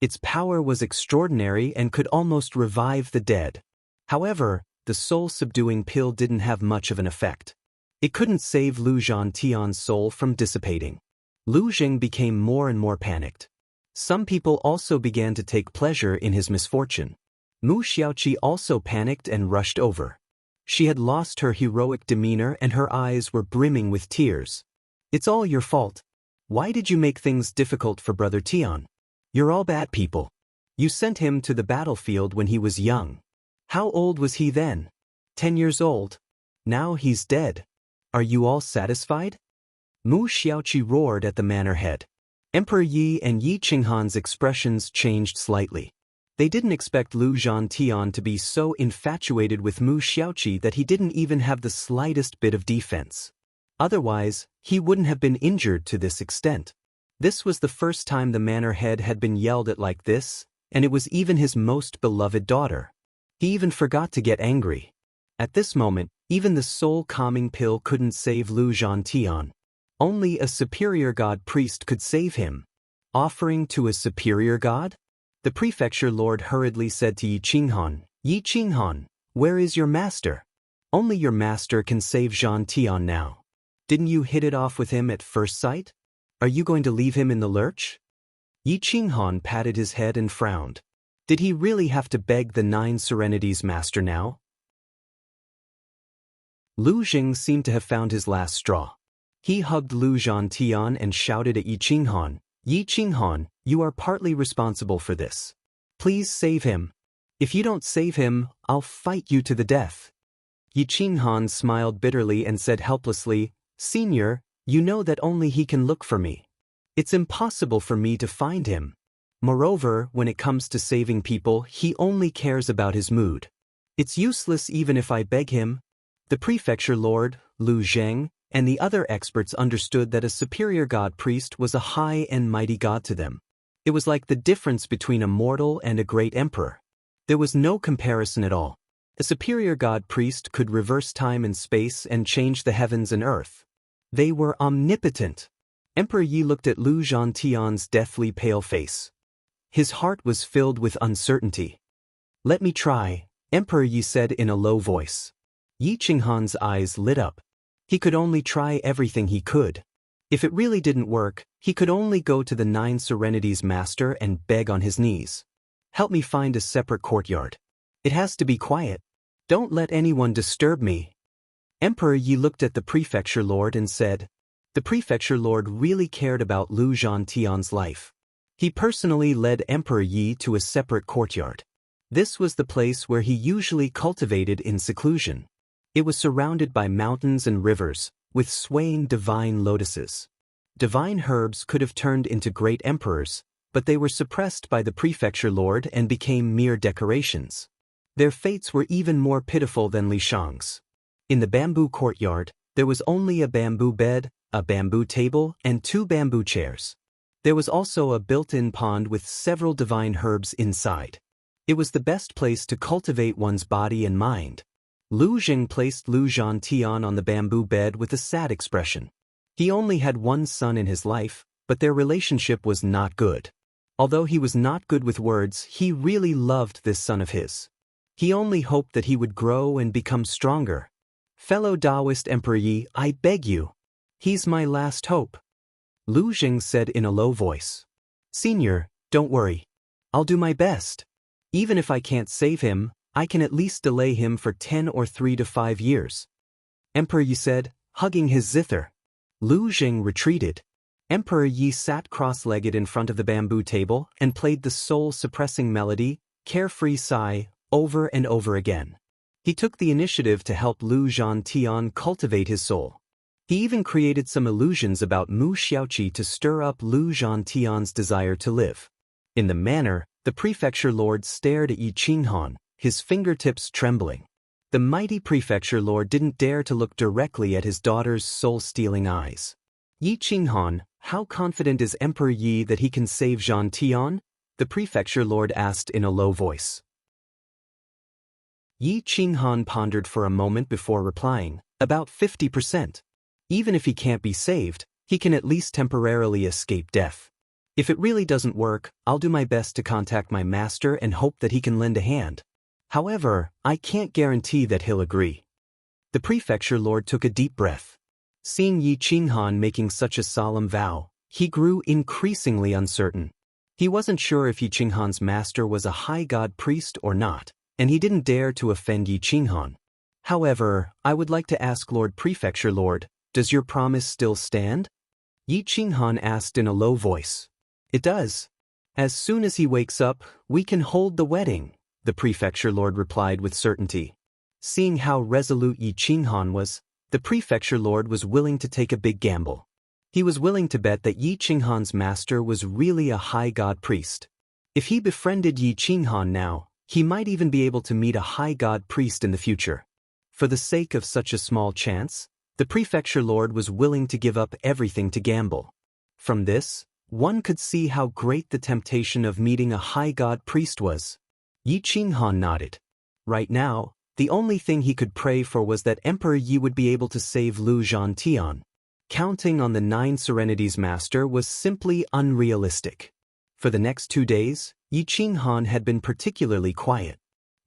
Its power was extraordinary and could almost revive the dead. However, the soul-subduing pill didn't have much of an effect. It couldn't save Lu Zhantian's soul from dissipating. Lu Zheng became more and more panicked. Some people also began to take pleasure in his misfortune. Mu Xiaoqi also panicked and rushed over. She had lost her heroic demeanor and her eyes were brimming with tears. It's all your fault. Why did you make things difficult for Brother Tian? You're all bad people. You sent him to the battlefield when he was young. How old was he then? 10 years old. Now he's dead. Are you all satisfied? Mu Xiaoqi roared at the manor head. Emperor Yi and Yi Qinghan's expressions changed slightly. They didn't expect Lu Zhantian to be so infatuated with Mu Xiaoqi that he didn't even have the slightest bit of defense. Otherwise, he wouldn't have been injured to this extent. This was the first time the manor head had been yelled at like this, and it was even his most beloved daughter. He even forgot to get angry. At this moment, even the soul-calming pill couldn't save Lu Zhantian. Only a superior god priest could save him. Offering to a superior god? The prefecture lord hurriedly said to Yi Qinghan, where is your master? Only your master can save Zhantian now. Didn't you hit it off with him at first sight? Are you going to leave him in the lurch? Yi Qinghan patted his head and frowned. Did he really have to beg the 9 Serenities master now? Lu Zheng seemed to have found his last straw. He hugged Lu Zhantian and shouted at Yi Qinghan, you are partly responsible for this. Please save him. If you don't save him, I'll fight you to the death. Yi Qinghan smiled bitterly and said helplessly, Senior, you know that only he can look for me. It's impossible for me to find him. Moreover, when it comes to saving people, he only cares about his mood. It's useless even if I beg him. The prefecture lord, Lu Zheng, and the other experts understood that a superior god priest was a high and mighty god to them. It was like the difference between a mortal and a great emperor. There was no comparison at all. A superior god priest could reverse time and space and change the heavens and earth. They were omnipotent. Emperor Yi looked at Lu Zhantian's deathly pale face. His heart was filled with uncertainty. Let me try, Emperor Yi said in a low voice. Yi Qinghan's eyes lit up. He could only try everything he could. If it really didn't work, he could only go to the 9 Serenities master and beg on his knees. Help me find a separate courtyard. It has to be quiet. Don't let anyone disturb me. Emperor Yi looked at the prefecture lord and said, the prefecture lord really cared about Lu Zhantian's life. He personally led Emperor Yi to a separate courtyard. This was the place where he usually cultivated in seclusion. It was surrounded by mountains and rivers, with swaying divine lotuses. Divine herbs could have turned into great emperors, but they were suppressed by the prefecture lord and became mere decorations. Their fates were even more pitiful than Li Shang's. In the bamboo courtyard, there was only a bamboo bed, a bamboo table, and 2 bamboo chairs. There was also a built-in pond with several divine herbs inside. It was the best place to cultivate one's body and mind. Lu Zheng placed Lu Zhantian on the bamboo bed with a sad expression. He only had one son in his life, but their relationship was not good. Although he was not good with words, he really loved this son of his. He only hoped that he would grow and become stronger. Fellow Taoist Emperor Yi, I beg you. He's my last hope. Lu Jing said in a low voice. Senior, don't worry. I'll do my best. Even if I can't save him, I can at least delay him for 10 or 3 to 5 years. Emperor Yi said, hugging his zither. Lu Jing retreated. Emperor Yi sat cross-legged in front of the bamboo table and played the soul-suppressing melody, Carefree Sigh, over and over again. He took the initiative to help Lu Zhantian cultivate his soul. He even created some illusions about Mu Xiaoqi to stir up Lu Zhantian's desire to live. In the manner, the prefecture lord stared at Yi Qinghan, his fingertips trembling. The mighty prefecture lord didn't dare to look directly at his daughter's soul-stealing eyes. Yi Qinghan, how confident is Emperor Yi that he can save Zhantian? The prefecture lord asked in a low voice. Yi Qinghan pondered for a moment before replying, about 50%. Even if he can't be saved, he can at least temporarily escape death. If it really doesn't work, I'll do my best to contact my master and hope that he can lend a hand. However, I can't guarantee that he'll agree. The prefecture lord took a deep breath. Seeing Yi Qinghan making such a solemn vow, he grew increasingly uncertain. He wasn't sure if Yi Qinghan's master was a high god priest or not, and he didn't dare to offend Yi Qinghan. However, I would like to ask Lord Prefecture Lord, does your promise still stand? Yi Qinghan asked in a low voice. It does. As soon as he wakes up, we can hold the wedding, the prefecture lord replied with certainty. Seeing how resolute Yi Qinghan was, the prefecture lord was willing to take a big gamble. He was willing to bet that Yi Qinghan's master was really a high god priest. If he befriended Yi Qinghan now, he might even be able to meet a high god priest in the future. For the sake of such a small chance, the prefecture lord was willing to give up everything to gamble. From this, one could see how great the temptation of meeting a high god priest was. Yi Qinghan nodded. Right now, the only thing he could pray for was that Emperor Yi would be able to save Lu Zhantian. Counting on the 9 Serenities Master was simply unrealistic. For the next 2 days, Yi Qinghan had been particularly quiet.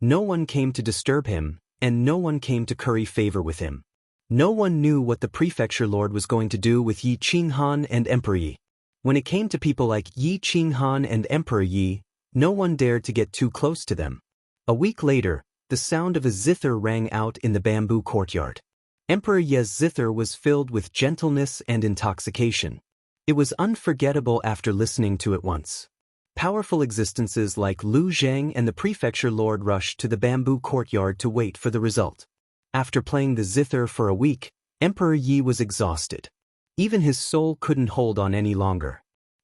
No one came to disturb him, and no one came to curry favor with him. No one knew what the prefecture lord was going to do with Yi Qinghan and Emperor Yi. When it came to people like Yi Qinghan and Emperor Yi, no one dared to get too close to them. A week later, the sound of a zither rang out in the bamboo courtyard. Emperor Yi's zither was filled with gentleness and intoxication. It was unforgettable after listening to it once. Powerful existences like Lu Zhang and the prefecture lord rushed to the bamboo courtyard to wait for the result. After playing the zither for a week, Emperor Yi was exhausted. Even his soul couldn't hold on any longer.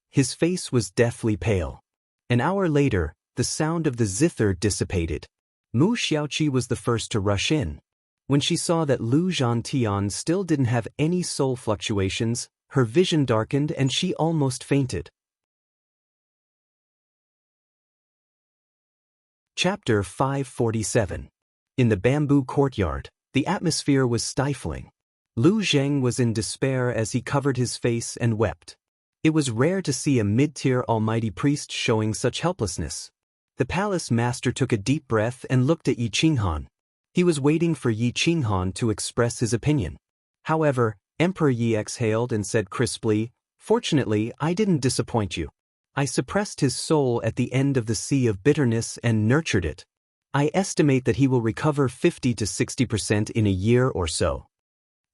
His face was deathly pale. An hour later, the sound of the zither dissipated. Mu Xiaoqi was the first to rush in. When she saw that Lu Zhantian still didn't have any soul fluctuations, her vision darkened and she almost fainted. Chapter 547. In the bamboo courtyard, the atmosphere was stifling. Lu Zheng was in despair as he covered his face and wept. It was rare to see a mid-tier almighty priest showing such helplessness. The palace master took a deep breath and looked at Yi Qinghan. He was waiting for Yi Qinghan to express his opinion. However, Emperor Yi exhaled and said crisply, "Fortunately, I didn't disappoint you. I suppressed his soul at the end of the sea of bitterness and nurtured it. I estimate that he will recover 50 to 60% in a year or so."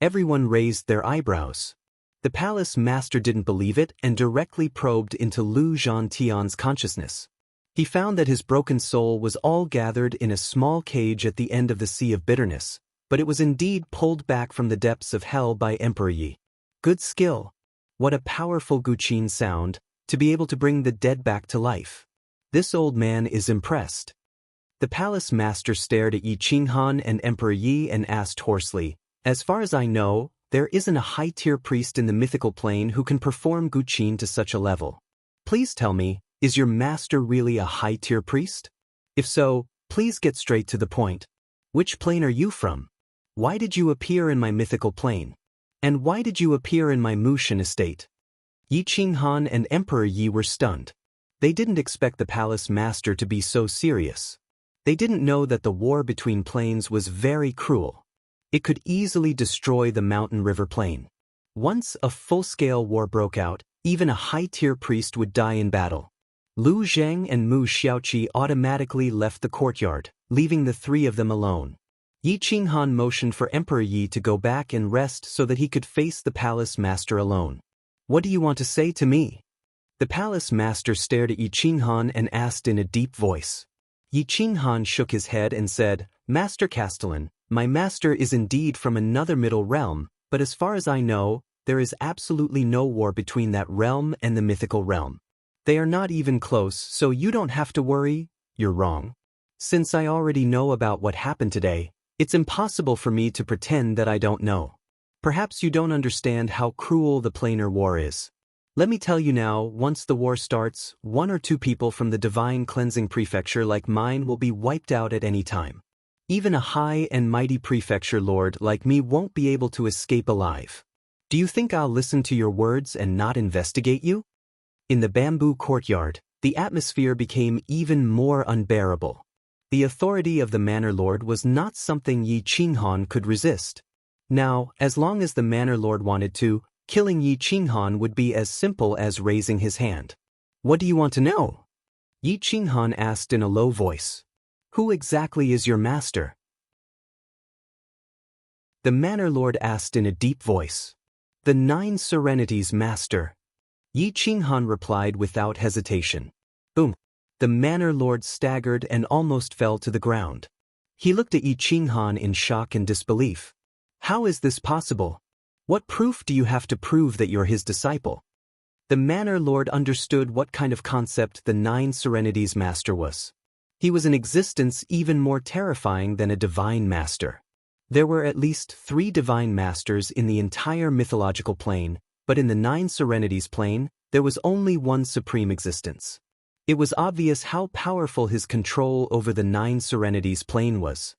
Everyone raised their eyebrows. The palace master didn't believe it and directly probed into Lu Zhantian's consciousness. He found that his broken soul was all gathered in a small cage at the end of the sea of bitterness, but it was indeed pulled back from the depths of hell by Emperor Yi. Good skill. What a powerful guqin sound, to be able to bring the dead back to life. This old man is impressed. The palace master stared at Yi Qinghan and Emperor Yi and asked hoarsely, "As far as I know, there isn't a high-tier priest in the mythical plane who can perform guqin to such a level. Please tell me, is your master really a high-tier priest? If so, please get straight to the point. Which plane are you from? Why did you appear in my mythical plane? And why did you appear in my Mushin estate?" Yi Qinghan and Emperor Yi were stunned. They didn't expect the palace master to be so serious. They didn't know that the war between planes was very cruel. It could easily destroy the mountain river plain. Once a full-scale war broke out, even a high-tier priest would die in battle. Lu Zheng and Mu Xiaoqi automatically left the courtyard, leaving the three of them alone. Yi Qinghan motioned for Emperor Yi to go back and rest so that he could face the palace master alone. "What do you want to say to me?" The palace master stared at Yi Qinghan and asked in a deep voice. Yi Qinghan shook his head and said, "Master Castellan, my master is indeed from another middle realm, but as far as I know, there is absolutely no war between that realm and the mythical realm. They are not even close, so you don't have to worry." "You're wrong. Since I already know about what happened today, it's impossible for me to pretend that I don't know. Perhaps you don't understand how cruel the planar war is. Let me tell you now, once the war starts, 1 or 2 people from the divine cleansing prefecture like mine will be wiped out at any time. Even a high and mighty prefecture lord like me won't be able to escape alive. Do you think I'll listen to your words and not investigate you?" In the bamboo courtyard, the atmosphere became even more unbearable. The authority of the manor lord was not something Yi Qinghan could resist. Now, as long as the manor lord wanted to, killing Yi Qinghan would be as simple as raising his hand. "What do you want to know?" Yi Qinghan asked in a low voice. "Who exactly is your master?" The manor lord asked in a deep voice. "The 9 Serenities master." Yi Qinghan replied without hesitation. Boom! The manor lord staggered and almost fell to the ground. He looked at Yi Qinghan in shock and disbelief. "How is this possible? What proof do you have to prove that you're his disciple?" The manor lord understood what kind of concept the 9 Serenities master was. He was an existence even more terrifying than a divine master. There were at least 3 divine masters in the entire mythological plane, but in the 9 Serenities plane, there was only one supreme existence. It was obvious how powerful his control over the 9 Serenities plane was.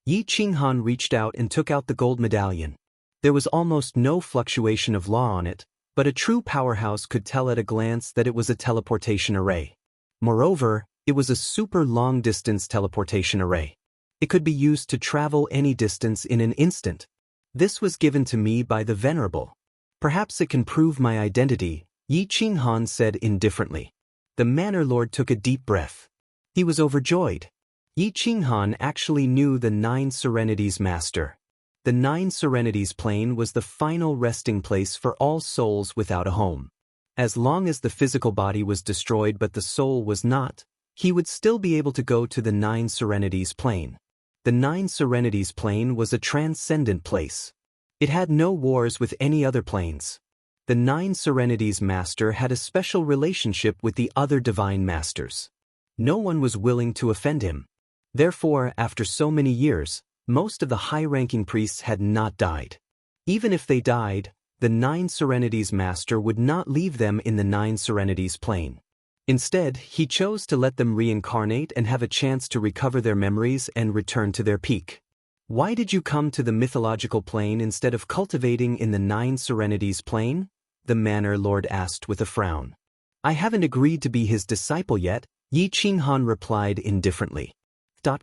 Yi Qinghan reached out and took out the gold medallion. There was almost no fluctuation of law on it, but a true powerhouse could tell at a glance that it was a teleportation array. Moreover, it was a super long-distance teleportation array. It could be used to travel any distance in an instant. This was given to me by the Venerable. "Perhaps it can prove my identity," Yi Qinghan said indifferently. The manor lord took a deep breath. He was overjoyed. Yi Qinghan actually knew the 9 Serenities master. The 9 Serenities plane was the final resting place for all souls without a home. As long as the physical body was destroyed but the soul was not, he would still be able to go to the 9 Serenities plane. The 9 Serenities plane was a transcendent place. It had no wars with any other planes. The 9 Serenities master had a special relationship with the other divine masters. No one was willing to offend him. Therefore, after so many years, most of the high-ranking priests had not died. Even if they died, the 9 Serenities master would not leave them in the 9 Serenities plane. Instead, he chose to let them reincarnate and have a chance to recover their memories and return to their peak. "Why did you come to the mythological plane instead of cultivating in the 9 Serenities plane?" the manor lord asked with a frown. "I haven't agreed to be his disciple yet," Yi Qinghan replied indifferently.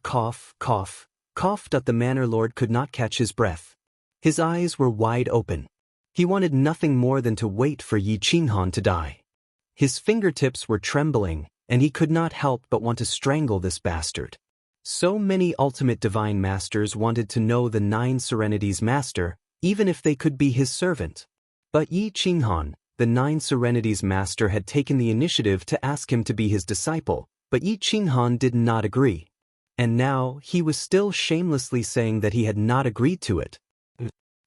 Cough, cough, cough. The manor lord could not catch his breath. His eyes were wide open. He wanted nothing more than to wait for Yi Qinghan to die. His fingertips were trembling, and he could not help but want to strangle this bastard. So many ultimate divine masters wanted to know the 9 Serenities master, even if they could be his servant. But Yi Qinghan, the 9 Serenities master, had taken the initiative to ask him to be his disciple, but Yi Qinghan did not agree. And now, he was still shamelessly saying that he had not agreed to it.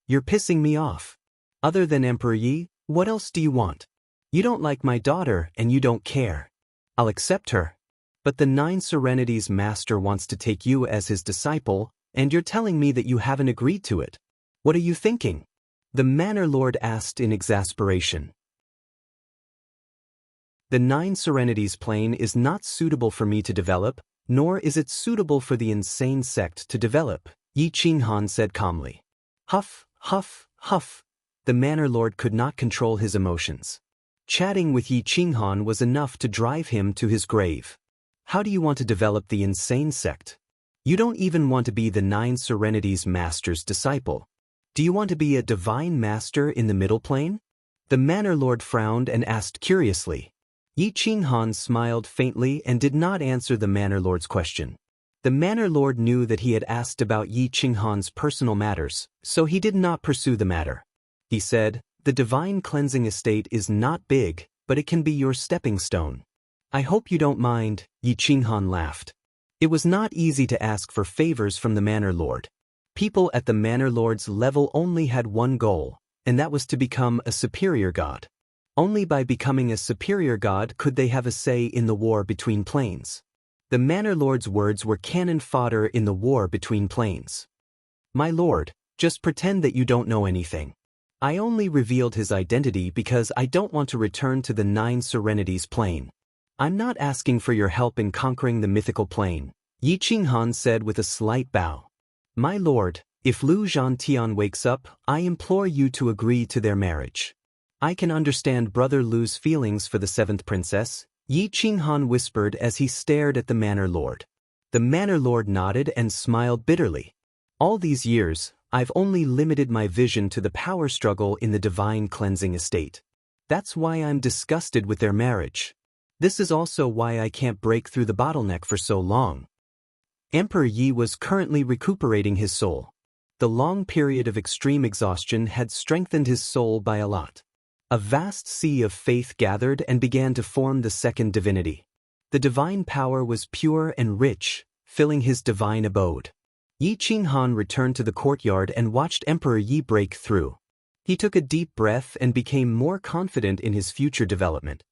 "You're pissing me off. Other than Emperor Yi, what else do you want? You don't like my daughter and you don't care. I'll accept her. But the 9 Serenities master wants to take you as his disciple, and you're telling me that you haven't agreed to it. What are you thinking?" the manor lord asked in exasperation. "The 9 Serenities plane is not suitable for me to develop, nor is it suitable for the insane sect to develop," Yi Qinghan said calmly. Huff, huff, huff. The manor lord could not control his emotions. Chatting with Yi Qinghan was enough to drive him to his grave. How do you want to develop the insane sect? You don't even want to be the 9 Serenities Master's disciple. Do you want to be a divine master in the middle plane? The Manor Lord frowned and asked curiously. Yi Qinghan smiled faintly and did not answer the Manor Lord's question. The Manor Lord knew that he had asked about Yi Qinghan's personal matters, so he did not pursue the matter. He said, "The divine cleansing estate is not big, but it can be your stepping stone." "I hope you don't mind," Yi Qinghan laughed. It was not easy to ask for favors from the Manor Lord. People at the Manor Lord's level only had one goal, and that was to become a superior god. Only by becoming a superior god could they have a say in the war between planes. The Manor Lord's words were cannon fodder in the war between planes. "My lord, just pretend that you don't know anything. I only revealed his identity because I don't want to return to the 9 Serenities plane. I'm not asking for your help in conquering the mythical plane," Yi Qinghan said with a slight bow. "My lord, if Lu Zhantian wakes up, I implore you to agree to their marriage." "I can understand Brother Lu's feelings for the 7th princess," Yi Qinghan whispered as he stared at the Manor Lord. The Manor Lord nodded and smiled bitterly. "All these years, I've only limited my vision to the power struggle in the divine cleansing estate. That's why I'm disgusted with their marriage. This is also why I can't break through the bottleneck for so long." Emperor Yi was currently recuperating his soul. The long period of extreme exhaustion had strengthened his soul by a lot. A vast sea of faith gathered and began to form the second divinity. The divine power was pure and rich, filling his divine abode. Yi Qinghan returned to the courtyard and watched Emperor Yi break through. He took a deep breath and became more confident in his future development.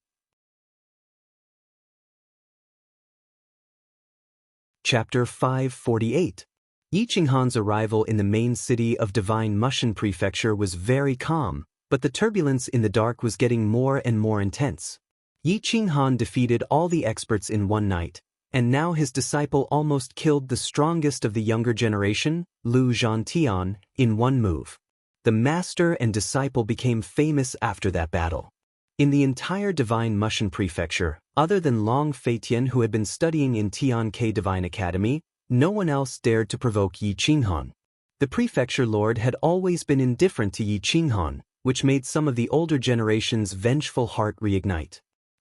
Chapter 548. Yi Qinghan's arrival in the main city of Divine Mushan Prefecture was very calm, but the turbulence in the dark was getting more and more intense. Yi Qinghan defeated all the experts in one night, and now his disciple almost killed the strongest of the younger generation, Lu Zhantian, in one move. The master and disciple became famous after that battle. In the entire Divine Mushan Prefecture, other than Long Feitian who had been studying in Tianke Divine Academy, no one else dared to provoke Yi Qinghan. The prefecture lord had always been indifferent to Yi Qinghan, which made some of the older generation's vengeful heart reignite.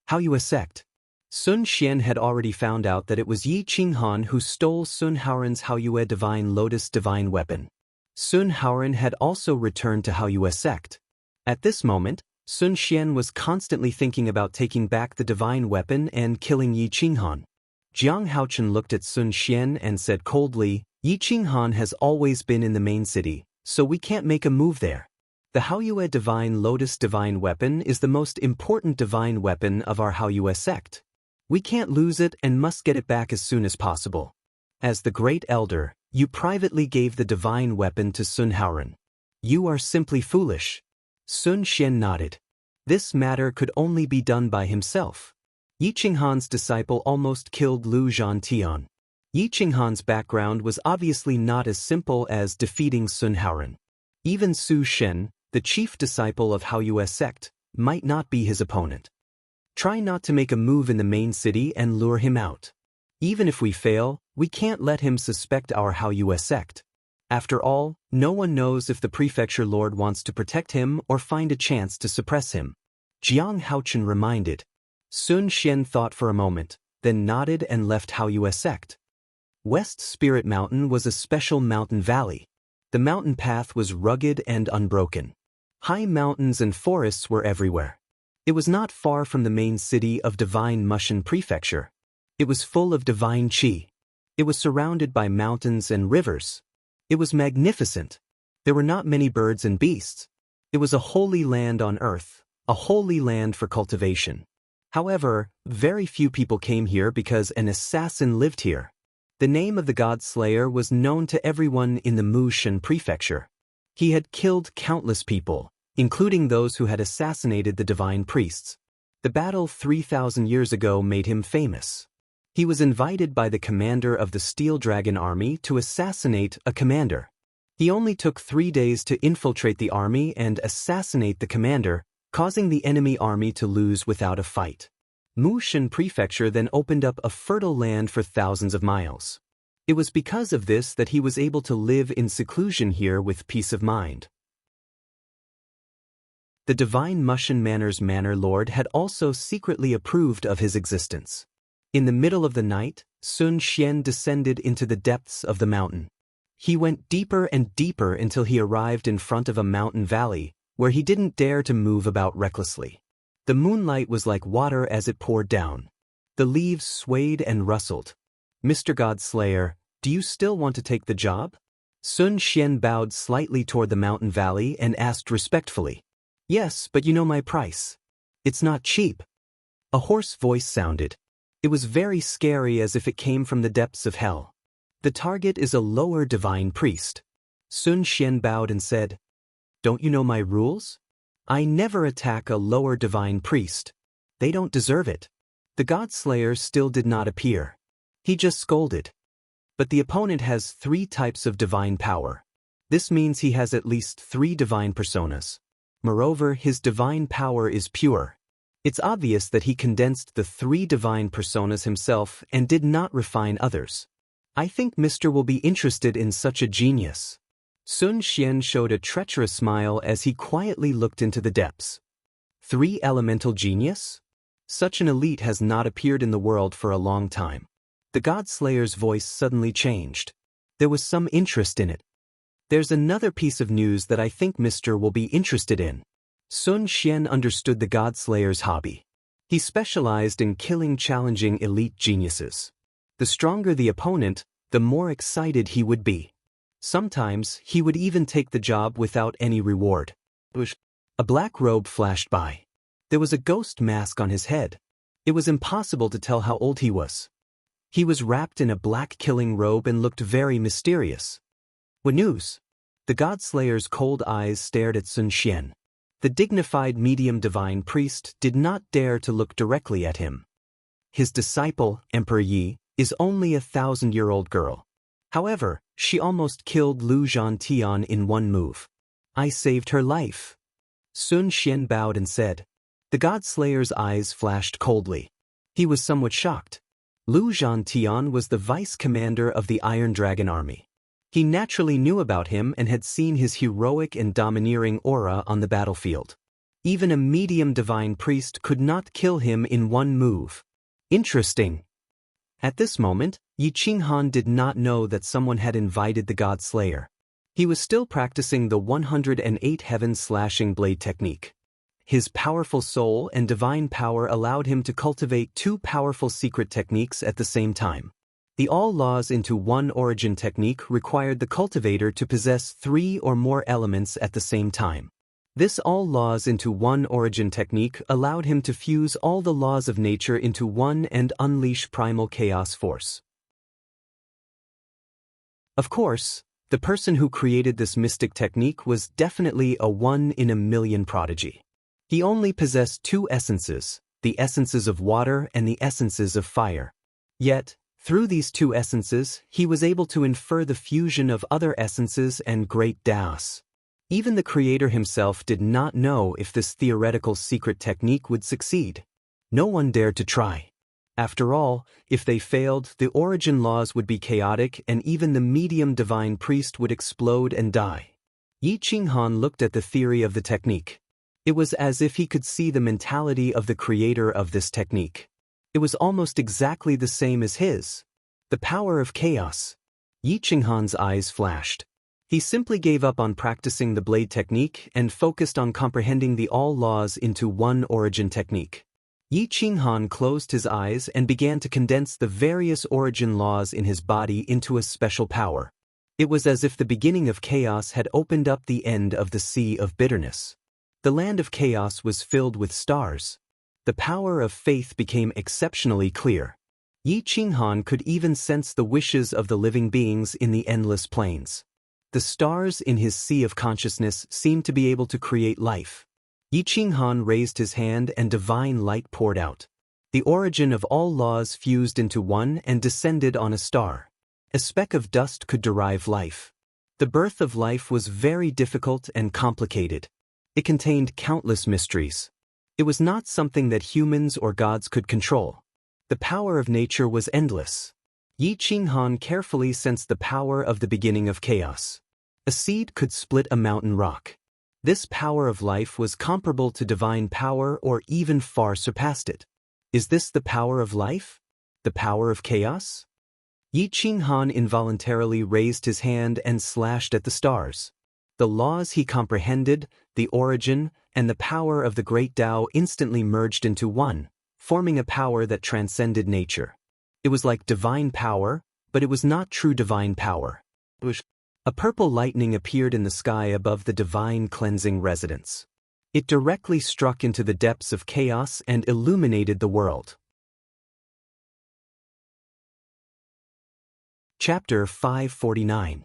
Haoyue sect. Sun Xian had already found out that it was Yi Qinghan who stole Sun Haoren's Haoyue Divine Lotus divine weapon. Sun Haoren had also returned to Haoyue sect. At this moment, Sun Xian was constantly thinking about taking back the divine weapon and killing Yi Qinghan. Jiang Haochen looked at Sun Xian and said coldly, "Yi Qinghan has always been in the main city, so we can't make a move there. The Haoyue Divine Lotus divine weapon is the most important divine weapon of our Haoyue sect. We can't lose it and must get it back as soon as possible. As the great elder, you privately gave the divine weapon to Sun Haoren. You are simply foolish." Sun Xian nodded. This matter could only be done by himself. Yi Qinghan's disciple almost killed Lu Zhantian. Yi Qinghan's background was obviously not as simple as defeating Sun Haoren. Even Su Shen, the chief disciple of Haoyue sect, might not be his opponent. Try not to make a move in the main city and lure him out. Even if we fail, we can't let him suspect our Haoyue sect. After all, no one knows if the prefecture lord wants to protect him or find a chance to suppress him. Jiang Haochen reminded. Sun Xian thought for a moment, then nodded and left Haoyue sect. West Spirit Mountain was a special mountain valley. The mountain path was rugged and unbroken. High mountains and forests were everywhere. It was not far from the main city of Divine Mushan Prefecture. It was full of divine qi. It was surrounded by mountains and rivers. It was magnificent. There were not many birds and beasts. It was a holy land on earth, a holy land for cultivation. However, very few people came here because an assassin lived here. The name of the god slayer was known to everyone in the Mushan prefecture. He had killed countless people, including those who had assassinated the divine priests. The battle 3,000 years ago made him famous. He was invited by the commander of the Steel Dragon army to assassinate a commander. He only took 3 days to infiltrate the army and assassinate the commander, causing the enemy army to lose without a fight. Mushan Prefecture then opened up a fertile land for thousands of miles. It was because of this that he was able to live in seclusion here with peace of mind. The divine Mushan Manor Lord had also secretly approved of his existence. In the middle of the night, Sun Xian descended into the depths of the mountain. He went deeper and deeper until he arrived in front of a mountain valley, where he didn't dare to move about recklessly. The moonlight was like water as it poured down. The leaves swayed and rustled. "Mr. Godslayer, do you still want to take the job?" Sun Xian bowed slightly toward the mountain valley and asked respectfully. "Yes, but you know my price. It's not cheap." A hoarse voice sounded. It was very scary, as if it came from the depths of hell. "The target is a lower divine priest." Sun Xian bowed and said, "Don't you know my rules? I never attack a lower divine priest. They don't deserve it." The Godslayer still did not appear. He just scolded. "But the opponent has 3 types of divine power. This means he has at least 3 divine personas. Moreover, his divine power is pure. It's obvious that he condensed the 3 divine personas himself and did not refine others. I think Mr. will be interested in such a genius." Sun Xian showed a treacherous smile as he quietly looked into the depths. 3 elemental genius? Such an elite has not appeared in the world for a long time. The Godslayer's voice suddenly changed. There was some interest in it. "There's another piece of news that I think Mr. will be interested in." Sun Xian understood the Godslayer's hobby. He specialized in killing challenging elite geniuses. The stronger the opponent, the more excited he would be. Sometimes, he would even take the job without any reward. A black robe flashed by. There was a ghost mask on his head. It was impossible to tell how old he was. He was wrapped in a black killing robe and looked very mysterious. "What news?" The Godslayer's cold eyes stared at Sun Xian. The dignified medium divine priest did not dare to look directly at him. His disciple, Emperor Yi, is only a 1,000-year-old girl. However, she almost killed Lu Zhantian in one move. I saved her life. Sun Xian bowed and said. The Godslayer's eyes flashed coldly. He was somewhat shocked. Lu Zhantian was the vice commander of the Iron Dragon army. He naturally knew about him and had seen his heroic and domineering aura on the battlefield. Even a medium divine priest could not kill him in one move. Interesting. At this moment, Yi Qinghan did not know that someone had invited the Godslayer. He was still practicing the 108 heaven-slashing blade technique. His powerful soul and divine power allowed him to cultivate 2 powerful secret techniques at the same time. The all laws into one origin technique required the cultivator to possess 3 or more elements at the same time. This all laws into one origin technique allowed him to fuse all the laws of nature into one and unleash primal chaos force. Of course, the person who created this mystic technique was definitely a 1-in-a-million prodigy. He only possessed 2 essences, the essences of water and the essences of fire. Yet, through these 2 essences, he was able to infer the fusion of other essences and great Daos. Even the creator himself did not know if this theoretical secret technique would succeed. No one dared to try. After all, if they failed, the origin laws would be chaotic and even the medium divine priest would explode and die. Yi Qinghan looked at the theory of the technique. It was as if he could see the mentality of the creator of this technique. It was almost exactly the same as his. The power of chaos. Yi Qinghan's eyes flashed. He simply gave up on practicing the blade technique and focused on comprehending the all laws into one origin technique. Yi Qinghan closed his eyes and began to condense the various origin laws in his body into a special power. It was as if the beginning of chaos had opened up the end of the sea of bitterness. The land of chaos was filled with stars. The power of faith became exceptionally clear. Yi Qinghan could even sense the wishes of the living beings in the endless plains. The stars in his sea of consciousness seemed to be able to create life. Yi Qinghan raised his hand and divine light poured out. The origin of all laws fused into one and descended on a star. A speck of dust could derive life. The birth of life was very difficult and complicated. It contained countless mysteries. It was not something that humans or gods could control. The power of nature was endless. Yi Qinghan carefully sensed the power of the beginning of chaos. A seed could split a mountain rock. This power of life was comparable to divine power or even far surpassed it. Is this the power of life? The power of chaos? Yi Qinghan involuntarily raised his hand and slashed at the stars. The laws he comprehended, the origin, and the power of the great Tao instantly merged into one, forming a power that transcended nature. It was like divine power, but it was not true divine power. A purple lightning appeared in the sky above the divine cleansing residence. It directly struck into the depths of chaos and illuminated the world. Chapter 549.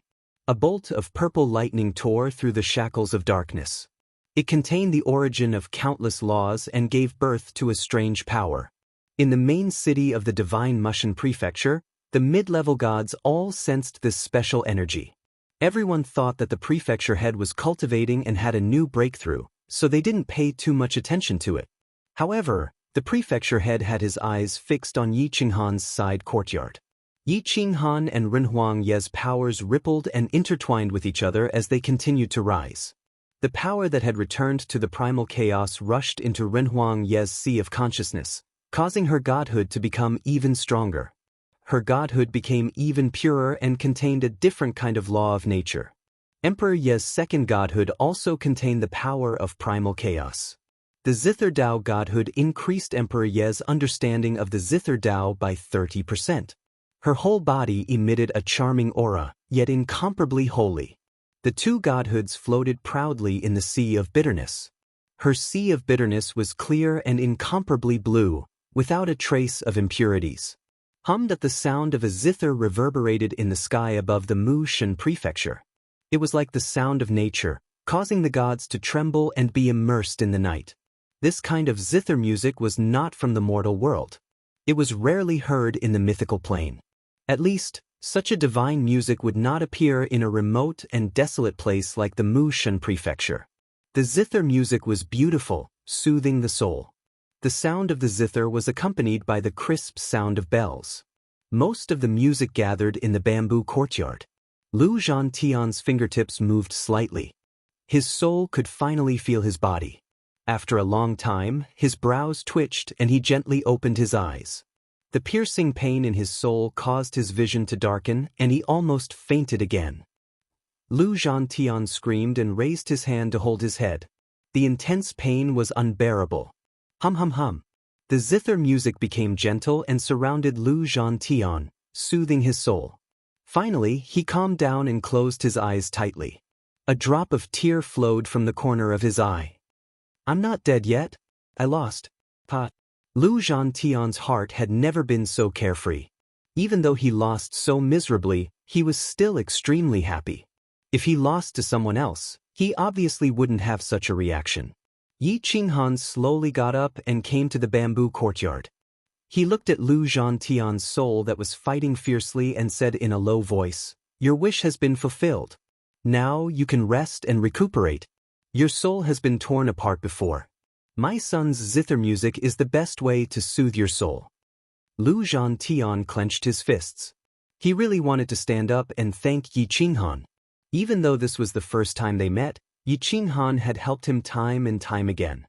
A bolt of purple lightning tore through the shackles of darkness. It contained the origin of countless laws and gave birth to a strange power. In the main city of the divine Mushan prefecture, the mid-level gods all sensed this special energy. Everyone thought that the prefecture head was cultivating and had a new breakthrough, so they didn't pay too much attention to it. However, the prefecture head had his eyes fixed on Yi Qinghan's side courtyard. Yi Qinghan and Renhuang Ye's powers rippled and intertwined with each other as they continued to rise. The power that had returned to the primal chaos rushed into Renhuang Ye's sea of consciousness, causing her godhood to become even stronger. Her godhood became even purer and contained a different kind of law of nature. Emperor Ye's second godhood also contained the power of primal chaos. The Zither Dao godhood increased Emperor Ye's understanding of the Zither Dao by 30%. Her whole body emitted a charming aura, yet incomparably holy. The two godhoods floated proudly in the sea of bitterness. Her sea of bitterness was clear and incomparably blue, without a trace of impurities. Hummed at the sound of a zither reverberated in the sky above the Mushan prefecture. It was like the sound of nature, causing the gods to tremble and be immersed in the night. This kind of zither music was not from the mortal world. It was rarely heard in the mythical plane. At least, such a divine music would not appear in a remote and desolate place like the Mushan prefecture. The zither music was beautiful, soothing the soul. The sound of the zither was accompanied by the crisp sound of bells. Most of the music gathered in the bamboo courtyard. Lu Zhantian's fingertips moved slightly. His soul could finally feel his body. After a long time, his brows twitched and he gently opened his eyes. The piercing pain in his soul caused his vision to darken and he almost fainted again. Lu Zhantian screamed and raised his hand to hold his head. The intense pain was unbearable. Hum hum hum. The zither music became gentle and surrounded Lu Zhantian, soothing his soul. Finally, he calmed down and closed his eyes tightly. A drop of tear flowed from the corner of his eye. I'm not dead yet. I lost. Lu Zhantian's heart had never been so carefree. Even though he lost so miserably, he was still extremely happy. If he lost to someone else, he obviously wouldn't have such a reaction. Yi Qinghan slowly got up and came to the bamboo courtyard. He looked at Lu Zhantian's soul that was fighting fiercely and said in a low voice, "Your wish has been fulfilled. Now you can rest and recuperate. Your soul has been torn apart before. My son's zither music is the best way to soothe your soul." Lu Zhantian clenched his fists. He really wanted to stand up and thank Yi Qinghan. Even though this was the first time they met, Yi Qinghan had helped him time and time again.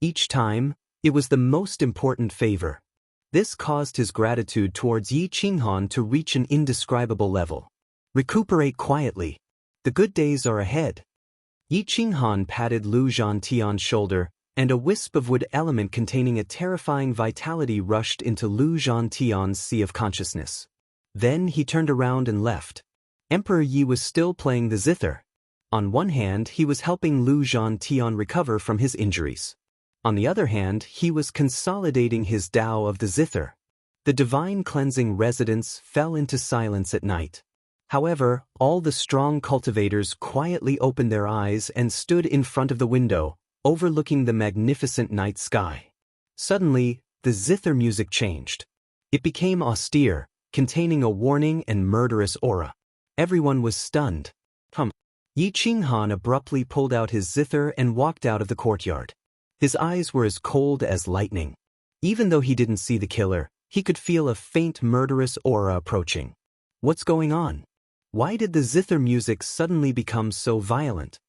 Each time, it was the most important favor. This caused his gratitude towards Yi Qinghan to reach an indescribable level. Recuperate quietly. The good days are ahead. Yi Qinghan patted Lu Zhantian's shoulder, and a wisp of wood element containing a terrifying vitality rushed into Lu Zhantian's sea of consciousness. Then he turned around and left. Emperor Yi was still playing the zither. On one hand, he was helping Lu Zhantian recover from his injuries. On the other hand, he was consolidating his Tao of the zither. The divine cleansing residence fell into silence at night. However, all the strong cultivators quietly opened their eyes and stood in front of the window, overlooking the magnificent night sky. Suddenly, the zither music changed. It became austere, containing a warning and murderous aura. Everyone was stunned. Yi Qinghan abruptly pulled out his zither and walked out of the courtyard. His eyes were as cold as lightning. Even though he didn't see the killer, he could feel a faint murderous aura approaching. What's going on? Why did the zither music suddenly become so violent?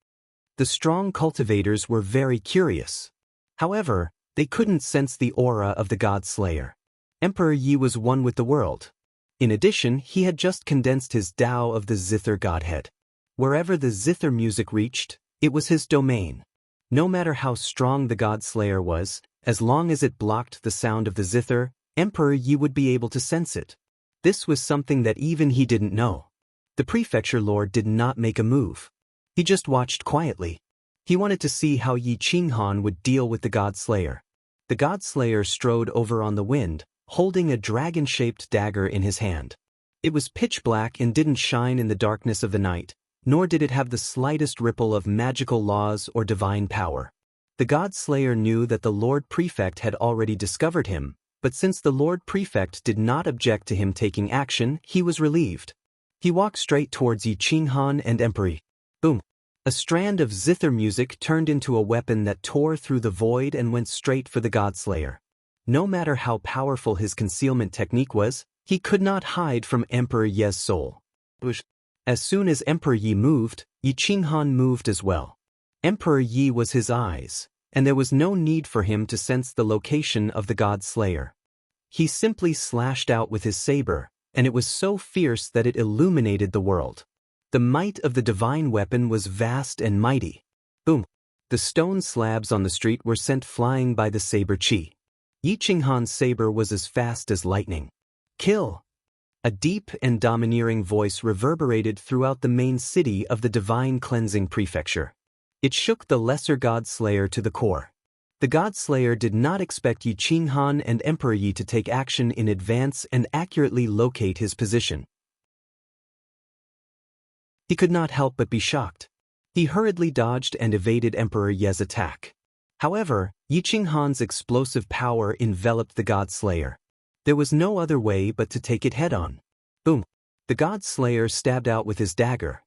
The strong cultivators were very curious. However, they couldn't sense the aura of the God Slayer. Emperor Yi was one with the world. In addition, he had just condensed his Tao of the zither godhead. Wherever the zither music reached, it was his domain. No matter how strong the God Slayer was, as long as it blocked the sound of the zither, Emperor Yi would be able to sense it. This was something that even he didn't know. The prefecture lord did not make a move. He just watched quietly. He wanted to see how Yi Qinghan would deal with the God Slayer. The God Slayer strode over on the wind, holding a dragon-shaped dagger in his hand. It was pitch black and didn't shine in the darkness of the night, nor did it have the slightest ripple of magical laws or divine power. The God Slayer knew that the Lord Prefect had already discovered him, but since the Lord Prefect did not object to him taking action, he was relieved. He walked straight towards Yi Qinghan and Emperor Yi. Boom! A strand of zither music turned into a weapon that tore through the void and went straight for the God Slayer. No matter how powerful his concealment technique was, he could not hide from Emperor Yi's soul. As soon as Emperor Yi moved, Yi Qinghan moved as well. Emperor Yi was his eyes, and there was no need for him to sense the location of the God Slayer. He simply slashed out with his saber, and it was so fierce that it illuminated the world. The might of the divine weapon was vast and mighty. Boom! The stone slabs on the street were sent flying by the saber chi. Yi Qinghan's saber was as fast as lightning. Kill! A deep and domineering voice reverberated throughout the main city of the Divine Cleansing Prefecture. It shook the lesser God Slayer to the core. The God Slayer did not expect Yi Qinghan and Emperor Yi to take action in advance and accurately locate his position. He could not help but be shocked. He hurriedly dodged and evaded Emperor Yi's attack. However, Yi Qinghan's explosive power enveloped the God Slayer. There was no other way but to take it head-on. Boom! The God Slayer stabbed out with his dagger.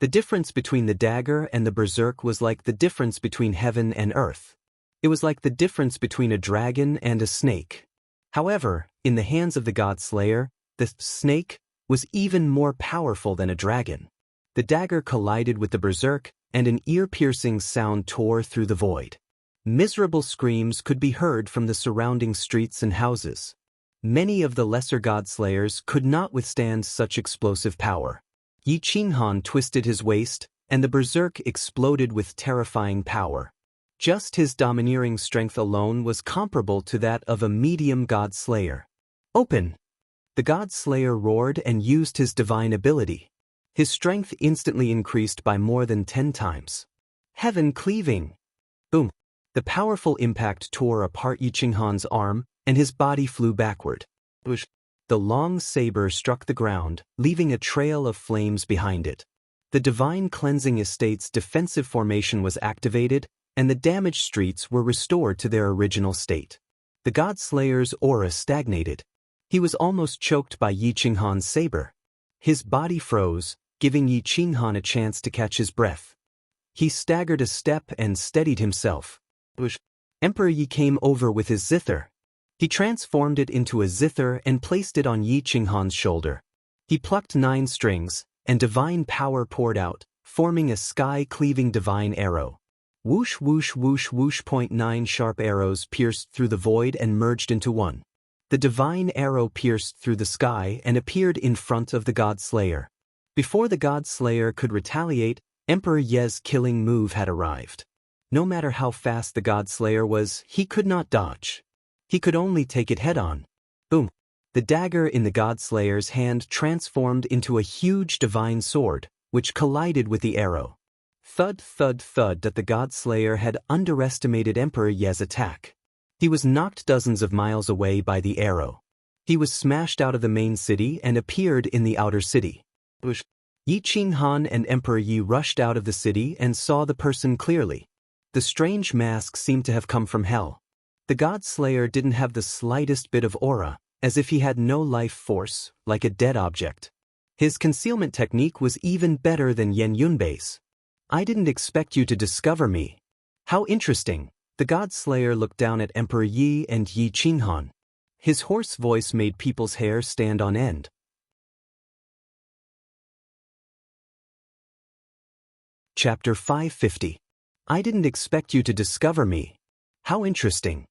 The difference between the dagger and the berserk was like the difference between heaven and earth. It was like the difference between a dragon and a snake. However, in the hands of the God Slayer, the snake was even more powerful than a dragon. The dagger collided with the berserk, and an ear-piercing sound tore through the void. Miserable screams could be heard from the surrounding streets and houses. Many of the lesser God Slayers could not withstand such explosive power. Yi Qinghan twisted his waist, and the berserk exploded with terrifying power. Just his domineering strength alone was comparable to that of a medium God Slayer. Open! The God Slayer roared and used his divine ability. His strength instantly increased by more than 10 times. Heaven cleaving! Boom! The powerful impact tore apart Yi Qinghan's arm, and his body flew backward. The long saber struck the ground, leaving a trail of flames behind it. The Divine Cleansing Estate's defensive formation was activated, and the damaged streets were restored to their original state. The God Slayer's aura stagnated. He was almost choked by Yi Qinghan's saber. His body froze, giving Yi Qinghan a chance to catch his breath. He staggered a step and steadied himself. Emperor Yi came over with his zither. He transformed it into a zither and placed it on Yi Qinghan's shoulder. He plucked 9 strings, and divine power poured out, forming a sky-cleaving divine arrow. Whoosh whoosh whoosh whoosh. 9 sharp arrows pierced through the void and merged into one. The divine arrow pierced through the sky and appeared in front of the God Slayer. Before the God Slayer could retaliate, Emperor Yi's killing move had arrived. No matter how fast the God Slayer was, he could not dodge. He could only take it head-on. Boom! The dagger in the God Slayer's hand transformed into a huge divine sword, which collided with the arrow. Thud thud thud. That the God Slayer had underestimated Emperor Yi's attack. He was knocked dozens of miles away by the arrow. He was smashed out of the main city and appeared in the outer city. Yi Qinghan and Emperor Yi rushed out of the city and saw the person clearly. The strange mask seemed to have come from hell. The God Slayer didn't have the slightest bit of aura, as if he had no life force, like a dead object. His concealment technique was even better than Yan Yunbei's. I didn't expect you to discover me. How interesting. The God Slayer looked down at Emperor Yi and Yi Qinghan. His hoarse voice made people's hair stand on end. Chapter 550. I didn't expect you to discover me. How interesting.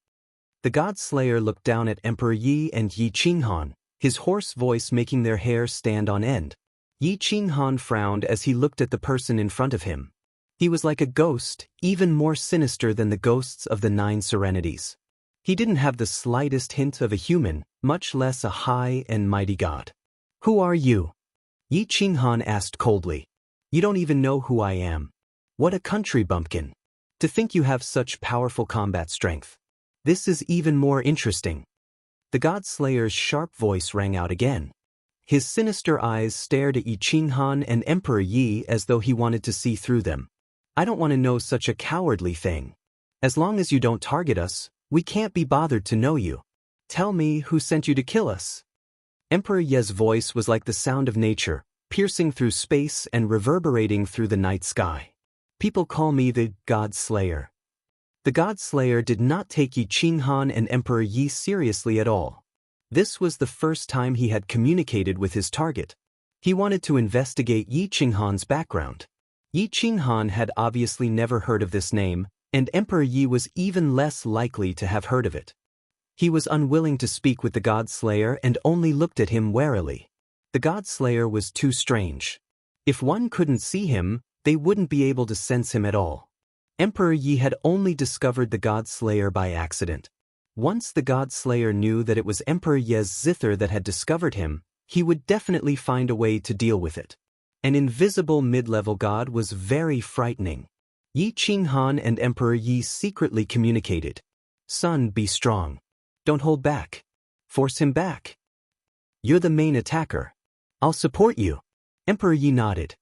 The God Slayer looked down at Emperor Yi and Yi Qinghan, his hoarse voice making their hair stand on end. Yi Qinghan frowned as he looked at the person in front of him. He was like a ghost, even more sinister than the ghosts of the 9 Serenities. He didn't have the slightest hint of a human, much less a high and mighty god. Who are you? Yi Qinghan asked coldly. You don't even know who I am. What a country bumpkin. To think you have such powerful combat strength. This is even more interesting. The God Slayer's sharp voice rang out again. His sinister eyes stared at Yi Qinghan and Emperor Yi as though he wanted to see through them. I don't want to know such a cowardly thing. As long as you don't target us, we can't be bothered to know you. Tell me who sent you to kill us. Emperor Yi's voice was like the sound of nature, piercing through space and reverberating through the night sky. People call me the God Slayer. The God Slayer did not take Yi Qinghan and Emperor Yi seriously at all. This was the first time he had communicated with his target. He wanted to investigate Yi Qinghan's background. Yi Qinghan had obviously never heard of this name, and Emperor Yi was even less likely to have heard of it. He was unwilling to speak with the God Slayer and only looked at him warily. The God Slayer was too strange. If one couldn't see him, they wouldn't be able to sense him at all. Emperor Yi had only discovered the God Slayer by accident. Once the God Slayer knew that it was Emperor Yi's zither that had discovered him, he would definitely find a way to deal with it. An invisible mid-level god was very frightening. Yi Qinghan and Emperor Yi secretly communicated. Son, be strong. Don't hold back. Force him back. You're the main attacker. I'll support you. Emperor Yi nodded.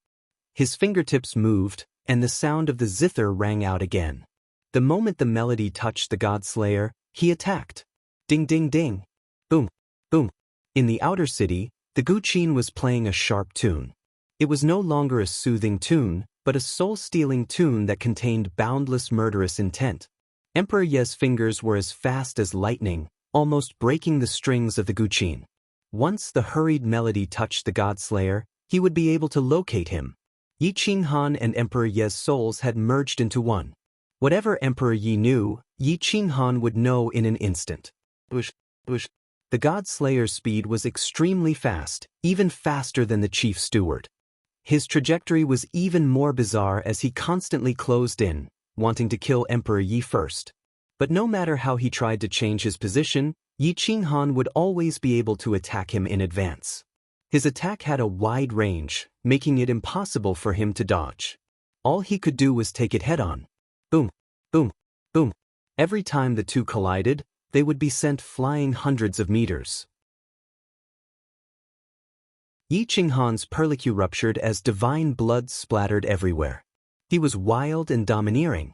His fingertips moved, and the sound of the zither rang out again. The moment the melody touched the God Slayer, he attacked. Ding ding ding. Boom, boom. In the outer city, the guqin was playing a sharp tune. It was no longer a soothing tune, but a soul-stealing tune that contained boundless murderous intent. Emperor Yi's fingers were as fast as lightning, almost breaking the strings of the guqin. Once the hurried melody touched the God Slayer, he would be able to locate him. Yi Qinghan and Emperor Yi's souls had merged into one. Whatever Emperor Yi knew, Yi Qinghan would know in an instant. Bush, bush. The God Slayer's speed was extremely fast, even faster than the chief steward. His trajectory was even more bizarre as he constantly closed in, wanting to kill Emperor Yi first. But no matter how he tried to change his position, Yi Qinghan would always be able to attack him in advance. His attack had a wide range, making it impossible for him to dodge. All he could do was take it head-on. Boom, boom, boom. Every time the two collided, they would be sent flying hundreds of meters. Yi Qinghan's perlicue ruptured as divine blood splattered everywhere. He was wild and domineering.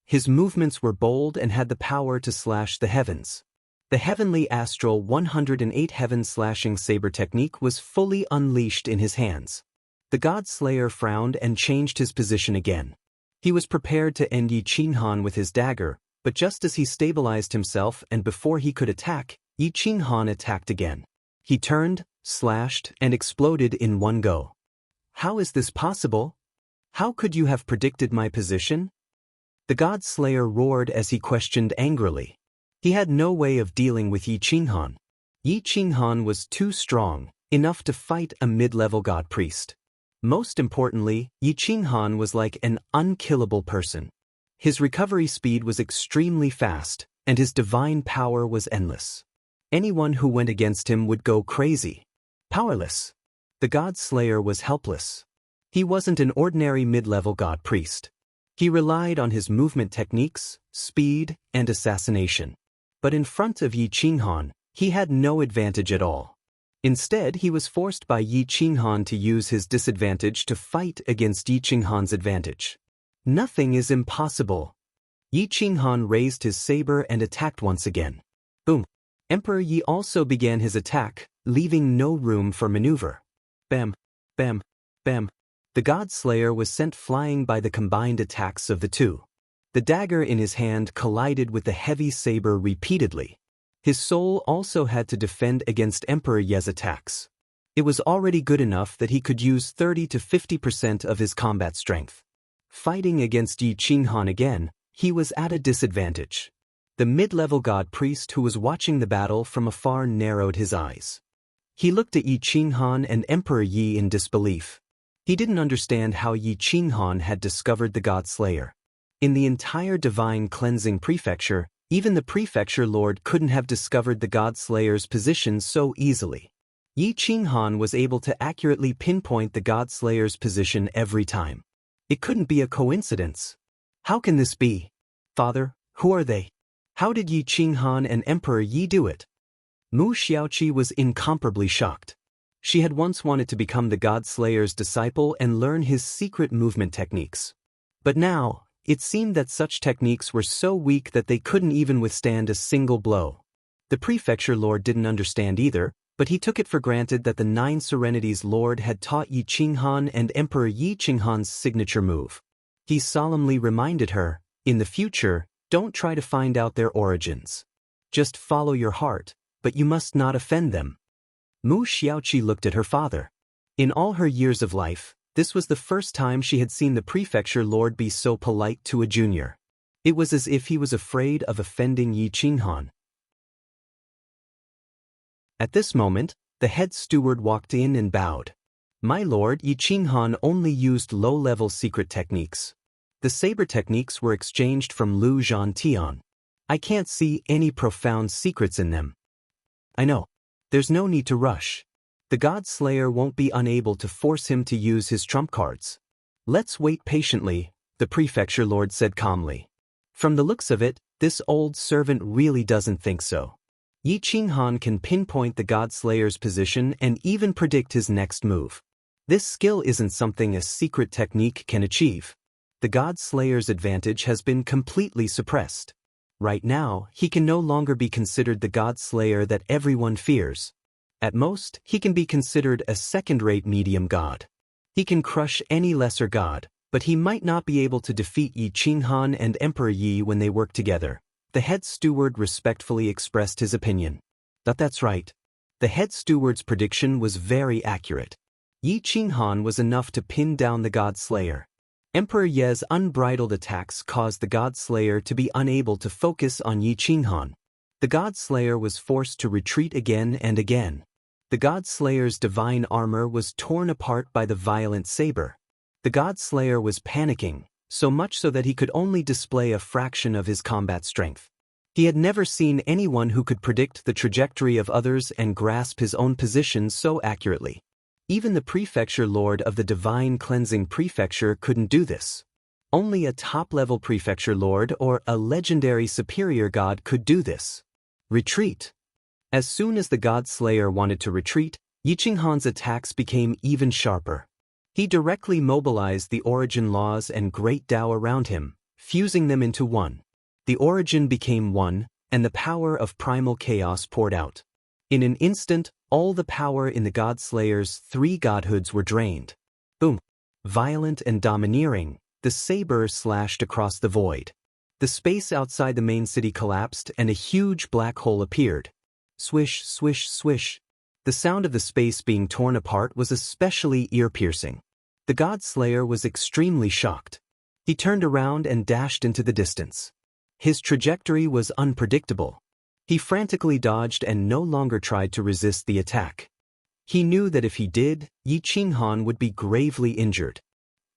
His movements were bold and had the power to slash the heavens. The heavenly astral 108 heaven-slashing saber technique was fully unleashed in his hands. The God Slayer frowned and changed his position again. He was prepared to end Yi Qinghan with his dagger, but just as he stabilized himself and before he could attack, Yi Qinghan attacked again. He turned, slashed, and exploded in one go. How is this possible? How could you have predicted my position? The God Slayer roared as he questioned angrily. He had no way of dealing with Yi Qinghan. Yi Qinghan was too strong, enough to fight a mid-level god priest. Most importantly, Yi Qinghan was like an unkillable person. His recovery speed was extremely fast, and his divine power was endless. Anyone who went against him would go crazy. Powerless. The God Slayer was helpless. He wasn't an ordinary mid-level god priest. He relied on his movement techniques, speed, and assassination. But in front of Yi Qinghan, he had no advantage at all. Instead, he was forced by Yi Qinghan to use his disadvantage to fight against Yi Qinghan's advantage. Nothing is impossible. Yi Qinghan raised his saber and attacked once again. Boom. Emperor Yi also began his attack, leaving no room for maneuver. Bam, bam, bam. The God Slayer was sent flying by the combined attacks of the two. The dagger in his hand collided with the heavy saber repeatedly. His soul also had to defend against Emperor Ye's attacks. It was already good enough that he could use 30 to 50% of his combat strength. Fighting against Yi Qinghan again, he was at a disadvantage. The mid-level god priest who was watching the battle from afar narrowed his eyes. He looked at Yi Qinghan and Emperor Yi in disbelief. He didn't understand how Yi Qinghan had discovered the God Slayer. In the entire Divine Cleansing Prefecture, even the Prefecture Lord couldn't have discovered the God Slayer's position so easily. Yi Qinghan was able to accurately pinpoint the God Slayer's position every time. It couldn't be a coincidence. How can this be? Father, who are they? How did Yi Qinghan and Emperor Yi do it? Mu Xiaoqi was incomparably shocked. She had once wanted to become the God Slayer's disciple and learn his secret movement techniques. But now, it seemed that such techniques were so weak that they couldn't even withstand a single blow. The Prefecture Lord didn't understand either, but he took it for granted that the Nine Serenities Lord had taught Yi Qinghan and Emperor Yi Qinghan's signature move. He solemnly reminded her, in the future, don't try to find out their origins. Just follow your heart, but you must not offend them. Mu Xiaoqi looked at her father. In all her years of life, this was the first time she had seen the Prefecture Lord be so polite to a junior. It was as if he was afraid of offending Yi Qinghan. At this moment, the head steward walked in and bowed. My lord, Yi Qinghan only used low-level secret techniques. The saber techniques were exchanged from Lu Zhantian. I can't see any profound secrets in them. I know. There's no need to rush. The God Slayer won't be unable to force him to use his trump cards. Let's wait patiently, the Prefecture Lord said calmly. From the looks of it, this old servant really doesn't think so. Yi Qinghan can pinpoint the God Slayer's position and even predict his next move. This skill isn't something a secret technique can achieve. The God Slayer's advantage has been completely suppressed. Right now, he can no longer be considered the God Slayer that everyone fears. At most, he can be considered a second-rate medium god. He can crush any lesser god, but he might not be able to defeat Yi Qinghan and Emperor Yi when they work together. The head steward respectfully expressed his opinion. That's right. The head steward's prediction was very accurate. Yi Qinghan was enough to pin down the God Slayer. Emperor Ye's unbridled attacks caused the God Slayer to be unable to focus on Yi Qinghan. The God Slayer was forced to retreat again and again. The God Slayer's divine armor was torn apart by the violent saber. The God Slayer was panicking, so much so that he could only display a fraction of his combat strength. He had never seen anyone who could predict the trajectory of others and grasp his own position so accurately. Even the Prefecture Lord of the Divine Cleansing Prefecture couldn't do this. Only a top-level Prefecture Lord or a legendary superior god could do this. Retreat. As soon as the God Slayer wanted to retreat, Yi Qinghan's attacks became even sharper. He directly mobilized the Origin Laws and Great Tao around him, fusing them into one. The Origin became one, and the power of primal chaos poured out. In an instant, all the power in the God Slayer's three godhoods were drained. Boom! Violent and domineering, the saber slashed across the void. The space outside the main city collapsed and a huge black hole appeared. Swish, swish, swish. The sound of the space being torn apart was especially ear-piercing. The God Slayer was extremely shocked. He turned around and dashed into the distance. His trajectory was unpredictable. He frantically dodged and no longer tried to resist the attack. He knew that if he did, Yi Qinghan would be gravely injured.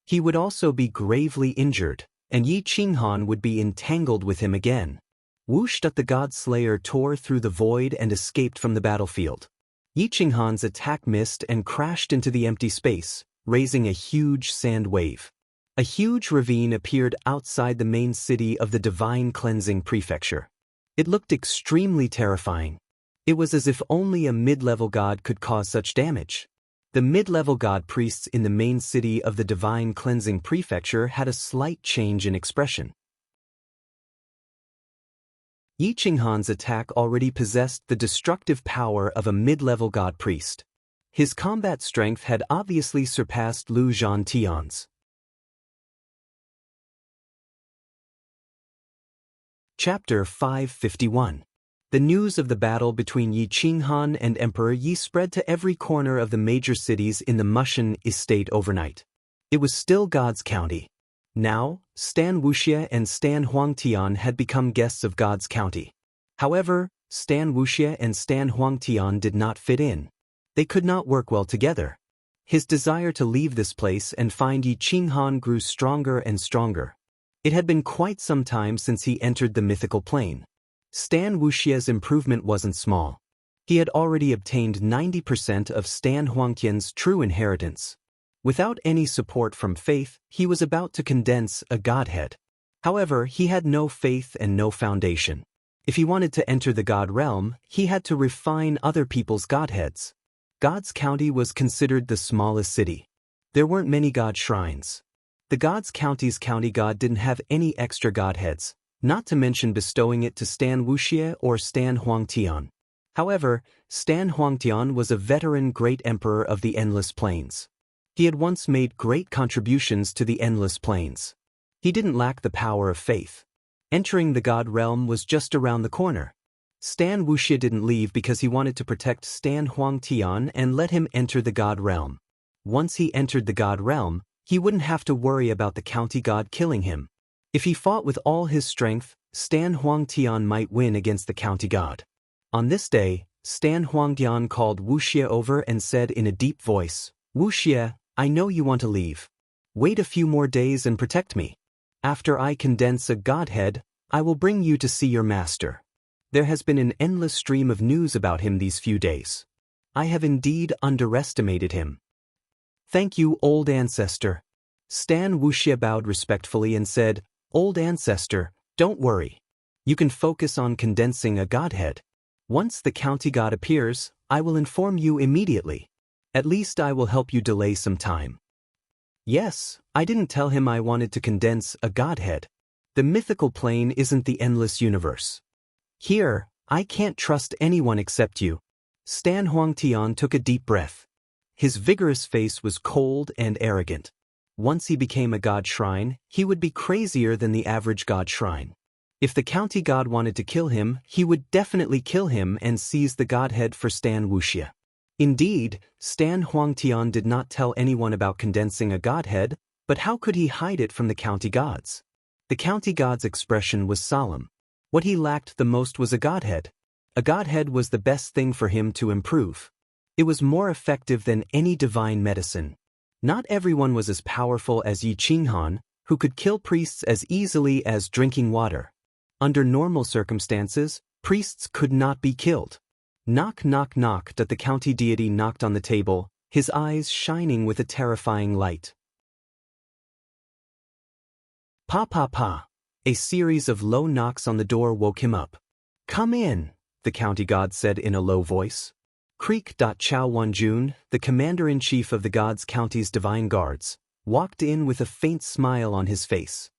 He would also be gravely injured, and Yi Qinghan would be entangled with him again. Whoosh! The God Slayer tore through the void and escaped from the battlefield. Yi Qinghan's attack missed and crashed into the empty space, raising a huge sand wave. A huge ravine appeared outside the main city of the Divine Cleansing Prefecture. It looked extremely terrifying. It was as if only a mid-level god could cause such damage. The mid-level god priests in the main city of the Divine Cleansing Prefecture had a slight change in expression. Yi Qinghan's attack already possessed the destructive power of a mid-level god priest. His combat strength had obviously surpassed Lu Zhantian's. Chapter 551. The news of the battle between Yi Qinghan and Emperor Yi spread to every corner of the major cities in the Mushan estate overnight. It was still God's County. Now, Stan Wuxie and Stan Huangtian had become guests of God's County. However, Stan Wuxie and Stan Huangtian did not fit in. They could not work well together. His desire to leave this place and find Yi Qinghan grew stronger and stronger. It had been quite some time since he entered the mythical plane. Stan Wuxie's improvement wasn't small. He had already obtained 90% of Stan Huangtian's true inheritance. Without any support from faith, he was about to condense a godhead. However, he had no faith and no foundation. If he wanted to enter the god realm, he had to refine other people's godheads. God's County was considered the smallest city. There weren't many god shrines. The God's County's county god didn't have any extra godheads, not to mention bestowing it to Stan Wuxie or Stan Huangtian. However, Stan Huangtian was a veteran great emperor of the Endless Plains. He had once made great contributions to the Endless Plains. He didn't lack the power of faith. Entering the god realm was just around the corner. Stan Wuxie didn't leave because he wanted to protect Stan Huangtian and let him enter the god realm. Once he entered the god realm, he wouldn't have to worry about the county god killing him. If he fought with all his strength, Stan Huangtian might win against the county god. On this day, Stan Huangtian called Wuxie over and said in a deep voice, "Wuxie, I know you want to leave. Wait a few more days and protect me. After I condense a godhead, I will bring you to see your master." There has been an endless stream of news about him these few days. I have indeed underestimated him. Thank you, old ancestor. Stan Wuxie bowed respectfully and said, "Old ancestor, don't worry. You can focus on condensing a godhead. Once the county god appears, I will inform you immediately. At least I will help you delay some time." Yes, I didn't tell him I wanted to condense a godhead. The mythical plane isn't the endless universe. Here, I can't trust anyone except you. Stan Huangtian took a deep breath. His vigorous face was cold and arrogant. Once he became a god shrine, he would be crazier than the average god shrine. If the county god wanted to kill him, he would definitely kill him and seize the godhead for Stan Wuxie. Indeed, Stan Huangtian did not tell anyone about condensing a godhead, but how could he hide it from the county gods? The county god's expression was solemn. What he lacked the most was a godhead. A godhead was the best thing for him to improve. It was more effective than any divine medicine. Not everyone was as powerful as Yi Qinghan, who could kill priests as easily as drinking water. Under normal circumstances, priests could not be killed. Knock, knock, knock. The county deity knocked on the table, his eyes shining with a terrifying light. Pa pa pa. A series of low knocks on the door woke him up. "Come in," the county god said in a low voice. Creek. Chao Wanjun, the commander-in-chief of the God's County's divine guards, walked in with a faint smile on his face.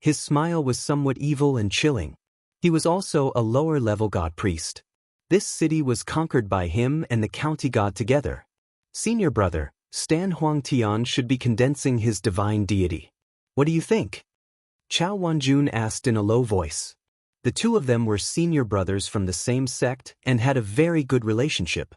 His smile was somewhat evil and chilling. He was also a lower-level god priest. This city was conquered by him and the county god together. Senior brother, Stan Huangtian should be condensing his divine deity. What do you think? Chao Wanjun asked in a low voice. The two of them were senior brothers from the same sect and had a very good relationship.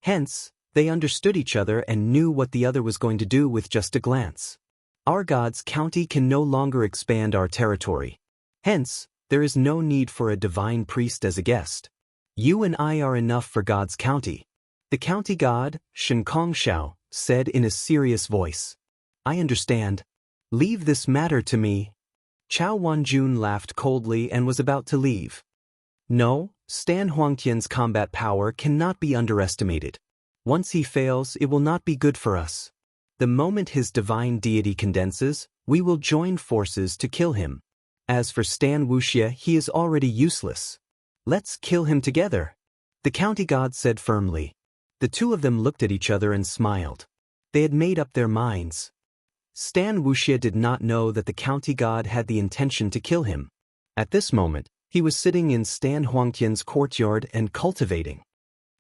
Hence, they understood each other and knew what the other was going to do with just a glance. Our God's County can no longer expand our territory. Hence, there is no need for a divine priest as a guest. You and I are enough for God's County. The county god, Shen Kongshao, said in a serious voice. I understand. Leave this matter to me. Chao Wanjun laughed coldly and was about to leave. No, Stan Huangtian's combat power cannot be underestimated. Once he fails, it will not be good for us. The moment his divine deity condenses, we will join forces to kill him. As for Stan Wuxie, he is already useless. Let's kill him together, the county god said firmly. The two of them looked at each other and smiled. They had made up their minds. Stan Wuxie did not know that the county god had the intention to kill him. At this moment, he was sitting in Stan Huangtian's courtyard and cultivating.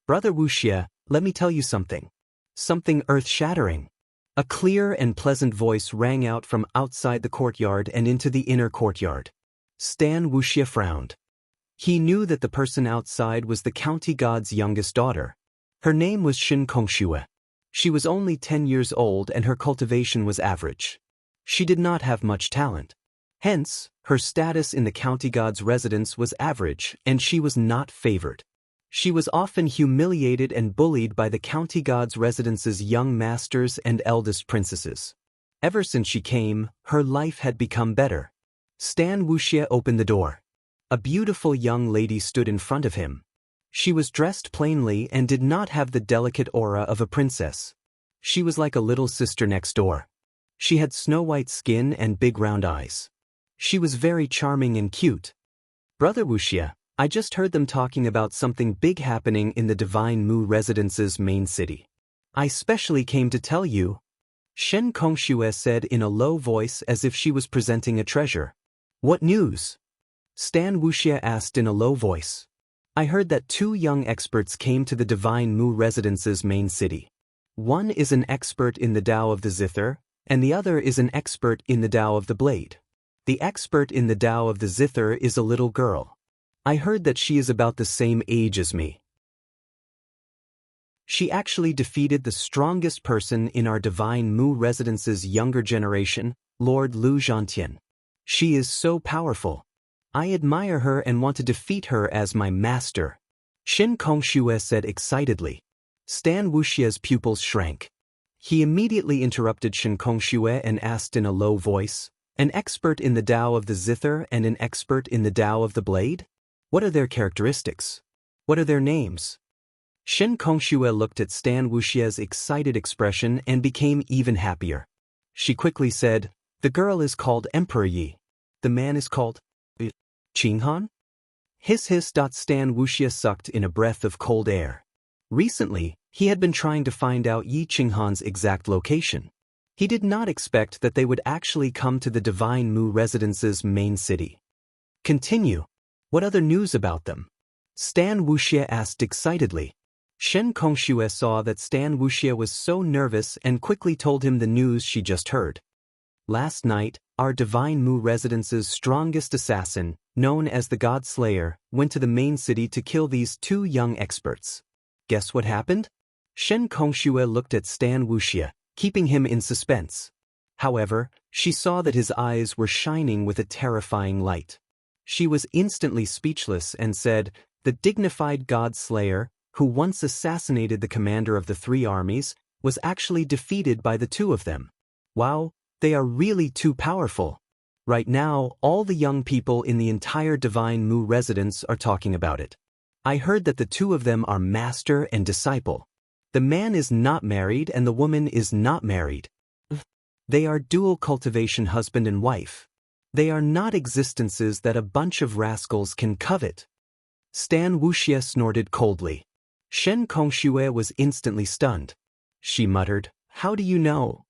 Brother Wuxie, let me tell you something. Something earth-shattering. A clear and pleasant voice rang out from outside the courtyard and into the inner courtyard. Stan Wuxia frowned. He knew that the person outside was the county god's youngest daughter. Her name was Shin Kongshue. She was only 10 years old and her cultivation was average. She did not have much talent. Hence, her status in the county god's residence was average and she was not favored. She was often humiliated and bullied by the county god's residence's young masters and eldest princesses. Ever since she came, her life had become better. Stan Wuxia opened the door. A beautiful young lady stood in front of him. She was dressed plainly and did not have the delicate aura of a princess. She was like a little sister next door. She had snow-white skin and big round eyes. She was very charming and cute. Brother Wuxia, I just heard them talking about something big happening in the Divine Mu Residence's main city. I specially came to tell you. Shen Kongshue said in a low voice as if she was presenting a treasure. What news? Stan Wuxia asked in a low voice. I heard that 2 young experts came to the Divine Mu Residence's main city. One is an expert in the Tao of the Zither, and the other is an expert in the Tao of the Blade. The expert in the Tao of the Zither is a little girl. I heard that she is about the same age as me. She actually defeated the strongest person in our Divine Mu Residence's younger generation, Lord Lu Zhantian. She is so powerful. I admire her and want to defeat her as my master. Shin Kongshue said excitedly. Stan Wuxia's pupils shrank. He immediately interrupted Shin Kongshue and asked in a low voice, an expert in the Tao of the Zither and an expert in the Tao of the Blade? What are their characteristics? What are their names? Shin Kongshue looked at Stan Wuxia's excited expression and became even happier. She quickly said, the girl is called Emperor Yi. The man is called Qinghan? Hiss. Stan Wuxia sucked in a breath of cold air. Recently, he had been trying to find out Yi Qinghan's exact location. He did not expect that they would actually come to the Divine Mu Residence's main city. Continue. What other news about them? Stan Wuxia asked excitedly. Shen Kongshue saw that Stan Wuxia was so nervous and quickly told him the news she just heard. Last night, our Divine Mu Residence's strongest assassin, known as the God Slayer, went to the main city to kill these 2 young experts. Guess what happened? Shen Kongshue looked at Stan Wuxia, keeping him in suspense. However, she saw that his eyes were shining with a terrifying light. She was instantly speechless and said, the dignified God Slayer, who once assassinated the commander of the 3 armies, was actually defeated by the 2 of them. Wow, they are really too powerful. Right now, all the young people in the entire Divine Mu residence are talking about it. I heard that the 2 of them are master and disciple. The man is not married and the woman is not married. They are dual cultivation husband and wife. They are not existences that a bunch of rascals can covet. Stan Wuxia snorted coldly. Shen Kongshue was instantly stunned. She muttered, how do you know?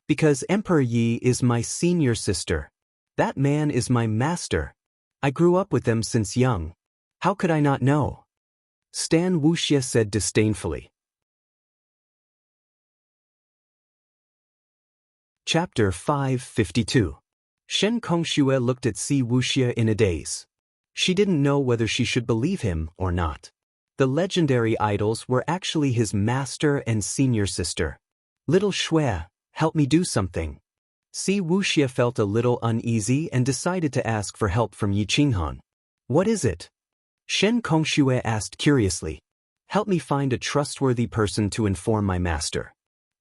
Because Emperor Yi is my senior sister. That man is my master. I grew up with them since young. How could I not know? Stan Wuxia said disdainfully. Chapter 552. Shen Kongshue looked at Si Wuxia in a daze. She didn't know whether she should believe him or not. The legendary idols were actually his master and senior sister. Little Shui, help me do something. Si Wuxia felt a little uneasy and decided to ask for help from Yi Qinghan. What is it? Shen Kongshue asked curiously. Help me find a trustworthy person to inform my master.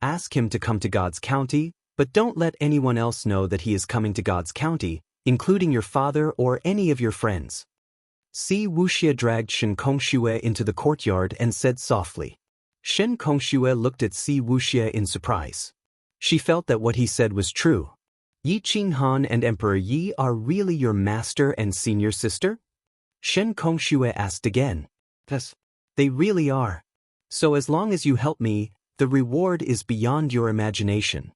Ask him to come to God's county, but don't let anyone else know that he is coming to God's county, including your father or any of your friends. Si Wuxia dragged Shen Kongshue into the courtyard and said softly. Shen Kongshue looked at Si Wuxia in surprise. She felt that what he said was true. Yi Qinghan and Emperor Yi are really your master and senior sister? Shen Kongshue asked again. Yes, they really are. So as long as you help me, the reward is beyond your imagination.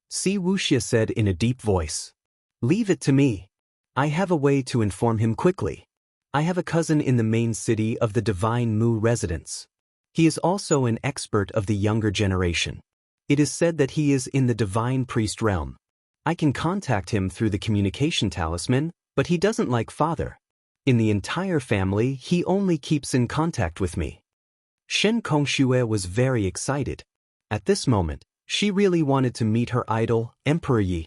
Si Wuxia said in a deep voice. Leave it to me. I have a way to inform him quickly. I have a cousin in the main city of the Divine Mu residence. He is also an expert of the younger generation. It is said that he is in the divine priest realm. I can contact him through the communication talisman, but he doesn't like father. In the entire family, he only keeps in contact with me. Shen Kongxue was very excited. At this moment, she really wanted to meet her idol, Emperor Yi.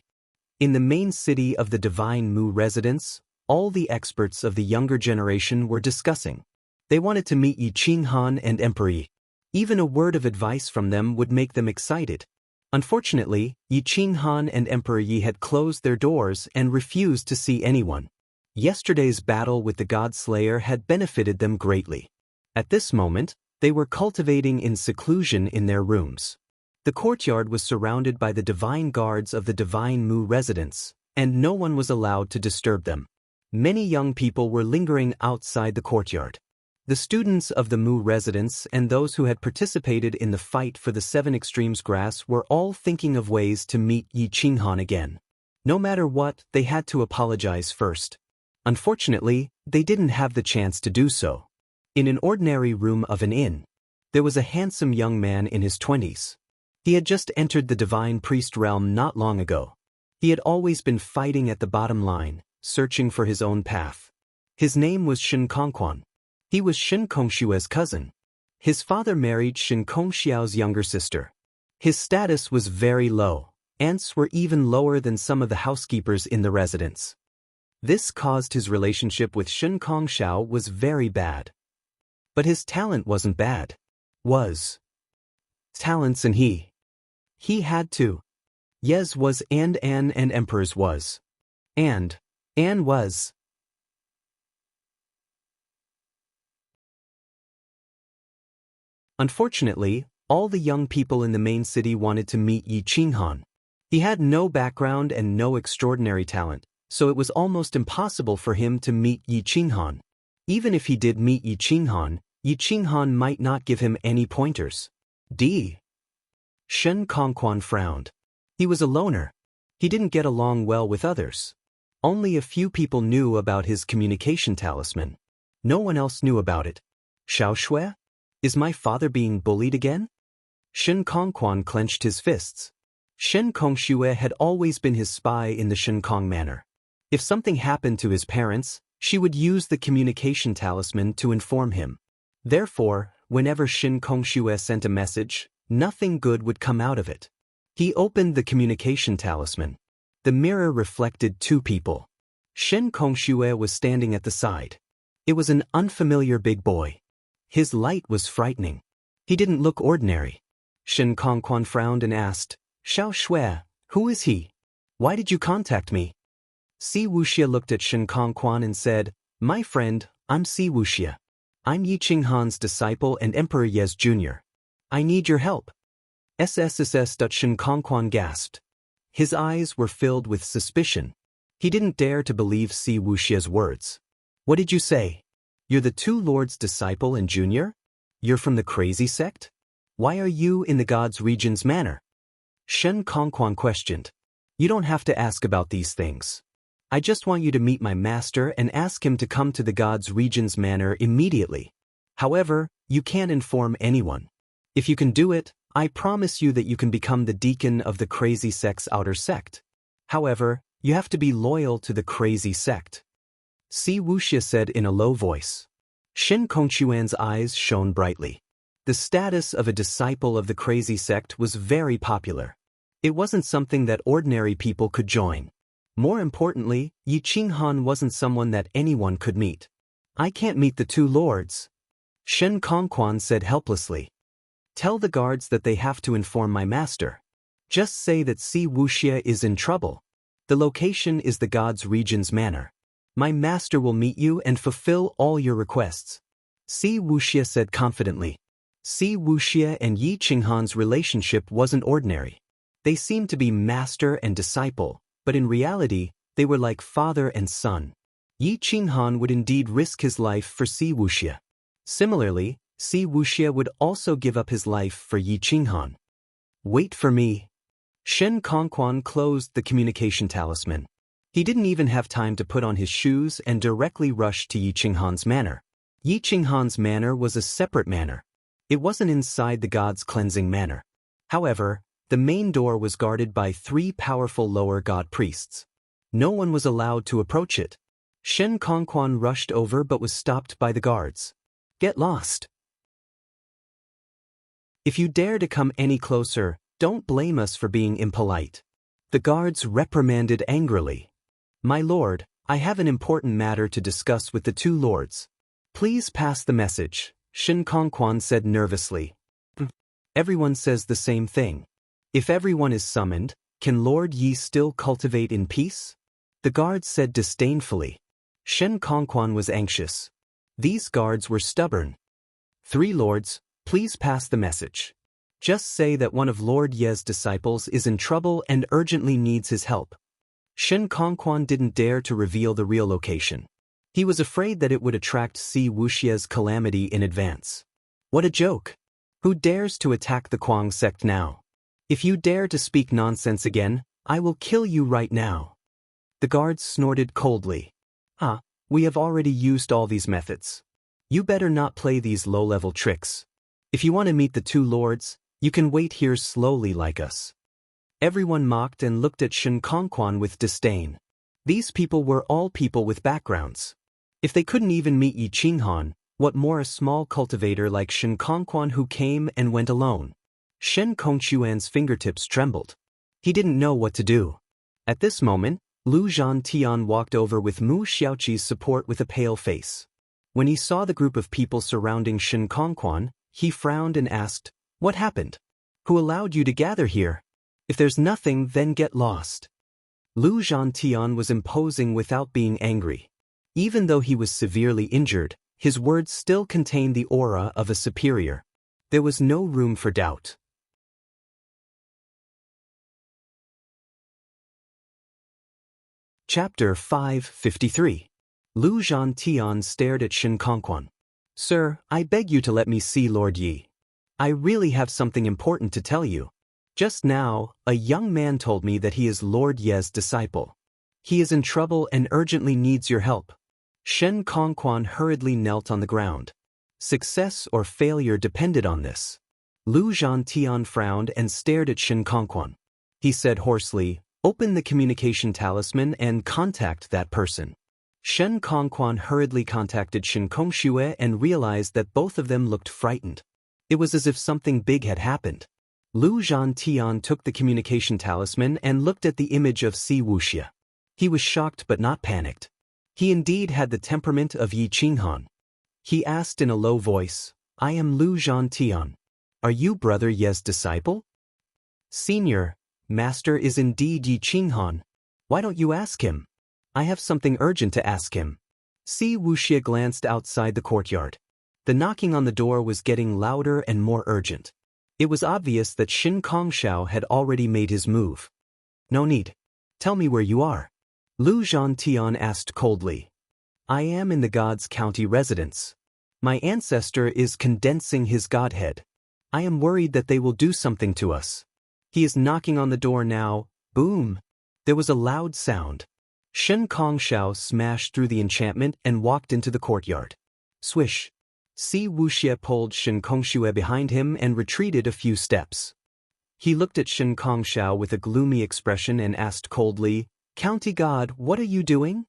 In the main city of the Divine Mu residence, all the experts of the younger generation were discussing. They wanted to meet Yi Qinghan and Emperor Yi. Even a word of advice from them would make them excited. Unfortunately, Yi Qinghan and Emperor Yi had closed their doors and refused to see anyone. Yesterday's battle with the God Slayer had benefited them greatly. At this moment, they were cultivating in seclusion in their rooms. The courtyard was surrounded by the divine guards of the Divine Mu residence, and no one was allowed to disturb them. Many young people were lingering outside the courtyard. The students of the Mu residence and those who had participated in the fight for the Seven Extremes grass were all thinking of ways to meet Yi Qinghan again. No matter what, they had to apologize first. Unfortunately, they didn't have the chance to do so. In an ordinary room of an inn, there was a handsome young man in his 20s. He had just entered the divine priest realm not long ago. He had always been fighting at the bottom line, searching for his own path. His name was Shen Kongquan. He was Shen Kongshue's cousin. His father married Shen Kongxiao's younger sister. His status was very low. Ants were even lower than some of the housekeepers in the residence. This caused his relationship with Shen Kongxiao was very bad. But his talent wasn't bad. Talents and he had to. Yes was and An and Emperor's was. And An was. Unfortunately, all the young people in the main city wanted to meet Yi Qinghan. He had no background and no extraordinary talent, so it was almost impossible for him to meet Yi Qinghan. Even if he did meet Yi Qinghan might not give him any pointers. Shen Kongquan frowned. He was a loner. He didn't get along well with others. Only a few people knew about his communication talisman. No one else knew about it. Xiao Shui? Is my father being bullied again? Shen Kongquan clenched his fists. Shen Kongxue had always been his spy in the Shen Kong manor. If something happened to his parents, she would use the communication talisman to inform him. Therefore, whenever Shen Kongxue sent a message, nothing good would come out of it. He opened the communication talisman. The mirror reflected two people. Shen Kongxue was standing at the side. It was an unfamiliar big boy. His light was frightening. He didn't look ordinary. Shen Kongquan frowned and asked, Xiao Shui, who is he? Why did you contact me? Si Wuxia looked at Shen Kongquan and said, My friend, I'm Si Wuxia. I'm Yi Qinghan's disciple and Emperor Ye's junior. I need your help. SSSS. Shen Kongquan gasped. His eyes were filled with suspicion. He didn't dare to believe Si Wuxia's words. What did you say? You're the two lords' disciple and junior? You're from the crazy sect? Why are you in the God's Region's manor? Shen Kongquan questioned. You don't have to ask about these things. I just want you to meet my master and ask him to come to the God's Region's manor immediately. However, you can't inform anyone. If you can do it, I promise you that you can become the deacon of the crazy sect's outer sect. However, you have to be loyal to the crazy sect. Si Wuxia said in a low voice. Shen Kongquan's eyes shone brightly. The status of a disciple of the crazy sect was very popular. It wasn't something that ordinary people could join. More importantly, Yi Qinghan wasn't someone that anyone could meet. I can't meet the two lords. Shen Kongquan said helplessly. Tell the guards that they have to inform my master. Just say that Si Wuxia is in trouble. The location is the God's Region's manor. My master will meet you and fulfill all your requests. Si Wuxia said confidently. Si Wuxia and Yi Qinghan's relationship wasn't ordinary. They seemed to be master and disciple, but in reality, they were like father and son. Yi Qinghan would indeed risk his life for Si Wuxia. Similarly, Si Wuxia would also give up his life for Yi Qinghan. Wait for me. Shen Kongquan closed the communication talisman. He didn't even have time to put on his shoes and directly rushed to Yi Qinghan's manor. Yi Qinghan's manor was a separate manor. It wasn't inside the god's cleansing manor. However, the main door was guarded by 3 powerful lower god priests. No one was allowed to approach it. Shen Kongquan rushed over but was stopped by the guards. Get lost. If you dare to come any closer, don't blame us for being impolite. The guards reprimanded angrily. My lord, I have an important matter to discuss with the 2 lords. Please pass the message, Shen Kongquan said nervously. Everyone says the same thing. If everyone is summoned, can Lord Yi still cultivate in peace? The guards said disdainfully. Shen Kongquan was anxious. These guards were stubborn. 3 lords, please pass the message. Just say that one of Lord Ye's disciples is in trouble and urgently needs his help. Shen Kongquan didn't dare to reveal the real location. He was afraid that it would attract Si Wuxia's calamity in advance. What a joke! Who dares to attack the Kuang sect now? If you dare to speak nonsense again, I will kill you right now. The guards snorted coldly. We have already used all these methods. You better not play these low-level tricks. If you want to meet the 2 lords, you can wait here slowly like us. Everyone mocked and looked at Shen Kongquan with disdain. These people were all people with backgrounds. If they couldn't even meet Yi Qinghan, what more a small cultivator like Shen Kongquan who came and went alone? Shen Kongquan's fingertips trembled. He didn't know what to do. At this moment, Lu Zhantian walked over with Mu Xiaoqi's support with a pale face. When he saw the group of people surrounding Shen Kongquan, he frowned and asked, What happened? Who allowed you to gather here? If there's nothing, then get lost. Lu Zhantian was imposing without being angry. Even though he was severely injured, his words still contained the aura of a superior. There was no room for doubt. Chapter 553. Lu Zhantian stared at Shen Kongquan. Sir, I beg you to let me see Lord Yi. I really have something important to tell you. Just now, a young man told me that he is Lord Ye's disciple. He is in trouble and urgently needs your help. Shen Kongquan hurriedly knelt on the ground. Success or failure depended on this. Lu Zhantian frowned and stared at Shen Kongquan. He said hoarsely, Open the communication talisman and contact that person. Shen Kongquan hurriedly contacted Shen Kongxue and realized that both of them looked frightened. It was as if something big had happened. Lu Zhantian took the communication talisman and looked at the image of Si Wuxia. He was shocked but not panicked. He indeed had the temperament of Yi Qinghan. He asked in a low voice, I am Lu Zhantian. Are you Brother Ye's disciple? Senior, Master is indeed Yi Qinghan. Why don't you ask him? I have something urgent to ask him. Si Wuxia glanced outside the courtyard. The knocking on the door was getting louder and more urgent. It was obvious that Shen Kongxiao had already made his move. No need. Tell me where you are. Lu Zhantian asked coldly. I am in the god's county residence. My ancestor is condensing his godhead. I am worried that they will do something to us. He is knocking on the door now. Boom! There was a loud sound. Shen Kongxiao smashed through the enchantment and walked into the courtyard. Swish! Si Wuxia pulled Shen Kongxue behind him and retreated a few steps. He looked at Shen Kongxiao with a gloomy expression and asked coldly, County God, what are you doing?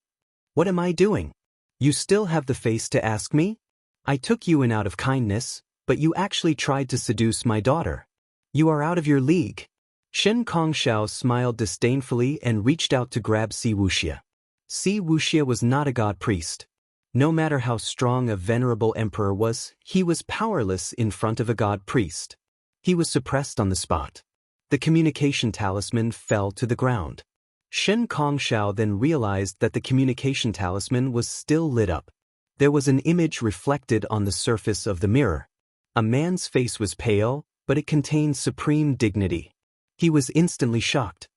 What am I doing? You still have the face to ask me? I took you in out of kindness, but you actually tried to seduce my daughter. You are out of your league. Shen Kongxiao smiled disdainfully and reached out to grab Si Wuxia. Si Wuxia was not a god priest. No matter how strong a venerable emperor was, he was powerless in front of a god priest. He was suppressed on the spot. The communication talisman fell to the ground. Shen Kongxiao then realized that the communication talisman was still lit up. There was an image reflected on the surface of the mirror. A man's face was pale, but it contained supreme dignity. He was instantly shocked.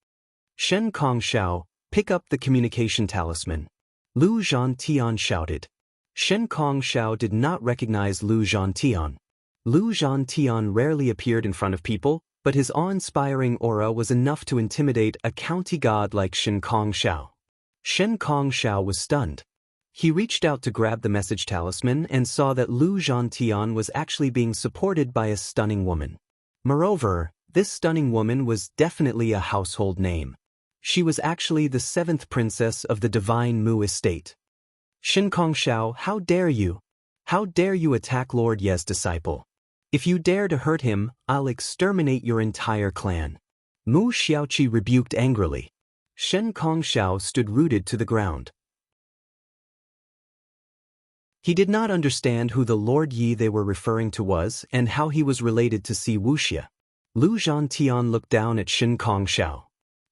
Shen Kongxiao, pick up the communication talisman. Lu Zhantian shouted. Shen Kongxiao did not recognize Lu Zhantian. Lu Zhantian rarely appeared in front of people, but his awe-inspiring aura was enough to intimidate a county god like Shen Kongxiao. Shen Kongxiao was stunned. He reached out to grab the message talisman and saw that Lu Zhantian was actually being supported by a stunning woman. Moreover, this stunning woman was definitely a household name. She was actually the 7th princess of the Divine Mu estate. Shen Kongshao, how dare you? How dare you attack Lord Ye's disciple? If you dare to hurt him, I'll exterminate your entire clan. Mu Xiaoqi rebuked angrily. Shen Kongshao stood rooted to the ground. He did not understand who the Lord Yi they were referring to was and how he was related to Si Wuxia. Lu Zhantian looked down at Shen Kongshao.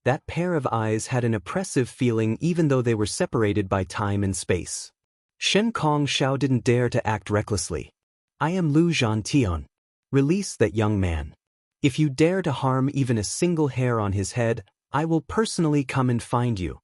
That pair of eyes had an oppressive feeling even though they were separated by time and space. Shen Kongshao didn't dare to act recklessly. I am Lu Zhantian. Release that young man. If you dare to harm even a single hair on his head, I will personally come and find you.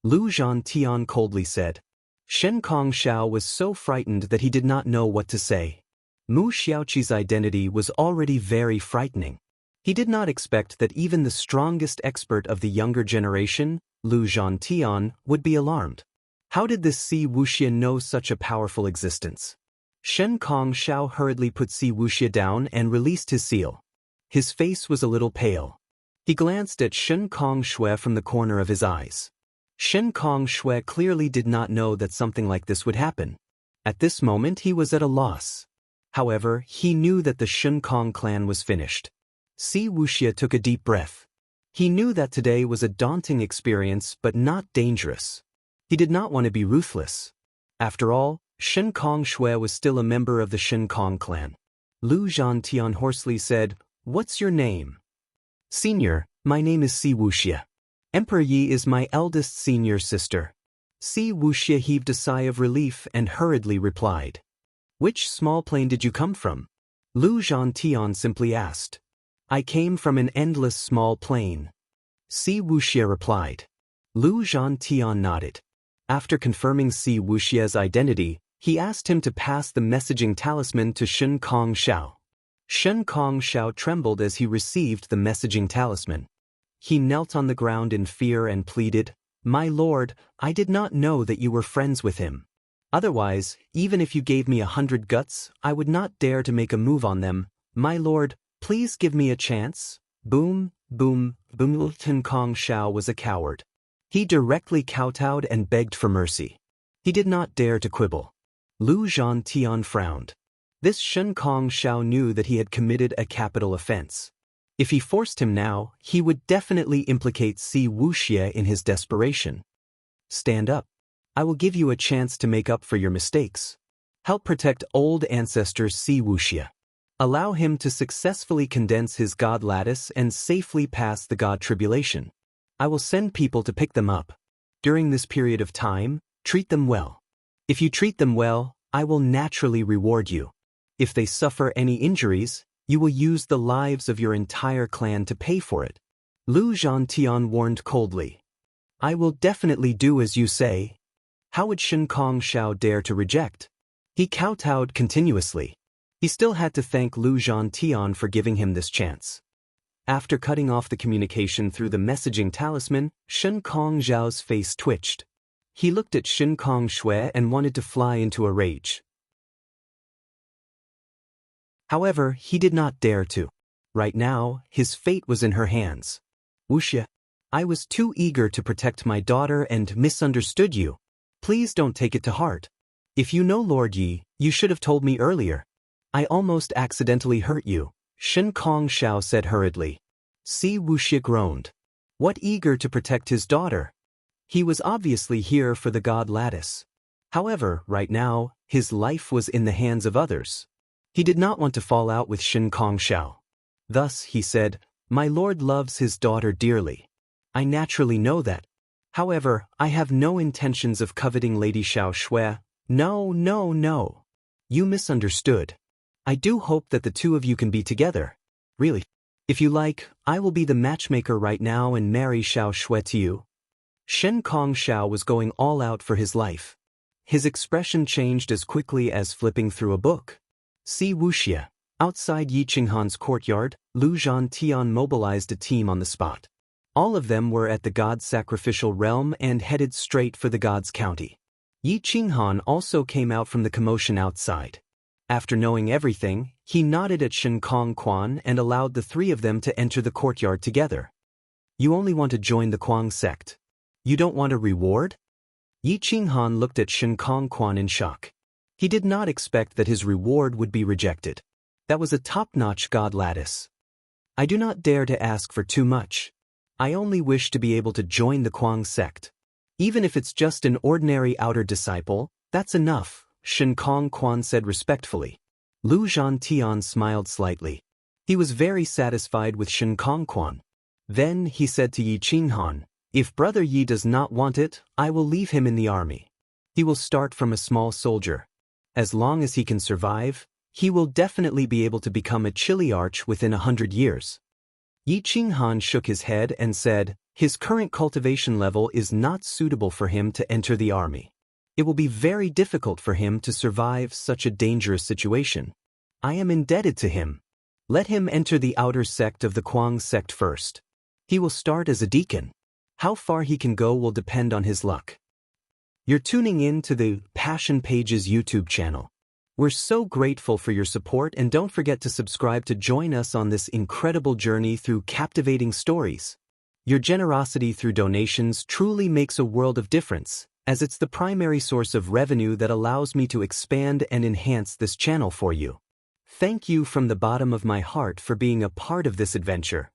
Lu Zhantian coldly said. Shen Kongshao was so frightened that he did not know what to say. Mu Xiaoqi's identity was already very frightening. He did not expect that even the strongest expert of the younger generation, Lu Zhantian, would be alarmed. How did this Si Wuxia know such a powerful existence? Shen Kongshao hurriedly put Si Wuxia down and released his seal. His face was a little pale. He glanced at Shen Kongshui from the corner of his eyes. Shen Kongshui clearly did not know that something like this would happen. At this moment he was at a loss. However, he knew that the Shen Kong clan was finished. Si Wuxia took a deep breath. He knew that today was a daunting experience but not dangerous. He did not want to be ruthless. After all, Shen Kongshui was still a member of the Shen Kong clan. Lu Zhantian hoarsely said, "What's your name?" "Senior, my name is Si Wuxia. Emperor Yi is my eldest senior sister." Si Wuxia heaved a sigh of relief and hurriedly replied. "Which small plane did you come from?" Lu Zhantian simply asked. "I came from an endless small plane." Si Wuxia replied. Lu Zhantian nodded. After confirming Si Wuxia's identity, he asked him to pass the messaging talisman to Shen Kongshao. Shen Kongshao trembled as he received the messaging talisman. He knelt on the ground in fear and pleaded, "My lord, I did not know that you were friends with him. Otherwise, even if you gave me 100 guts, I would not dare to make a move on them. My lord, please give me a chance." Boom, boom, boom. Shen Kongshao was a coward. He directly kowtowed and begged for mercy. He did not dare to quibble. Lu Zhantian frowned. This Shen Kongshao knew that he had committed a capital offense. If he forced him now, he would definitely implicate Si Wuxia in his desperation. "Stand up. I will give you a chance to make up for your mistakes. Help protect old ancestor Si Wuxia. Allow him to successfully condense his god lattice and safely pass the god tribulation. I will send people to pick them up. During this period of time, treat them well. If you treat them well, I will naturally reward you. If they suffer any injuries, you will use the lives of your entire clan to pay for it." Lu Zhantian warned coldly. "I will definitely do as you say." How would Shen Kongshao dare to reject? He kowtowed continuously. He still had to thank Lu Zhantian for giving him this chance. After cutting off the communication through the messaging talisman, Shen Kongzhao's face twitched. He looked at Shen Kongshui and wanted to fly into a rage. However, he did not dare to. Right now, his fate was in her hands. "Wuxia, I was too eager to protect my daughter and misunderstood you. Please don't take it to heart. If you know Lord Yi, you should have told me earlier. I almost accidentally hurt you," Shen Kongshao said hurriedly. Si Wuxia groaned. What eager to protect his daughter? He was obviously here for the god lattice. However, right now, his life was in the hands of others. He did not want to fall out with Shen Kongshao. Thus, he said, "My lord loves his daughter dearly. I naturally know that. However, I have no intentions of coveting Lady Xiao Shui. No, no, no. You misunderstood. I do hope that the two of you can be together. Really. If you like, I will be the matchmaker right now and marry Xiao Shui to you." Shen Kongshao was going all out for his life. His expression changed as quickly as flipping through a book. Si Wuxia. Outside Yi Qinghan's courtyard, Lu Zhantian mobilized a team on the spot. All of them were at the god's sacrificial realm and headed straight for the god's county. Yi Qinghan also came out from the commotion outside. After knowing everything, he nodded at Shen Kong and allowed the three of them to enter the courtyard together. You only want to join the Kuang sect. You don't want a reward? Yi Qinghan looked at Shen Kong in shock. He did not expect that his reward would be rejected. That was a top-notch god lattice. I do not dare to ask for too much. I only wish to be able to join the Kuang sect. Even if it's just an ordinary outer disciple, that's enough, Shen Kong said respectfully. Lu Zhantian smiled slightly. He was very satisfied with Shen Kong. Then he said to Yi Qinghan, if Brother Yi does not want it, I will leave him in the army. He will start from a small soldier. As long as he can survive, he will definitely be able to become a Chiliarch within 100 years. Yi Qinghan shook his head and said, his current cultivation level is not suitable for him to enter the army. It will be very difficult for him to survive such a dangerous situation. I am indebted to him. Let him enter the outer sect of the Kuang sect first. He will start as a deacon. How far he can go will depend on his luck. You're tuning in to the Passion Pages YouTube channel. We're so grateful for your support, and don't forget to subscribe to join us on this incredible journey through captivating stories. Your generosity through donations truly makes a world of difference, as it's the primary source of revenue that allows me to expand and enhance this channel for you. Thank you from the bottom of my heart for being a part of this adventure.